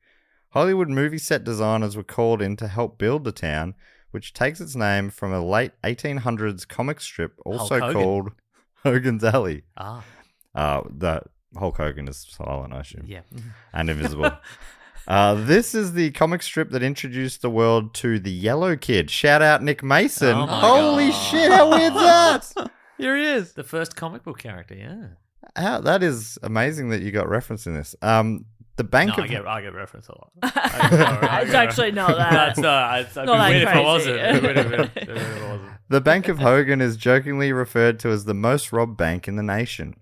Hollywood movie set designers were called in to help build the town, which takes its name from a late 1800s comic strip also Hulk Hogan. called Hogan's Alley. Ah, The Hulk Hogan is silent, I assume, yeah. and invisible. This is the comic strip that introduced the world to the Yellow Kid. Shout out Nick Mason. Oh my Holy God. shit, how weird's that? Here he is. The first comic book character, yeah. That is amazing that you got reference in this. The Bank No, of I get reference a lot. It's actually not that. I'd be Not that weird if I crazy. wasn't. It'd be weird if it wasn't. The Bank of Hogan is jokingly referred to as the most robbed bank in the nation.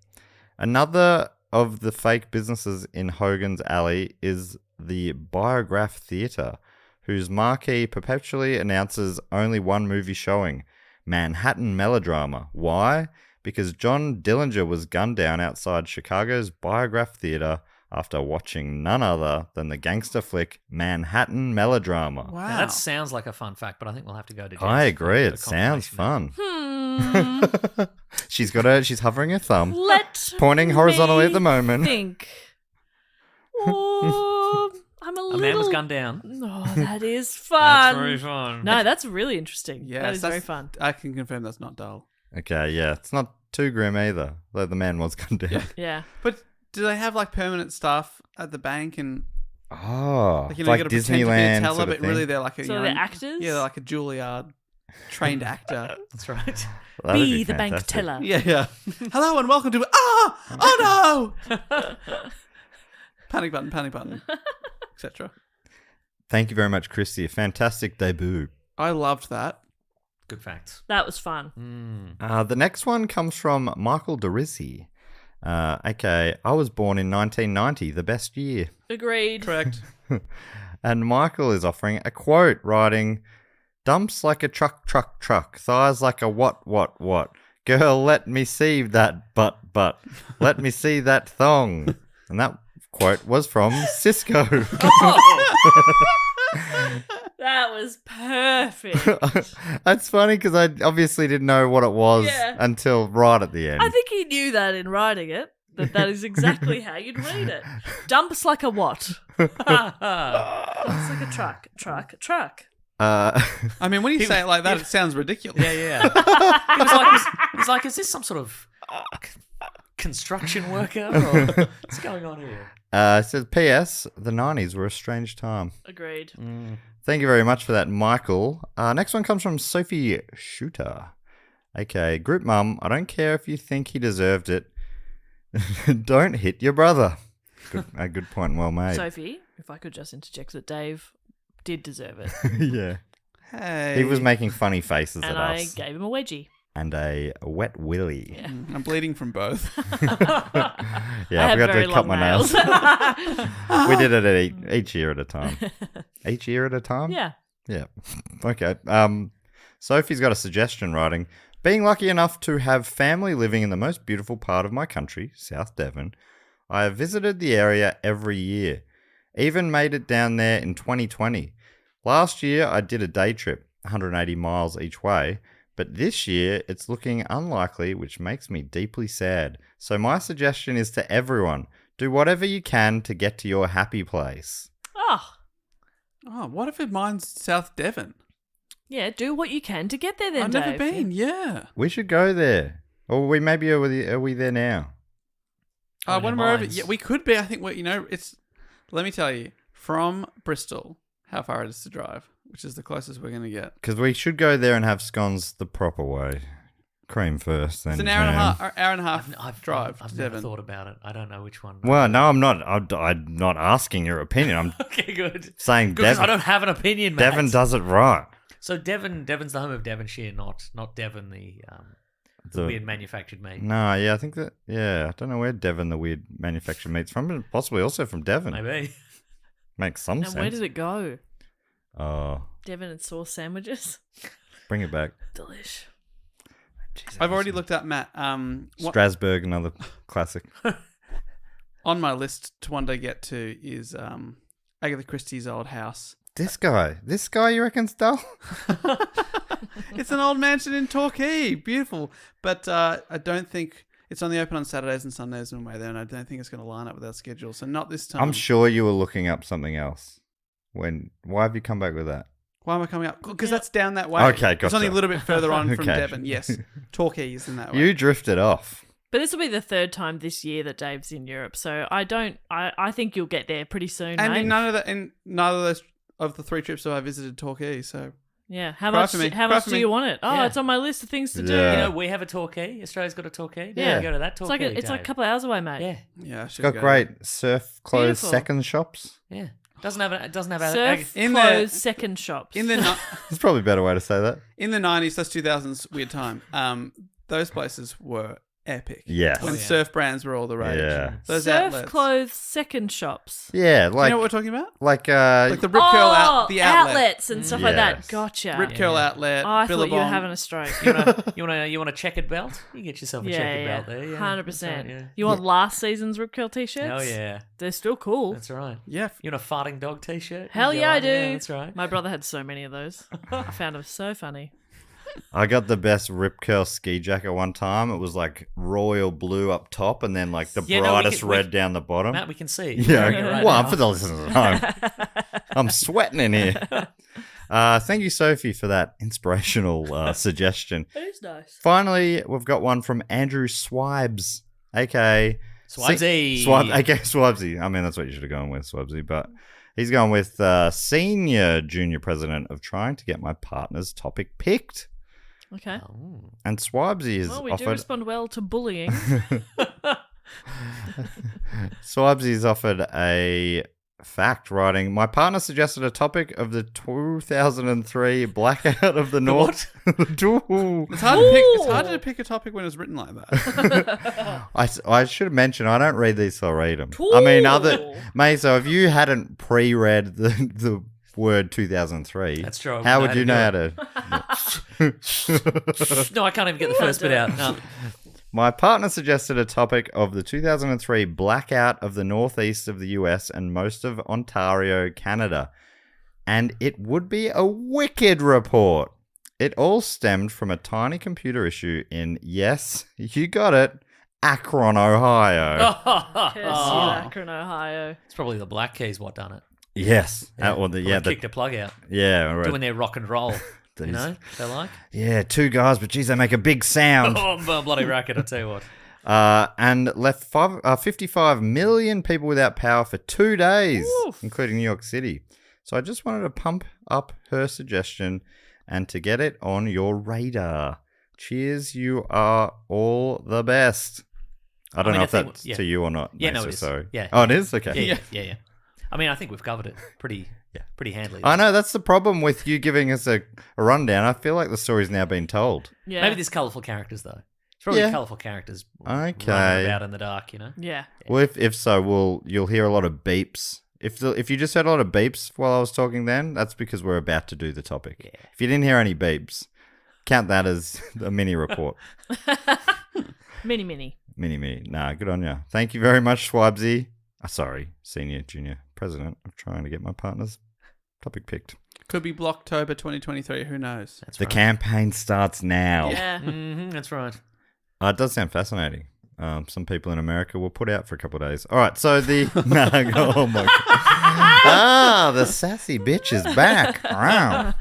Another of the fake businesses in Hogan's Alley is the Biograph Theatre, whose marquee perpetually announces only one movie showing, Manhattan Melodrama. Why? Because John Dillinger was gunned down outside Chicago's Biograph Theatre after watching none other than the gangster flick Manhattan Melodrama. Wow. Now, that sounds like a fun fact, but I think we'll have to go to. I Jess agree. for It sounds confirmation. fun. She's hovering her thumb, Let pointing horizontally me at the moment. think. Oh, I'm a A little. man was gunned down. Oh, that is That's fun. very fun. No, that's really interesting. Yes, that is very that's- fun. I can confirm that's not dull. Okay, yeah, it's not too grim either, though the man was gunned down. Yeah. But do they have like permanent staff at the bank and Oh, like you know you got to pretend to be a Disneyland teller, sort of but thing. really they're like a So you they're know, actors? Yeah, they're like a Juilliard trained actor. That's right. That'd Be the bank fantastic. teller. Yeah. Hello and welcome to oh no! Panic button, etc. Thank you very much, Christy. A fantastic debut. I loved that. Good facts. That was fun. The next one comes from Michael DeRizzi. Okay, I was born in 1990, the best year. Agreed. Correct. And Michael is offering a quote, writing, dumps like a truck, thighs like a what. Girl, let me see that butt. Let me see that thong. And that quote was from Cisco. That was perfect. That's funny because I obviously didn't know what it was Yeah. until right at the end. I think he knew that in writing it. That is exactly how you'd read it. Dumps like a what? Dumps like a truck. I mean, when you say it like that, it sounds ridiculous. Yeah. He was like, is this some sort of construction worker? Or what's going on here? It says, P.S. The 90s were a strange time. Agreed. Thank you very much for that, Michael. Next one comes from Sophie Shooter. Okay, group mum, I don't care if you think he deserved it. Don't hit your brother. A good point, well made. Sophie, if I could just interject that Dave did deserve it. Yeah. Hey. He was making funny faces And at I us. gave him a wedgie. And a wet willy. Yeah. I'm bleeding from both. Yeah, I have forgot very to cut long my nails. We did it at each year at a time. Each year at a time? Yeah. Yeah. Okay. Sophie's got a suggestion writing, being lucky enough to have family living in the most beautiful part of my country, South Devon, I have visited the area every year. Even made it down there in 2020. Last year I did a day trip, 180 miles each way, but this year it's looking unlikely, which makes me deeply sad. So my suggestion is to everyone, do whatever you can to get to your happy place. Oh, Oh, what if mine's South Devon? yeah. Do what you can to get there then, I've never Dave. been. Yeah. We should go there. Or we maybe are we there now? On When your we're over, minds. yeah, we could be. I think it's. Let me tell you, from Bristol, how far it is to drive, which is the closest we're going to get. Because we should go there and have scones the proper way. Cream first, then It's an hour and a jam. half. Hour and a half drive I've to never Devon. thought about it. I don't know which one. Well, no, I'm not. I'm not asking your opinion. I'm Okay, good. saying Because I Devon. don't have an opinion, mate. Devon does it right. So Devon's the home of Devonshire, not Devon the weird manufactured meat. No, yeah, I think that. Yeah, I don't know where Devon the weird manufactured meat's from, but possibly also from Devon. Maybe. Makes some And sense. where did it go? Oh, Devon and sauce sandwiches. Bring it back. Delish. I've already looked up, Matt. Strasbourg, another classic. On my list to one day get to is Agatha Christie's old house. This guy, you reckon's dull? It's an old mansion in Torquay. Beautiful. But I don't think it's only open on Saturdays and Sundays when we're there, and I don't think it's going to line up with our schedule. So not this time. I'm sure you were looking up something else. Why have you come back with that? Why am I coming up? Because that's down that way. Okay, It's gotcha. only a little bit further on from Okay. Devon. Yes. Torquay is in that way. You drifted off. But this will be the third time this year that Dave's in Europe, so I think you'll get there pretty soon, and mate. in neither of those of the 3 trips have I visited Torquay, so Yeah, how Cry much? for me. How Cry much for do me. you want it? Oh, Yeah. it's on my list of things to do. Yeah. You know, we have a Torquay. Australia's got a Torquay. Yeah. Yeah, go to that It's Torquay. like it's like a Dave. couple of hours away, mate. Yeah, yeah, I It's should got go. great surf clothes Beautiful. second shops. yeah. Doesn't have Surf In clothes the- second shops. In the There's probably a better way to say that. in the 90s, that's 2000s weird time. Those places were epic. Yes. When yeah. surf brands were all the rage. Yeah. Those surf outlets. clothes second shops. Yeah, Do like you know what we're talking about? like Like the Rip Curl the outlet. outlets and stuff like Yes. that. Gotcha. Rip Curl outlet. Oh, I thought you were Billabong. having a stroke. you want a checkered belt? You get yourself a checkered belt there. Yeah, 100%. That's right, yeah. You want last season's Rip Curl t-shirts? Oh yeah, They're still cool. that's right. Yeah. You want a farting dog t-shirt? Hell You yeah, I go do. on. Yeah, that's right. My brother had so many of those. I found them so funny. I got the best Rip Curl ski jacket one time. It was like royal blue up top and then like the Yeah, no, we brightest can- red down the bottom. Matt, we can see. Yeah, You're wearing it right well, now. for the listeners at home, I'm sweating in here. Thank you, Sophie, for that inspirational suggestion. It is nice. Finally, we've got one from Andrew Swibes, aka Swibesy. aka Swibesy. I mean, that's what you should have gone with, Swibesy, but he's gone with senior junior president of trying to get my partner's topic picked. Okay. Oh. And Swibesy is Well, we do offered. respond well to bullying. Swibesy is offered a fact, writing, my partner suggested a topic of the 2003 blackout of the North. Ooh. It's hard to pick. It's hard to pick a topic when it's written like that. I should have mentioned I don't read these, so I read them. I mean, Cool. Mate, so if you hadn't pre-read the word 2003, That's true. I how would wouldn't you know know how to? No, I can't even get the first bit out. No. My partner suggested a topic of the 2003 blackout of the northeast of the US and most of Ontario, Canada. And it would be a wicked report. It all stemmed from a tiny computer issue in, yes, you got it, Akron, Ohio. Curse you, Akron, Ohio. It's probably the Black Keys what done it. Yes. Probably kicked a plug out. yeah. Doing their rock and roll. You These- know, they like. Yeah, 2 guys, but geez, they make a big sound. Oh, bloody racket, I tell you what. And left 55 million people without power for 2 days, Oof. including New York City. So I just wanted to pump up her suggestion and to get it on your radar. Cheers, you are all the best. I don't mean, know I if think- that's yeah. to you or not. Yeah, no, Mesa, it is. Sorry. Yeah. Oh, it is? Okay. Yeah. I mean, I think we've covered it pretty handily. I know, that's the problem with you giving us a rundown. I feel like the story's now been told. Yeah. Maybe there's colourful characters, though. It's probably Yeah. colourful characters Okay. running about in the dark, you know? Yeah. Well, if so, you'll hear a lot of beeps. If you just heard a lot of beeps while I was talking then, that's because we're about to do the topic. Yeah. If you didn't hear any beeps, count that as a mini report. Mini. Mini. Nah, good on you. Thank you very much, Swibesy. Sorry, senior, junior president of trying to get my partner's topic picked. Could be Blocktober 2023. Who knows? That's The right. campaign starts now. Yeah. That's right. It does sound fascinating. Some people in America will put out for a couple of days. All right, so the oh my god, the sassy bitch is back. Wow.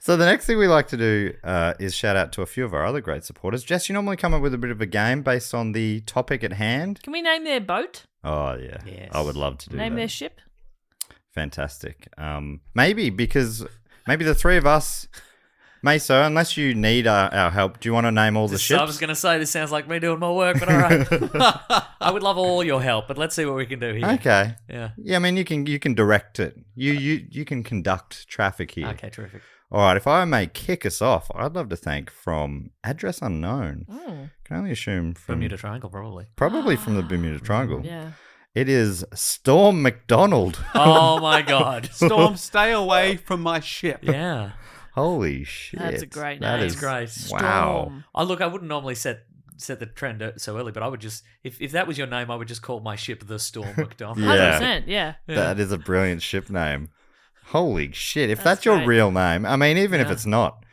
So the next thing we like to do is shout out to a few of our other great supporters. Jess, you normally come up with a bit of a game based on the topic at hand. Can we name their boat? Oh yeah, Yes. I would love to do Name that. their ship? Fantastic. Maybe the three of us. Meso, unless you need our help, do you want to name all the I was ships? going to say, this sounds like me doing my work, but all right. I would love all your help, but let's see what we can do here. Okay. Yeah. Yeah, I mean you can direct it. You can conduct traffic here. Okay, terrific. All right. If I may kick us off, I'd love to thank from Address Unknown. Oh. Can only assume from Bermuda Triangle, probably. probably from the Bermuda Triangle. Yeah. It is Storm McDonald. Oh my god. Storm, stay away from my ship. Yeah. Holy shit. That's a great That name. is It's great. Wow. Storm. Oh, look, I wouldn't normally set the trend so early, but I would just, if that was your name, I would just call my ship the Storm McDonald. Yeah. 100%, yeah. That is a brilliant ship name. Holy shit. If That's that's your great. real name, I mean, even if Yeah. it's not,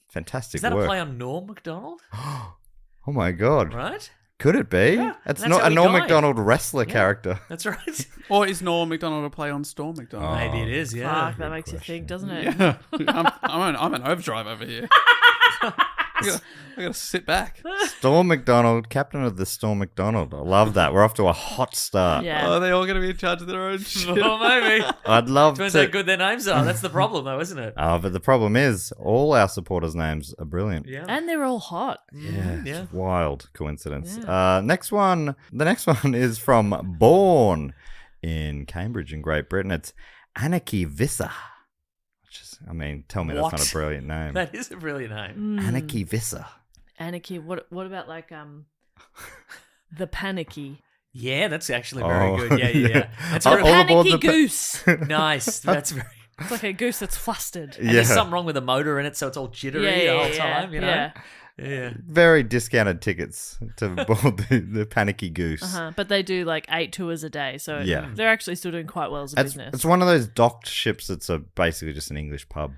fantastic Is that work. a play on Norm McDonald? Oh my God. Right? Could it be? Yeah, It's that's not how a he Norm died. MacDonald wrestler Yeah. character. That's right. Or is Norm McDonald a play on Storm McDonald? Maybe it is, yeah. Fuck, that makes you think, doesn't it? Yeah. I'm an overdrive over here. I gotta sit back. Storm McDonald, captain of the Storm McDonald. I love that. We're off to a hot start. Yeah. Oh, are they all gonna be in charge of their own ship? Well, maybe. I'd love Depends to. how good their names are. That's the problem, though, isn't it? But the problem is, all our supporters' names are brilliant. Yeah. And they're all hot. Yeah, Yeah. it's a wild coincidence. Next one. The next one is from Bourne in Cambridge in Great Britain. It's Anarchy Visser. Which is, I mean, tell me What? that's not a brilliant name. That is a brilliant name. Anarchy Visser. Anarchy. What about like the Panicky? Yeah, that's actually very Oh, good. Yeah. That's All very aboard Panicky the goose. nice. That's very. It's like a goose that's flustered. And there's something wrong with the motor in it, so it's all jittery the whole time. You know. Yeah. Very discounted tickets to board the Panicky Goose. But they do like 8 tours a day, so Yeah. they're actually still doing quite well as a business. It's one of those docked ships that's basically just an English pub.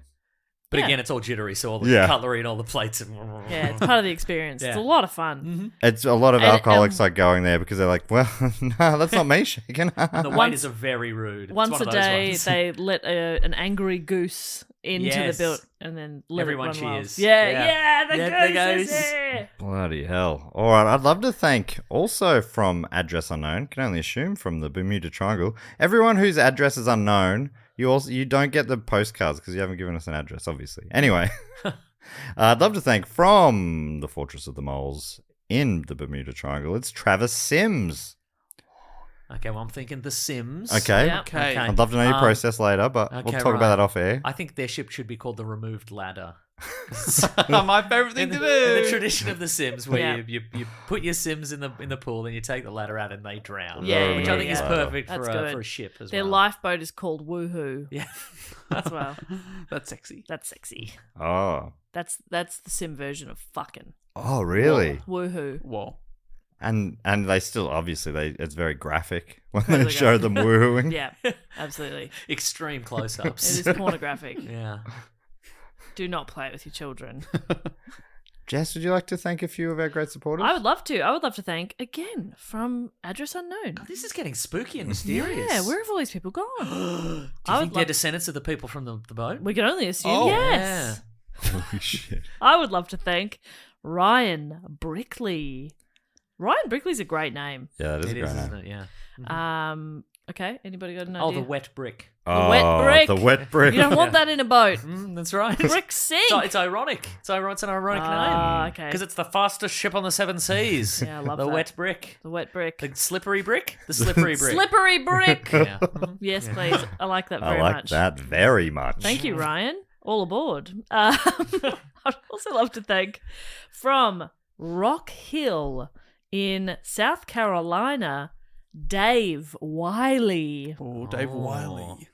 But Yeah. again, it's all jittery, so all the Yeah. cutlery and all the plates. And Yeah, it's part of the experience. It's a Yeah. lot of fun. It's a lot of And, alcoholics like going there because they're like, well, no, that's not me shaking. And the waiters are very rude. It's Once one a of those day, ones. they let an angry goose into Yes. the build and then let Everyone it run wild. cheers. Yeah, Yeah. the Yeah, the goose is goose. there. Bloody hell. All right. I'd love to thank also from Address Unknown, can only assume from the Bermuda Triangle, everyone whose address is unknown. You don't get the postcards because you haven't given us an address, obviously. Anyway, I'd love to thank from the Fortress of the Moles in the Bermuda Triangle. It's Travis Sims. Okay, well, I'm thinking The Sims. Okay. Yeah. Okay. I'd love to know your process later, but we'll okay, talk right. about that off air. I think their ship should be called the Removed Ladder. My favorite thing In to the do. tradition of The Sims, where Yeah. you put your Sims in the pool, and you take the ladder out, and they drown. Yeah, which I think is yeah. perfect That's for good. a ship as Their well. lifeboat is called Woohoo Yeah. as well. That's sexy. That's sexy. Oh. That's the sim version of fucking Oh, really? Woohoo. Whoa. And they still, obviously, it's very graphic when they Totally show them woohooing. Yeah, absolutely. Extreme It close-ups. is pornographic. Yeah. Do not play it with your children. Jess, would you like to thank a few of our great supporters? I would love to. I would love to thank again from Address Unknown. This is getting spooky and mysterious. Yeah, where have all these people gone? Do you I think would they're love- descendants of the people from the boat? We can only assume Oh, yes. Holy shit. I would love to thank Ryan Brickley. Ryan Brickley's a great name. Yeah, that is It a is, great name. isn't it? Yeah. Okay, anybody got an Oh, idea? the wet brick. Oh, wet brick. The wet brick. You don't want that in a boat. That's right. Brick sink. It's ironic. It's an ironic Ah, name. okay. Because it's the fastest ship on the seven seas. Yeah, I love the that. wet brick. The wet brick. The slippery brick? The slippery brick. Slippery brick. Yeah. Mhm. Yes, please. I like that very I like much. that very much. Thank you, Ryan. All aboard. I'd also love to thank from Rock Hill in South Carolina, Dave Wiley. Oh, Dave Wiley.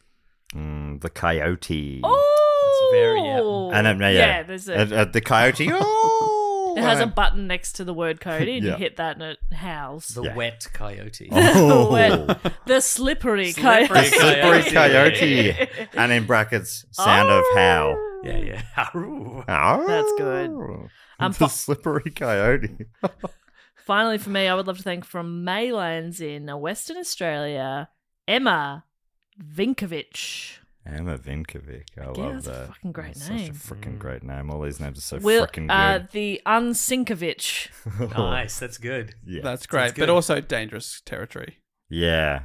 The coyote. Oh, very, yeah. And yeah, there's a. the coyote. Oh, It has a and- button next to the word coyote, and Yeah. you hit that and it howls. The Yeah. wet coyote. Oh. The slippery Slippery The coyote. slippery Coyote. coyote. And in brackets, sound of howl. Yeah, yeah. Ooh. Oh. That's good. The fi- slippery coyote. Finally, for me, I would love to thank from Maylands in Western Australia, Emma Vinkovich. Emma Vinkovic. I Yeah, love that's a that. fucking great That's name. Such a freaking great name. All these names are so Will freaking good. the Unsinkovich. Nice. That's good. Yeah. That's great, good. but also dangerous territory. Yeah.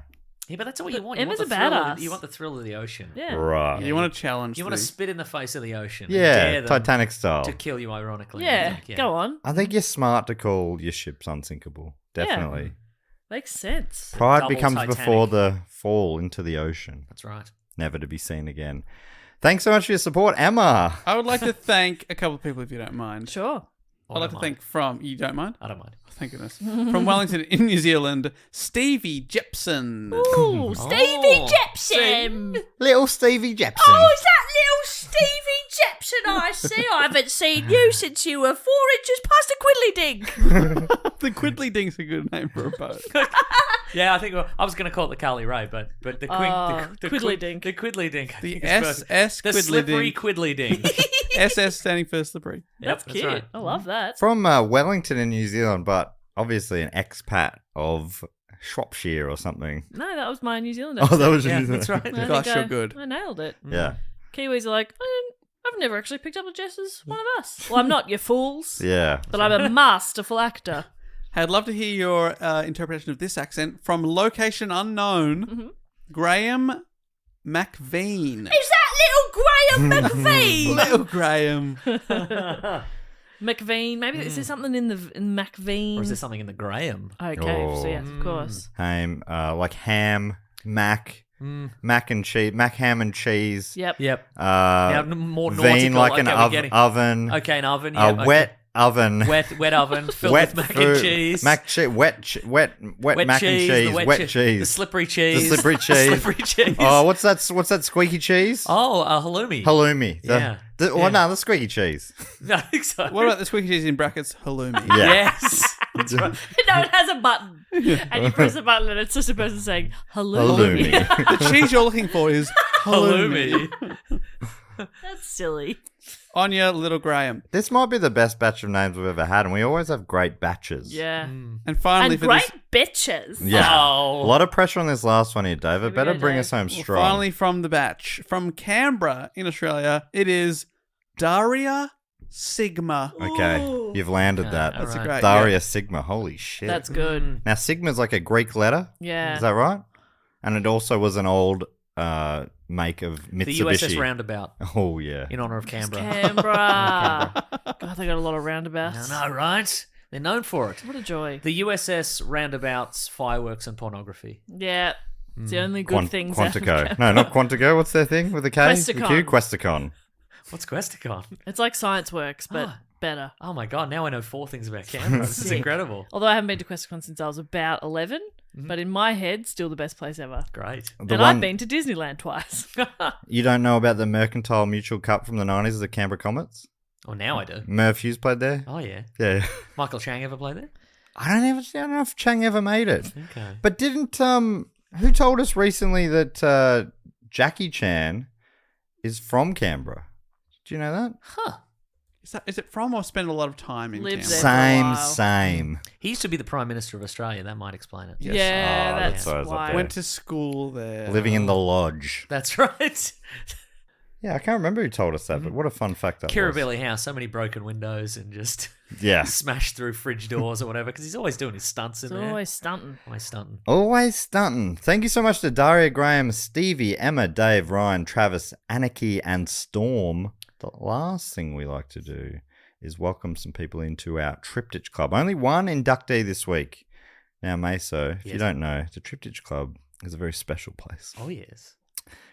Yeah, but that's what you want. Emma's you want a the thrill badass. you want the thrill of the ocean. Yeah. Right. You want to challenge. You want to the- spit in the face of the ocean. and Yeah. dare them Titanic style. To kill you, ironically. Yeah, Like, go on. I think you're smart to call your ships unsinkable. Definitely. Makes sense. Pride Double becomes Titanic. before the fall into the ocean, That's right. never to be seen again. Thanks so much for your support, Emma. I would like to thank a couple of people, if you don't mind. Sure. I'd like to thank from, you don't mind? I don't mind. Thank goodness. From Wellington in New Zealand, Stevie Jepson. Ooh, Stevie Jepson. Little Stevie Jepson. Oh, is that little Stevie Jepson I see? I haven't seen you since you were 4 inches past a quiddly dink. The Quiddly Dink's a good name for a boat. Yeah, I think I was going to call it the Carly Ray, but the Quiddly Dink. The Quiddly Dink. I The think is perfect. SS The Quiddly slippery Dink. Quiddly Dink. SS standing for slippery. That's cute. right. I love that. From Wellington in New Zealand, but obviously an expat of Shropshire or something. No, that was my New Zealand Oh, accent. that was Yeah, New Zealand. that's right. I Gosh, think you're good. I nailed it. Yeah. Kiwis are like, I've never actually picked up a Jess as one of us. Well, I'm not, you fools. Yeah. But I'm a masterful actor. Hey, I'd love to hear your interpretation of this accent from location unknown, Graham McVean. Is that little Graham McVean? Little Graham. McVean. Maybe is there something in McVean? Or is there something in the Graham? Okay, so Oh. yes, of course. Like ham, mac, mac and cheese, mac, ham and cheese. Yep. Yep. Now, More vein nautical. like Okay, an we're getting- oven. Okay, an oven. Yeah, okay. Wet oven. Wet oven filled wet with mac food, and cheese. wet mac cheese, and cheese, the wet the cheese. slippery cheese. The slippery cheese. slippery cheese. Oh, what's that squeaky cheese? Oh, halloumi. Halloumi. Yeah. Well, no, the squeaky cheese. I think so. What about the squeaky cheese in brackets? Halloumi. Yeah. Yes. That's right. No, it has a button. And you press the button and it's just a person saying, hello. Halloumi. The cheese you're looking for is halloumi. Halloumi. That's silly. Anya Little Graham. This might be the best batch of names we've ever had, and we always have great batches. Yeah. And finally, And for great this, bitches. Yeah. Oh. A lot of pressure on this last one here, David. we Better go, bring Dave. us home well, strong. finally from the batch, from Canberra in Australia, it is Daria Sigma. Okay, you've landed that. all That's a right. great. Daria Sigma. Holy shit. That's good. Now, Sigma's like a Greek letter. Yeah. Is that right? And it also was an old make of Mitsubishi. The USS Roundabout Oh, yeah. in honor of Canberra. Canberra. God, they got a lot of roundabouts. I know, right? They're known for it. What a joy. The USS Roundabout's fireworks and pornography. Yeah. It's the only good things out of Quantico. Canberra. No, not Quantico. What's their thing with the K? The Q? Questacon. Questacon. What's Questacon? It's like Science Works, but Ah. better. Oh my god, now I know 4 things about Canberra. This is Sick. incredible. Although I haven't been to Questacon since I was about 11, but in my head, still the best place ever. Great. The And one I've been to Disneyland twice. you don't know about the Mercantile Mutual Cup from the 90s, the Canberra Comets? Oh, now I do. Merv Hughes played there? Oh, yeah. Yeah. Michael Chang ever play there? I don't know if Chang ever made it. Okay. But didn't who told us recently that Jackie Chan is from Canberra? Do you know that? Huh. Is it from or spend a lot of time in Lives Canberra? there. for a while. Same. He used to be the Prime Minister of Australia. That might explain it. Yes. Yeah, Oh, that's that's why I was up why. there. Went to school there. Living in the lodge. That's right. Yeah, I can't remember who told us that, but what a fun fact that was. Kirribilli House, so many broken windows and just Yeah. smashed through fridge doors or whatever, because he's always doing his stunts in It's there. always stunting. Always stunting. Always stunting. Thank you so much to Daria, Graham, Stevie, Emma, Dave, Ryan, Travis, Anarchy, and Storm. The last thing we like to do is welcome some people into our Triptych Club. Only one inductee this week. Now, Meso, if you Yes. don't know, the Triptych Club is a very special place. Oh, yes.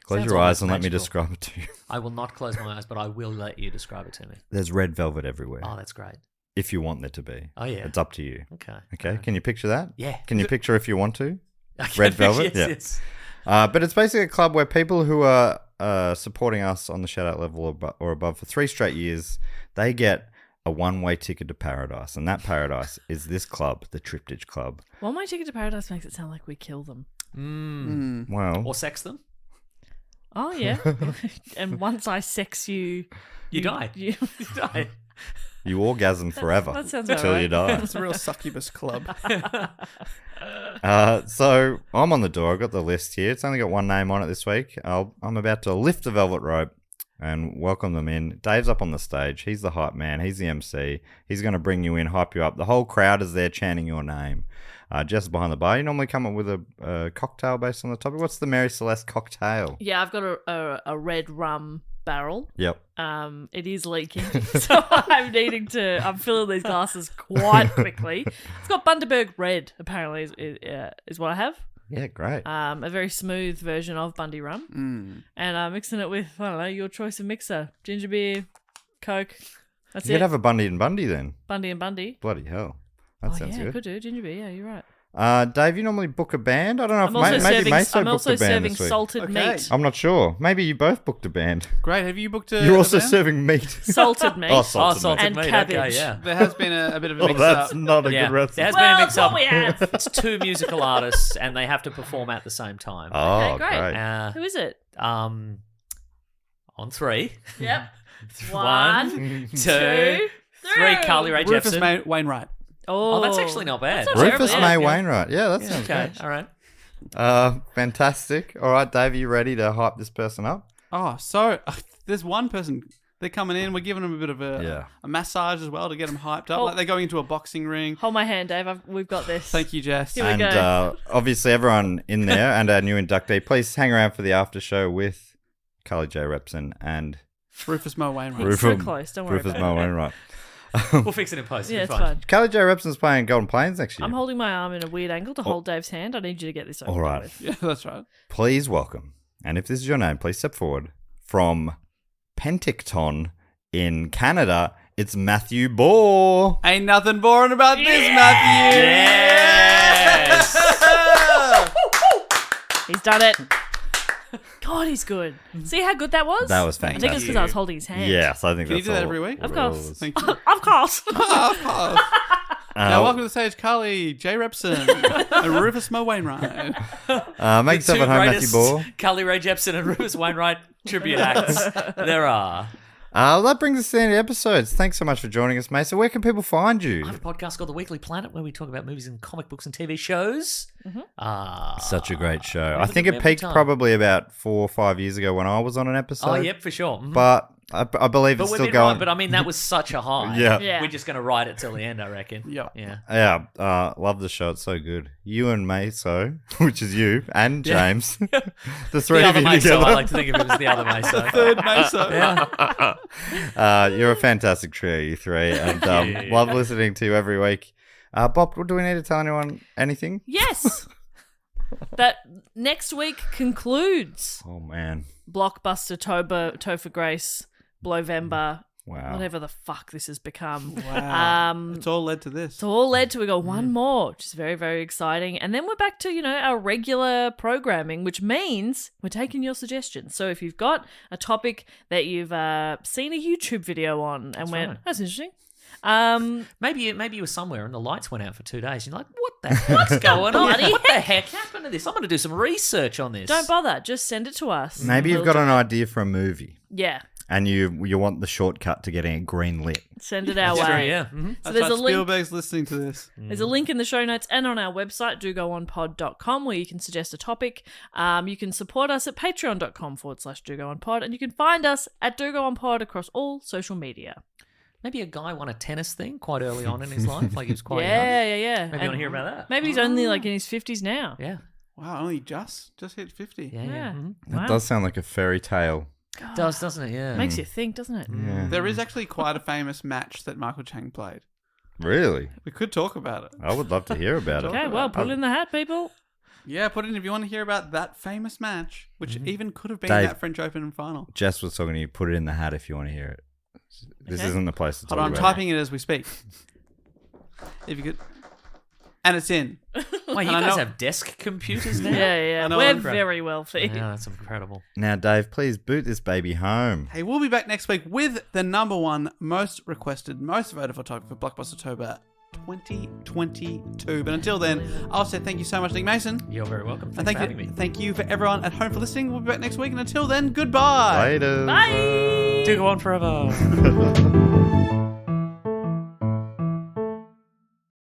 Close Sounds your eyes almost and let me magical. describe it to you. I will not close my eyes, but I will let you describe it to me. There's red velvet everywhere. Oh, that's great. If you want there to be. Oh, yeah. It's up to you. Okay. Okay, can you picture that? Yeah. Can you picture if you want to? Okay. Red velvet? Yes, Yeah. yes. But it's basically a club where people who are supporting us on the shout-out level or above for 3 straight years, they get a one-way ticket to paradise. And that paradise is this club, the Triptych Club. One-way ticket to paradise makes it sound like we kill them. Well, Or sex them. Oh, yeah. And once I sex you... You die. You, You die. you orgasm forever that sounds until alright. you die. It's a real succubus club. So I'm on the door. I've got the list here. It's only got one name on it this week. I'm about to lift the velvet rope and welcome them in. Dave's up on the stage. He's the hype man. He's the MC. He's going to bring you in, hype you up. The whole crowd is there chanting your name. Jess is behind the bar. You normally come up with a cocktail based on the topic. What's the Mary Celeste cocktail? yeah, I've got a red rum barrel. Yep. It is leaking, so I'm I'm filling these glasses quite quickly. It's got Bundaberg Red, apparently, is what I have. Yeah, great. A very smooth version of Bundy rum. And I'm mixing it with, I don't know, your choice of mixer. Ginger beer, Coke, That's You it. could have a Bundy and Bundy then. Bundy and Bundy. Bloody hell. That Oh sounds yeah, good. could do Ginger Beer. Yeah, you're right. Dave, you normally book a band? I don't know if I'm also maybe serving. Meso I'm booked also a band serving this week. salted Okay. meat. I'm not sure. Maybe you both booked a band. Great. Have you booked a You're also a band? serving meat. Salted meat. Oh, salted meat. And meat. cabbage. Okay, yeah. There has been a bit of a Oh, mix that's up. not a Yeah. good recipe. There has Well, been a that's what mix-up. we have. It's two musical artists, and they have to perform at the same time. Oh, Okay, great. great. Who is it? On three. Yep. One, two, two, three. Carly Rae Rufus Jepsen. Wainwright. Oh, that's actually not bad. That's not Rufus terrible. May Yeah. Wainwright. Yeah, that sounds Okay, good. all right. Fantastic. All right, Dave, are you ready to hype this person up? Oh, so there's one person. They're coming in. We're giving them a bit of a massage as well to get them hyped up. Oh. Like they're going into a boxing ring. Hold my hand, Dave. We've got this. Thank you, Jess. Here we And go. obviously, everyone in there and our new inductee, please hang around for the after show with Carly J. Repson and Rufus Mo Wainwright. It's so close. Don't worry Rufus about Mo it. Wainwright. We'll fix it in post. Yeah, It'll it's be fine. Carly J. Repson's playing Golden Plains next year. I'm holding my arm in a weird angle to hold Dave's hand. I need you to get this over All right. with. Yeah, that's right. Please welcome, and if this is your name, please step forward, from Penticton in Canada, it's Matthew Ball. Ain't nothing boring about this, Matthew. Yes. He's done it. God, he's good. See how good that was? That was I think it's fantastic. because I was holding his hand. Yes, I think Can you that's do that all- every week? what Of it course. was. Thank you. Of course. Of course. Now, welcome to the stage, Carly J. Repson and Rufus Mo Wainwright. Make yourself Two at home, Matthew greatest Ball. Carly Rae Jepsen and Rufus Wainwright tribute acts there are. That brings us to the end of the episodes. Thanks so much for joining us, mate. So where can people find you? I have a podcast called The Weekly Planet where we talk about movies and comic books and TV shows. Such a great show. I look think at it me every peaked time. probably about 4 or 5 years ago when I was on an episode. Oh, yep, for sure. Mhm. But I believe But it's we've still been going. right, but I mean, that was such a high. Yeah. Yeah. We're just going to ride it till the end, I reckon. Yep. Yeah. Yeah, love the show. It's so good. You and Meso, which is you, and James. The three The of other you Meso. together. I like to think of him as the other Meso. Third Meso. Yeah. You're a fantastic trio, you three. And you. love listening to you every week. Bob, do we need to tell anyone anything? Yes. That next week concludes Oh, man. Blockbuster Topher Grace, Blowvember, Wow. whatever the fuck this has become. Wow. It's all led to this. It's all led to we got one more, which is very, very exciting. And then we're back to, our regular programming, which means we're taking your suggestions. So if you've got a topic that you've seen a YouTube video on and went, right. that's interesting. Maybe you were somewhere and the lights went out for 2 days. You're like, what the heck's going on? bloody What the heck happened to this? I'm going to do some research on this. Don't bother. Just send it to us. Maybe you've We'll got do an it. idea for a movie. Yeah. And you want the shortcut to getting it green lit. Send it our That's true, way. yeah. Mhm. So That's there's right, a link. Spielberg's listening to this. There's a link in the show notes and on our website, dogoonpod.com, where you can suggest a topic. You can support us at patreon.com/dogoonpod, and you can find us at dogoonpod across all social media. Maybe a guy won a tennis thing quite early on in his life, like he was quite young. Yeah. Maybe you want to hear about that? Maybe he's only like in his 50s now. Yeah. Wow, only just hit 50. Yeah. Yeah. Mhm. That Wow. does sound like a fairy tale. Does, doesn't it? Yeah. Makes you think, doesn't it? Yeah. There is actually quite a famous match that Michael Chang played. Really? We could talk about it. I would love to hear about it. Okay, well, put it in the hat, people. Yeah, put it in if you want to hear about that famous match, which even could have been Dave. that French Open final. Jess was talking to you. Put it in the hat if you want to hear it. This Okay. isn't the place to talk Hold on, I'm about typing it as we speak. If you could. And it's in. Wait, you And I guys know- have desk computers now? Yeah. I know We're I'm very wealthy. Yeah, that's incredible. it. Now, Dave, please boot this baby home. Hey, we'll be back next week with the number one most requested, most voted for topic for Blockbuster Tober 2022. But until then, I'll say thank you so much, Nick Mason. You're very welcome. And Thanks for having me. thank you for everyone at home for listening. We'll be back next week. And until then, goodbye. Later. Bye. Do go on forever.